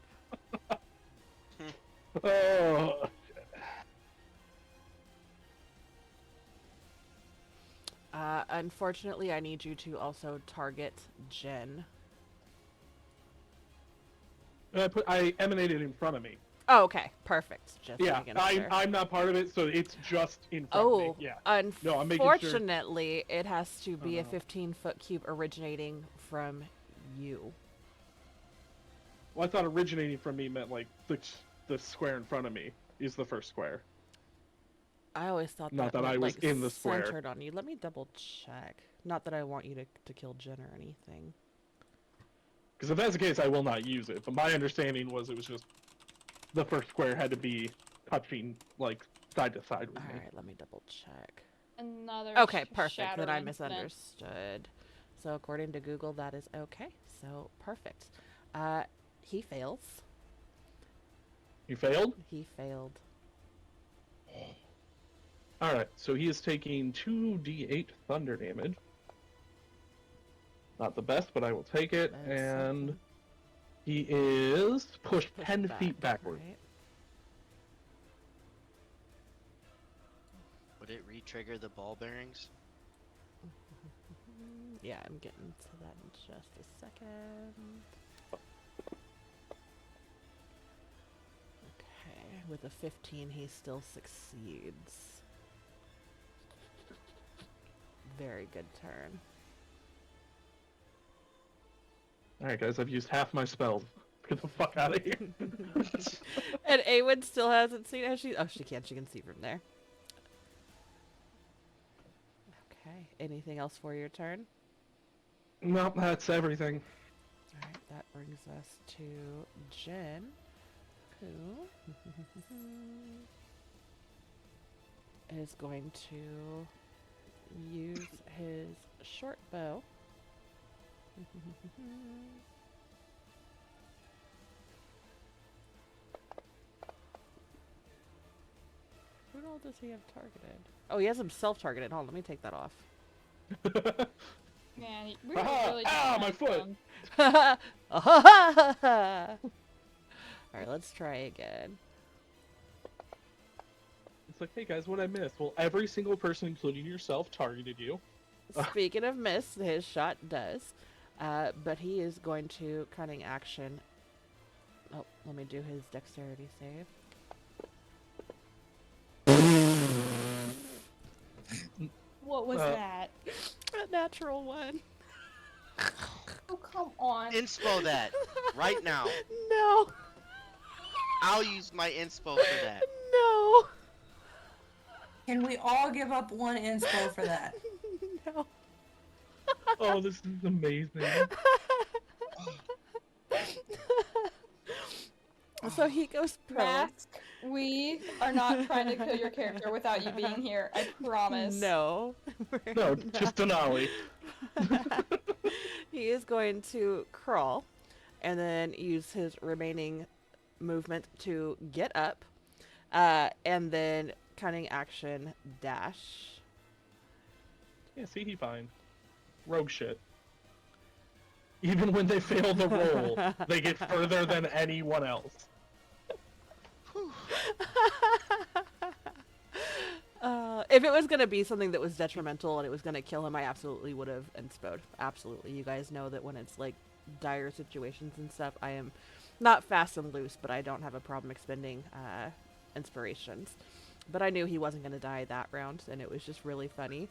Oh, Unfortunately, I need you to also target Jen. I emanated in front of me. Oh, okay. Perfect. Just Yeah, making sure. I'm not part of it, so it's just in front of me. Oh, Yeah. No, I'm making sure. unfortunately, it has to be a Oh. 15-foot cube originating from you. Well, I thought originating from me meant like the square in front of me is the first square. I always thought Not that that I meant, was like, in the square. centered on you. Let me double check. Not that I want you to kill Jen or anything. Because if that's the case, I will not use it. But my understanding was it was just the first square had to be touching like side to side with All me. right, let me double check. Another Okay, perfect. shatter Then I incident. misunderstood. So according to Google, that is okay. So perfect. He fails. You failed? He failed. Alright, so he is taking 2d8 thunder damage. Not the best, but I will take it. That's And something. he is pushed Push 10 back, feet backward. right? Would it re-trigger the ball bearings? Yeah, I'm getting to that in just a second. Okay, with a 15, he still succeeds. Very good turn. Alright, guys, I've used half my spells. Get the fuck out of here. And Awen still hasn't seen it. She can. She can see from there. Okay. Anything else for your turn? Nope, that's everything. Alright, that brings us to Jen, who is going to use his short bow. Who all does he have targeted? Oh, he has himself targeted. Hold on, let me take that off. Man, we Haha! really Ow, don't my have foot! fun. Alright, let's try again. It's like, hey guys, what I missed? Well, every single person, including yourself, targeted you. Speaking of miss, his shot does. But he is going to cunning action. Oh, let me do his dexterity save. What was Uh, that? A natural one. Oh, come on. Inspo that right now. No. I'll use my inspo for that. No. Can we all give up one inspo for that? No. Oh, this is amazing. So he goes prone. Mask, we are not trying to kill your character without you being here. I promise. No. We're No, not. just Denali. He is going to crawl and then use his remaining movement to get up and then cunning action dash. Yeah, see, he fine. Rogue shit. Even when they fail the roll, they get further than anyone else. If it was going to be something that was detrimental and it was going to kill him, I absolutely would have inspoed. Absolutely. You guys know that when it's like dire situations and stuff, I am not fast and loose, but I don't have a problem expending inspirations. But I knew he wasn't going to die that round, and it was just really funny.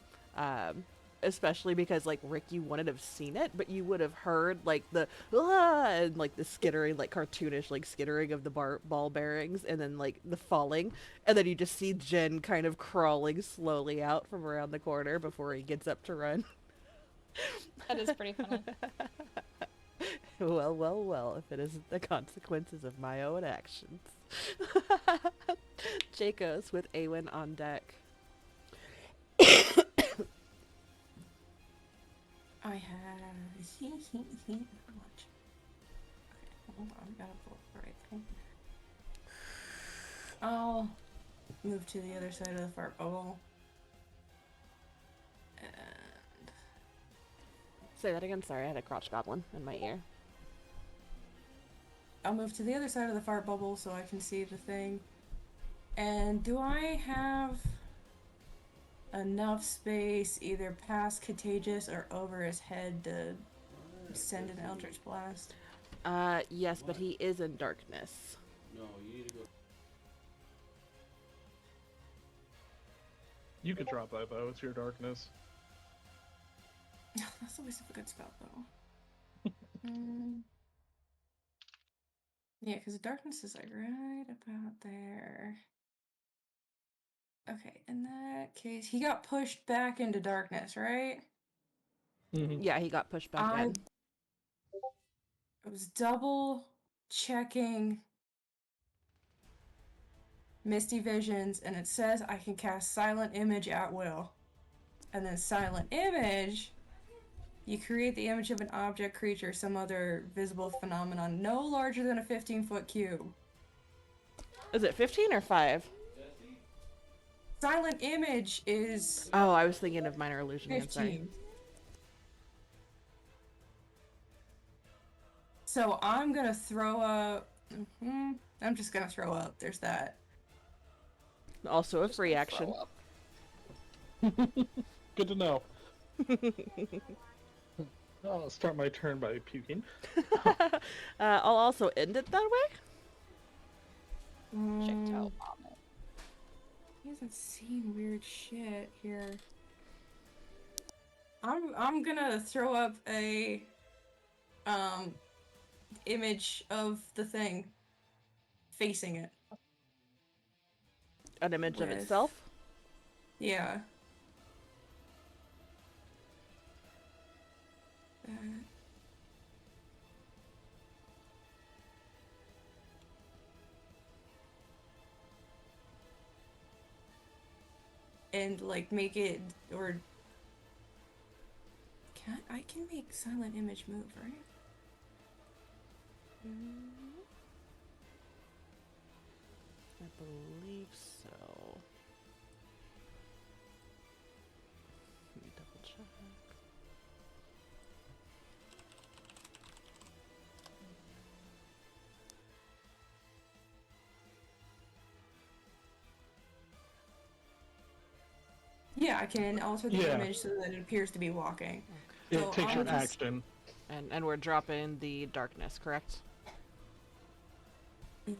Especially because, like, Rick, you wouldn't have seen it, but you would have heard, like, the and, like, the skittering, like, cartoonish, like, skittering of the ball bearings, and then, like, the falling, and then you just see Jen kind of crawling slowly out from around the corner before he gets up to run. That is pretty funny. Well, well, well, if it isn't the consequences of my own actions. Jacobs with Awen on deck. I have. Watch. Okay, hold on. I gotta pull up the right thing. I'll move to the other side of the fart bubble. And Say that again. Sorry, I had a crotch goblin in my ear. I'll move to the other side of the fart bubble so I can see the thing. And do I have enough space either past Contagious or over his head to send an Eldritch Blast? Yes, but he is in darkness. You could drop that, though. It's your darkness. That's always a good spell, though. Yeah, because darkness is like right about there. Okay, in that case, he got pushed back into darkness, right? Mm-hmm. Yeah, he got pushed back I in. was double checking Misty Visions, and it says I can cast Silent Image at will. And then Silent Image You create the image of an object, creature, some other visible phenomenon no larger than a 15-foot cube. Is it 15 or 5? Silent image is Oh, I was thinking of minor illusion again, sorry. 15. So I'm gonna throw up. I'm just gonna throw up. There's that. Also a Just free gonna action. throw up. Good to know. I'll start my turn by puking. I'll also end it that way. Projectile vomit. He hasn't seen weird shit here. I'm gonna throw up a image of the thing facing it. An image of With- itself. Yeah. And like make it or I can make silent image move, right? I believe so. Let me double check. Yeah, I can alter the Yeah. image so that it appears to be walking. It So takes I'll your just- action. And we're dropping the darkness, correct?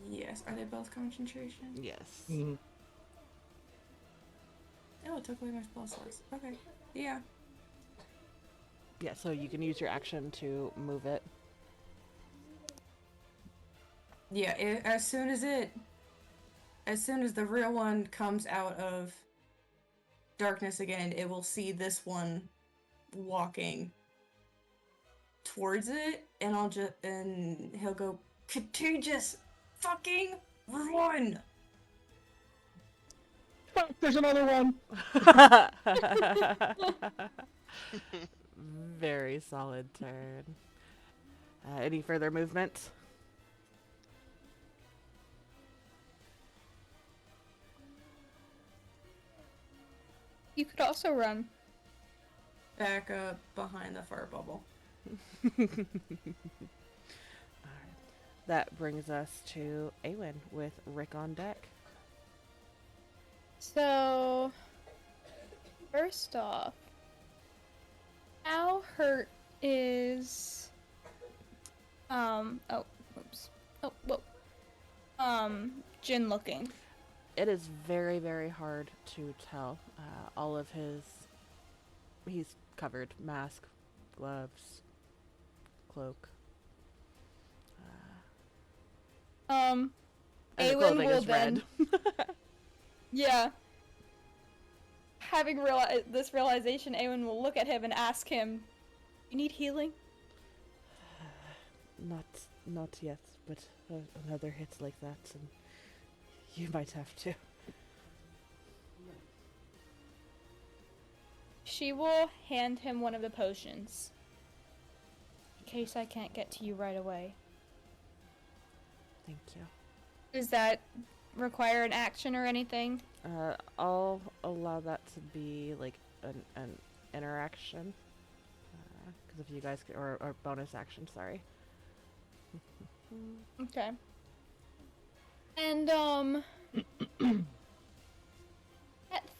Yes. Are they both concentration? Yes. Mhm. Oh, it took away my spell slots. Okay. Yeah. Yeah, so you can use your action to move it. Yeah, as soon as the real one comes out of darkness again, it will see this one walking towards it, and and he'll go, "Contagious, fucking run!" Fuck, there's another one! Very solid turn. Any further movement? You could also run. Back up behind the fire bubble. Alright. That brings us to Awen with Rick on deck. So, first off, how hurt is oh, oops. Oh, whoa. Jin looking? It is very, very hard to tell. All of he's covered. Mask, gloves, cloak. And the Awen clothing will is red. Yeah. Having this realization, Awen will look at him and ask him, "You need healing?" Not yet, but another hit like that, and you might have to. She will hand him one of the potions. In case I can't get to you right away. Thank you. Does that require an action or anything? I'll allow that to be like an interaction. Because if you guys or bonus action, sorry. Okay. And, that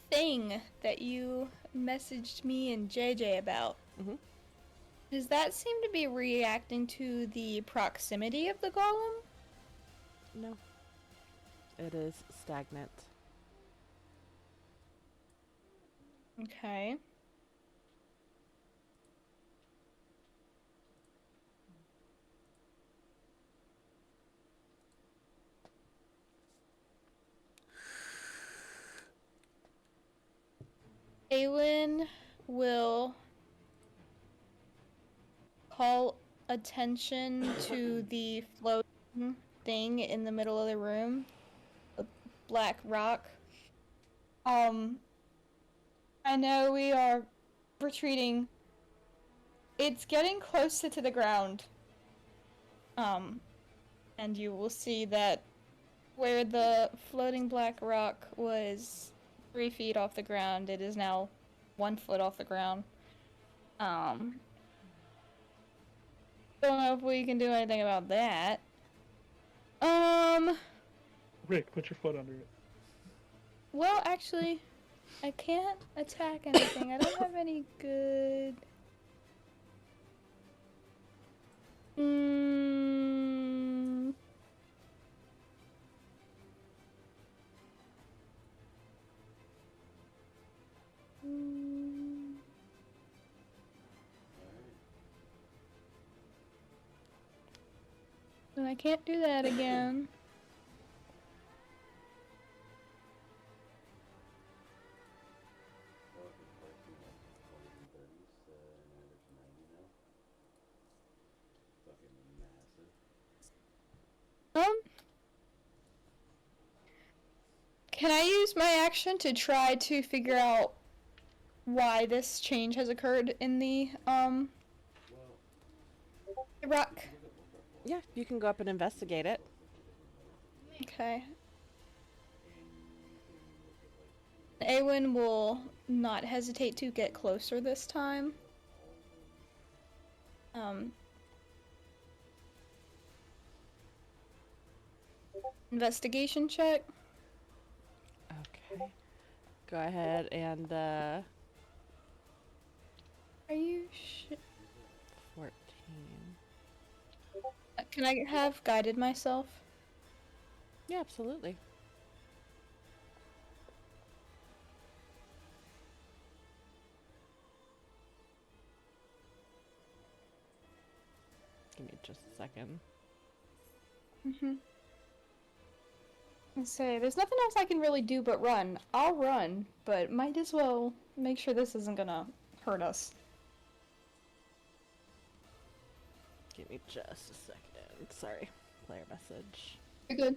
thing that you messaged me and JJ about, Mhm. does that seem to be reacting to the proximity of the golem? No. It is stagnant. Okay. Awen will call attention to the floating thing in the middle of the room. A black rock. I know we are retreating it's getting closer to the ground. And you will see that where the floating black rock was 3 feet off the ground, it is now 1 foot off the ground. Don't know if we can do anything about that. Rick, put your foot under it. Well, actually, I can't attack anything. I don't have any good... And I can't do that again. Can I use my action to try to figure out why this change has occurred in the rock? Yeah, you can go up and investigate it. Okay. Awen will not hesitate to get closer this time. Investigation check. Okay. Go ahead and, Are you 14. Can I have guided myself? Yeah, absolutely. Give me just a second. I say, there's nothing else I can really do but run. I'll run, but might as well make sure this isn't gonna hurt us. Give me just a second. Sorry. Player message. You're good.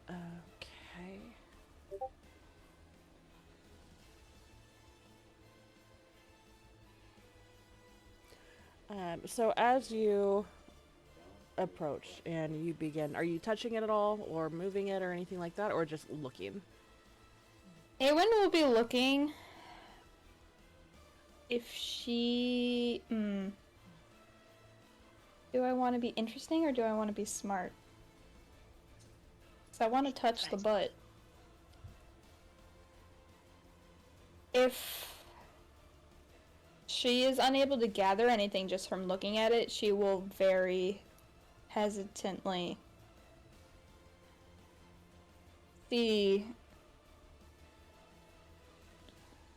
Okay. So as you approach and you begin, are you touching it at all or moving it or anything like that, or just looking? Awen will be looking if she... Do I want to be interesting or do I want to be smart? So I want to touch the butt. If she is unable to gather anything just from looking at it, she will very hesitantly see.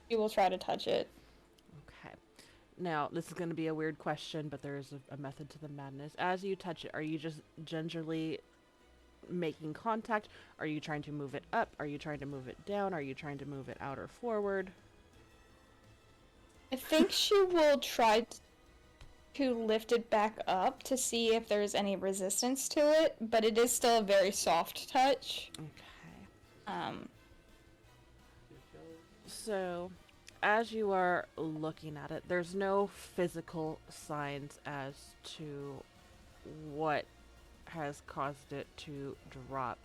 She will try to touch it. Okay. Now, this is going to be a weird question, but there is a method to the madness. As you touch it, are you just gingerly making contact? Are you trying to move it up? Are you trying to move it down? Are you trying to move it out or forward? I think she will try to lift it back up to see if there's any resistance to it, but it is still a very soft touch. Okay. So, as you are looking at it, there's no physical signs as to what has caused it to drop,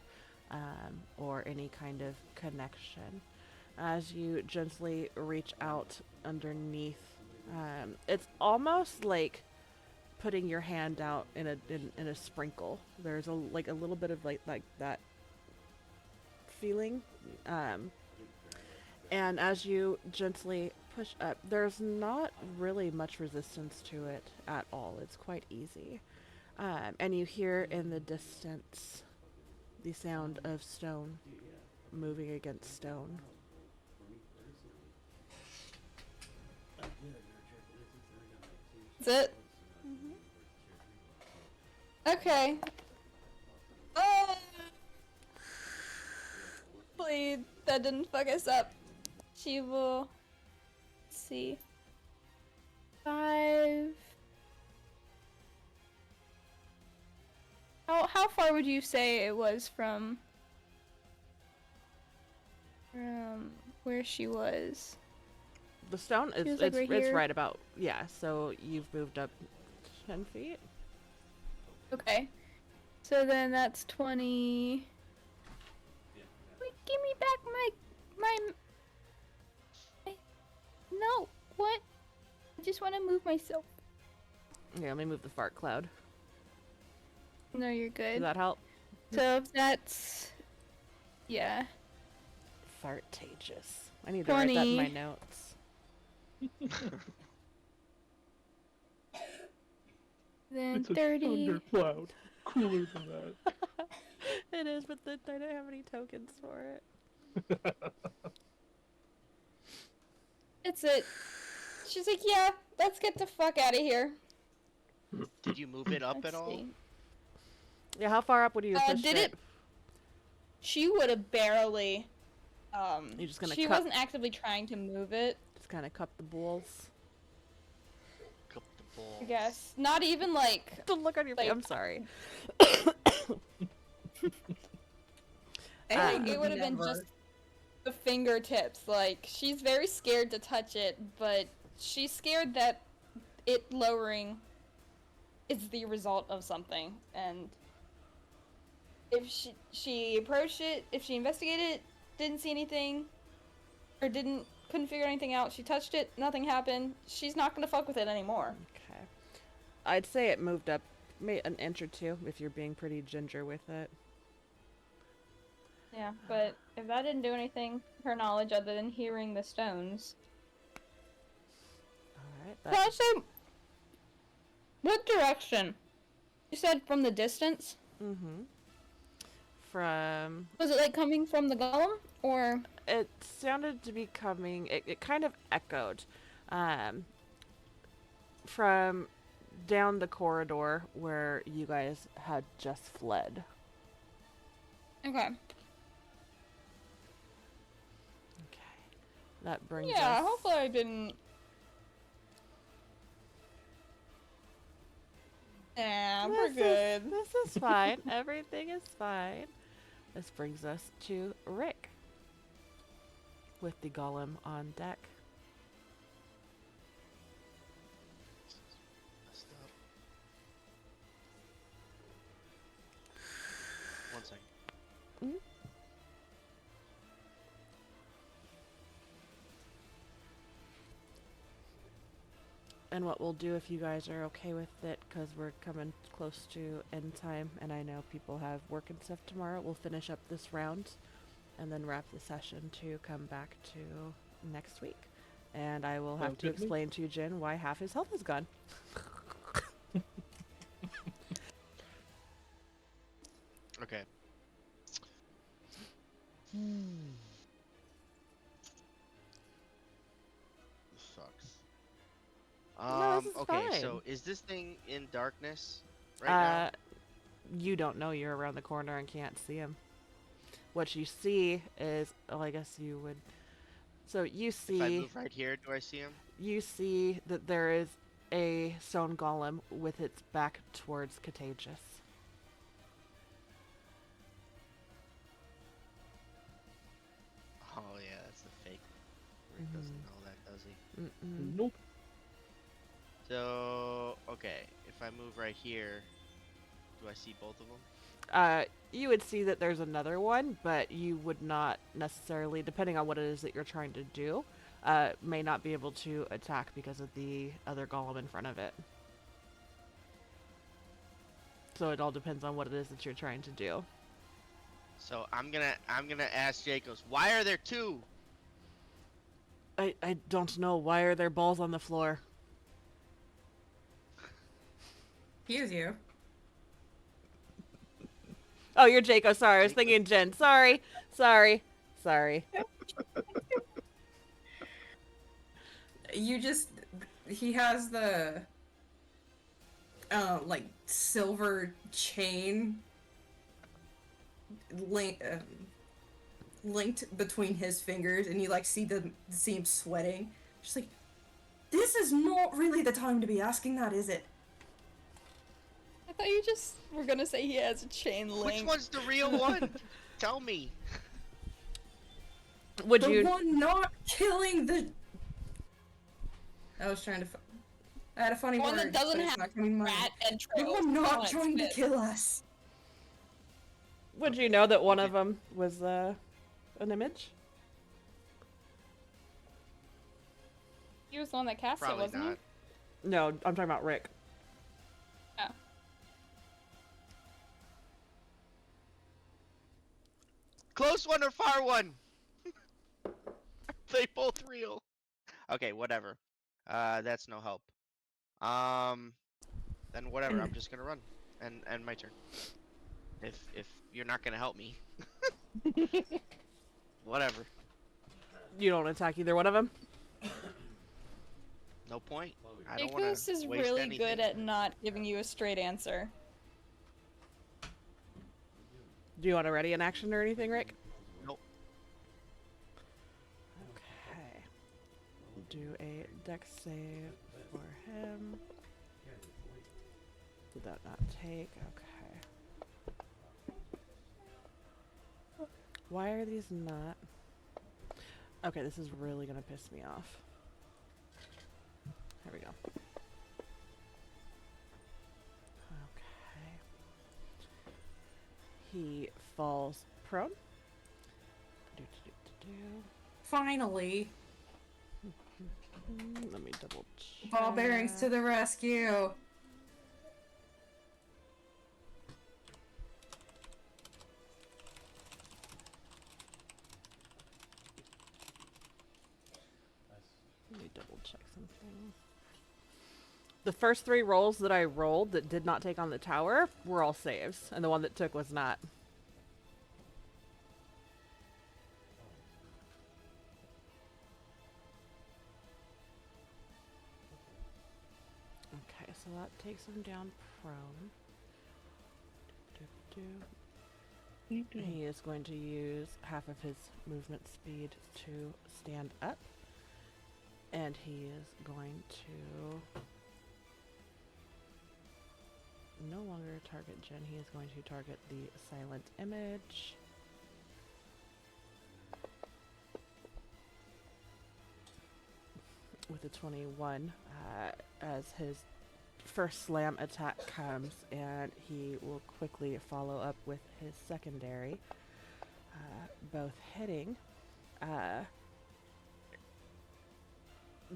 or any kind of connection. As you gently reach out underneath, it's almost like putting your hand out in a sprinkle. There's a little bit of like that feeling, and as you gently push up, there's not really much resistance to it at all. It's quite easy. And you hear in the distance the sound of stone moving against stone. Is it? Okay. Please, that didn't fuck us up. She will see. 5. How far would you say it was from where she was? The stone is Feels like right it's here. right about, yeah, so you've moved up 10 feet. Okay. So then that's 20. Wait, give me back my no, what? I just want to move myself. Yeah, let me move the fart cloud. No, you're Does good. that help? So if that's yeah. Fartageous. I need to write that in my 20. notes. Then It's a 30. thundercloud. Cooler than that. It is, but then I don't have any tokens for it. That's it. She's like, yeah, let's get the fuck out of here. Did you move it up Let's at all? see. Yeah, how far up would you push Did it? She would have barely. You're just gonna she cut- wasn't actively trying to move it. Just kind of cup the balls. Cup the ball. I guess not even like. Don't look on your face. Like- I'm sorry. I Like, it would have been never- just the fingertips. Like, she's very scared to touch it, but she's scared that it lowering is the result of something. And if she approached it, if she investigated it, didn't see anything, or couldn't figure anything out, she touched it, nothing happened, she's not gonna fuck with it anymore. Okay. I'd say it moved up an inch or two if you're being pretty ginger with it. Yeah, but if that didn't do anything, her knowledge other than hearing the stones. Alright. Can I say, what direction? You said from the distance? Mm-hmm. From... Was it like coming from the golem, or? It sounded to be coming... It kind of echoed. From down the corridor where you guys had just fled. Okay. Okay. That brings Yeah, us... hopefully I didn't. Yeah, we're good. This is fine. Everything is fine. This brings us to Rick. With the golem on deck. Messed up. One second. And what we'll do, if you guys are okay with it, because we're coming close to end time, and I know people have work and stuff tomorrow, we'll finish up this round and then wrap the session to come back to next week. And I will have Sounds to good to me. explain to Jin why half his health is gone. Okay. This sucks. No, this is Okay, fine. so is this thing in darkness right You don't know, you're around the corner and can't see him. What you see is, oh, I guess you would. So you now? If I see, move right here, do I see him? you see that there is a stone golem with its back towards Contagious. Oh yeah, that's the fake. Rick doesn't know that, does he? Mm-mm. Nope. So okay, if I move right here, do I see both of them? You would see that there's another one, but you would not necessarily, depending on what it is that you're trying to do, may not be able to attack because of the other golem in front of it. So it all depends on what it is that you're trying to do. So I'm gonna ask Jacobs, why are there two? I don't know. Why are there balls on the floor? Excuse you. Oh, you're Jaco. Sorry, I was thinking Jen. Sorry. You just. He has the. Like, silver chain. Linked between his fingers, and you, like, see him sweating. Just like. This is not really the time to be asking that, is it? I thought you just were gonna say he has a chain link. Which one's the real one? Tell me. Would The you? one not killing the. I was trying to. I had a funny One word. that doesn't but it's have not coming to mind. rat The entrails. one not on its trying to fist. kill us. Would you know that one of them was an image? He was the one that cast it, Probably wasn't not. No, I'm talking about Rick. he? Oh. Close one or far one? They both real. Okay, whatever. That's no help. Then whatever. I'm just gonna run and end my turn. If you're not gonna help me, whatever. You don't attack either one of them? No point. I don't want Icarus to is waste really anything. good at not giving you a straight answer. Do you want to ready an action or anything, Rick? Nope. Okay. Do a dex save for him. Did that not take? Okay. Why are these not? Okay, this is really gonna piss me off. There we go. Okay. He falls prone. Finally, Let me double check. ball bearings to the rescue. Let me double check something. The first 3 rolls that I rolled that did not take on the tower were all saves, and the one that took was not. Okay, so that takes him down prone. He is going to use half of his movement speed to stand up. And he is going to no longer target Jen. He is going to target the silent image. With a 21, as his first slam attack comes, and he will quickly follow up with his secondary, both hitting.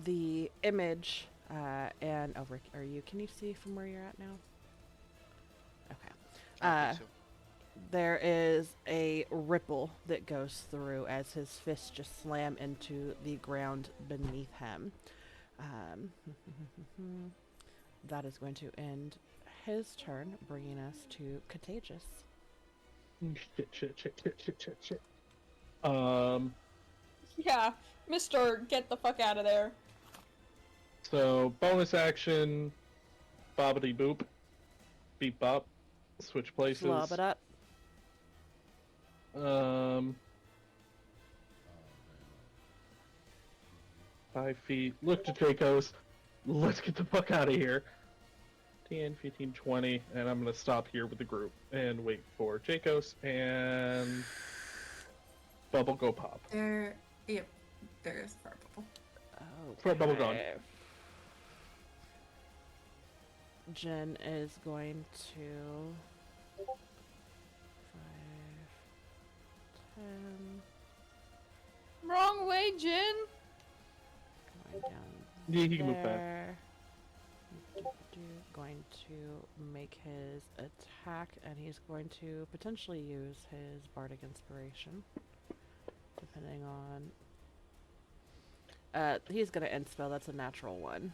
The image and Rick, can you see from where you're at now? Okay. I think so. There is a ripple that goes through as his fists just slam into the ground beneath him. That is going to end his turn, bringing us to Contagious. Shit. Yeah, Mr. Get the fuck out of there. So bonus action, bobbity boop, beep bop, switch places. Slob it up. 5 feet. Look to Dracos. Let's get the fuck out of here. 10, 15, 20, and I'm gonna stop here with the group and wait for Jacos and Bubble go pop. There, yep, there is fire bubble. For bubble gone. Jen is going to 5, 10, Wrong way, Jin. going down Yeah, he can move back. there. Going to make his attack, and he's going to potentially use his Bardic Inspiration, depending on. He's gonna end spell. That's a natural 1.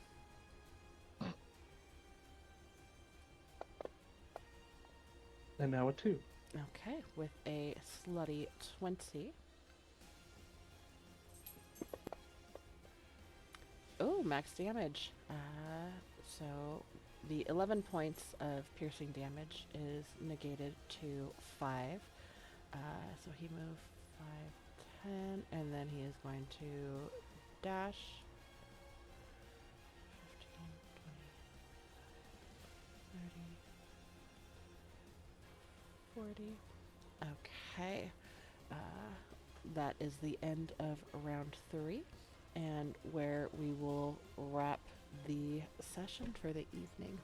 And now a 2. Okay, with a slutty 20. Oh, max damage. So the 11 points of piercing damage is negated to 5. So he moved 5, 10, and then he is going to dash 40. Okay. That is the end of round 3, and where we will wrap the session for the evening.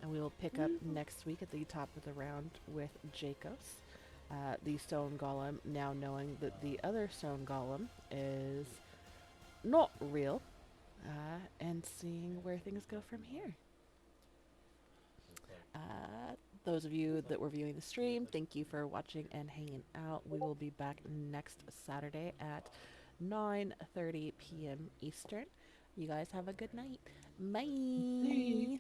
And we will pick up next week at the top of the round with Jakos, the stone golem, now knowing that the other stone golem is not real, and seeing where things go from here. Those of you that were viewing the stream, thank you for watching and hanging out. We will be back next Saturday at 9:30 p.m. Eastern. You guys have a good night. Bye.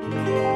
Bye.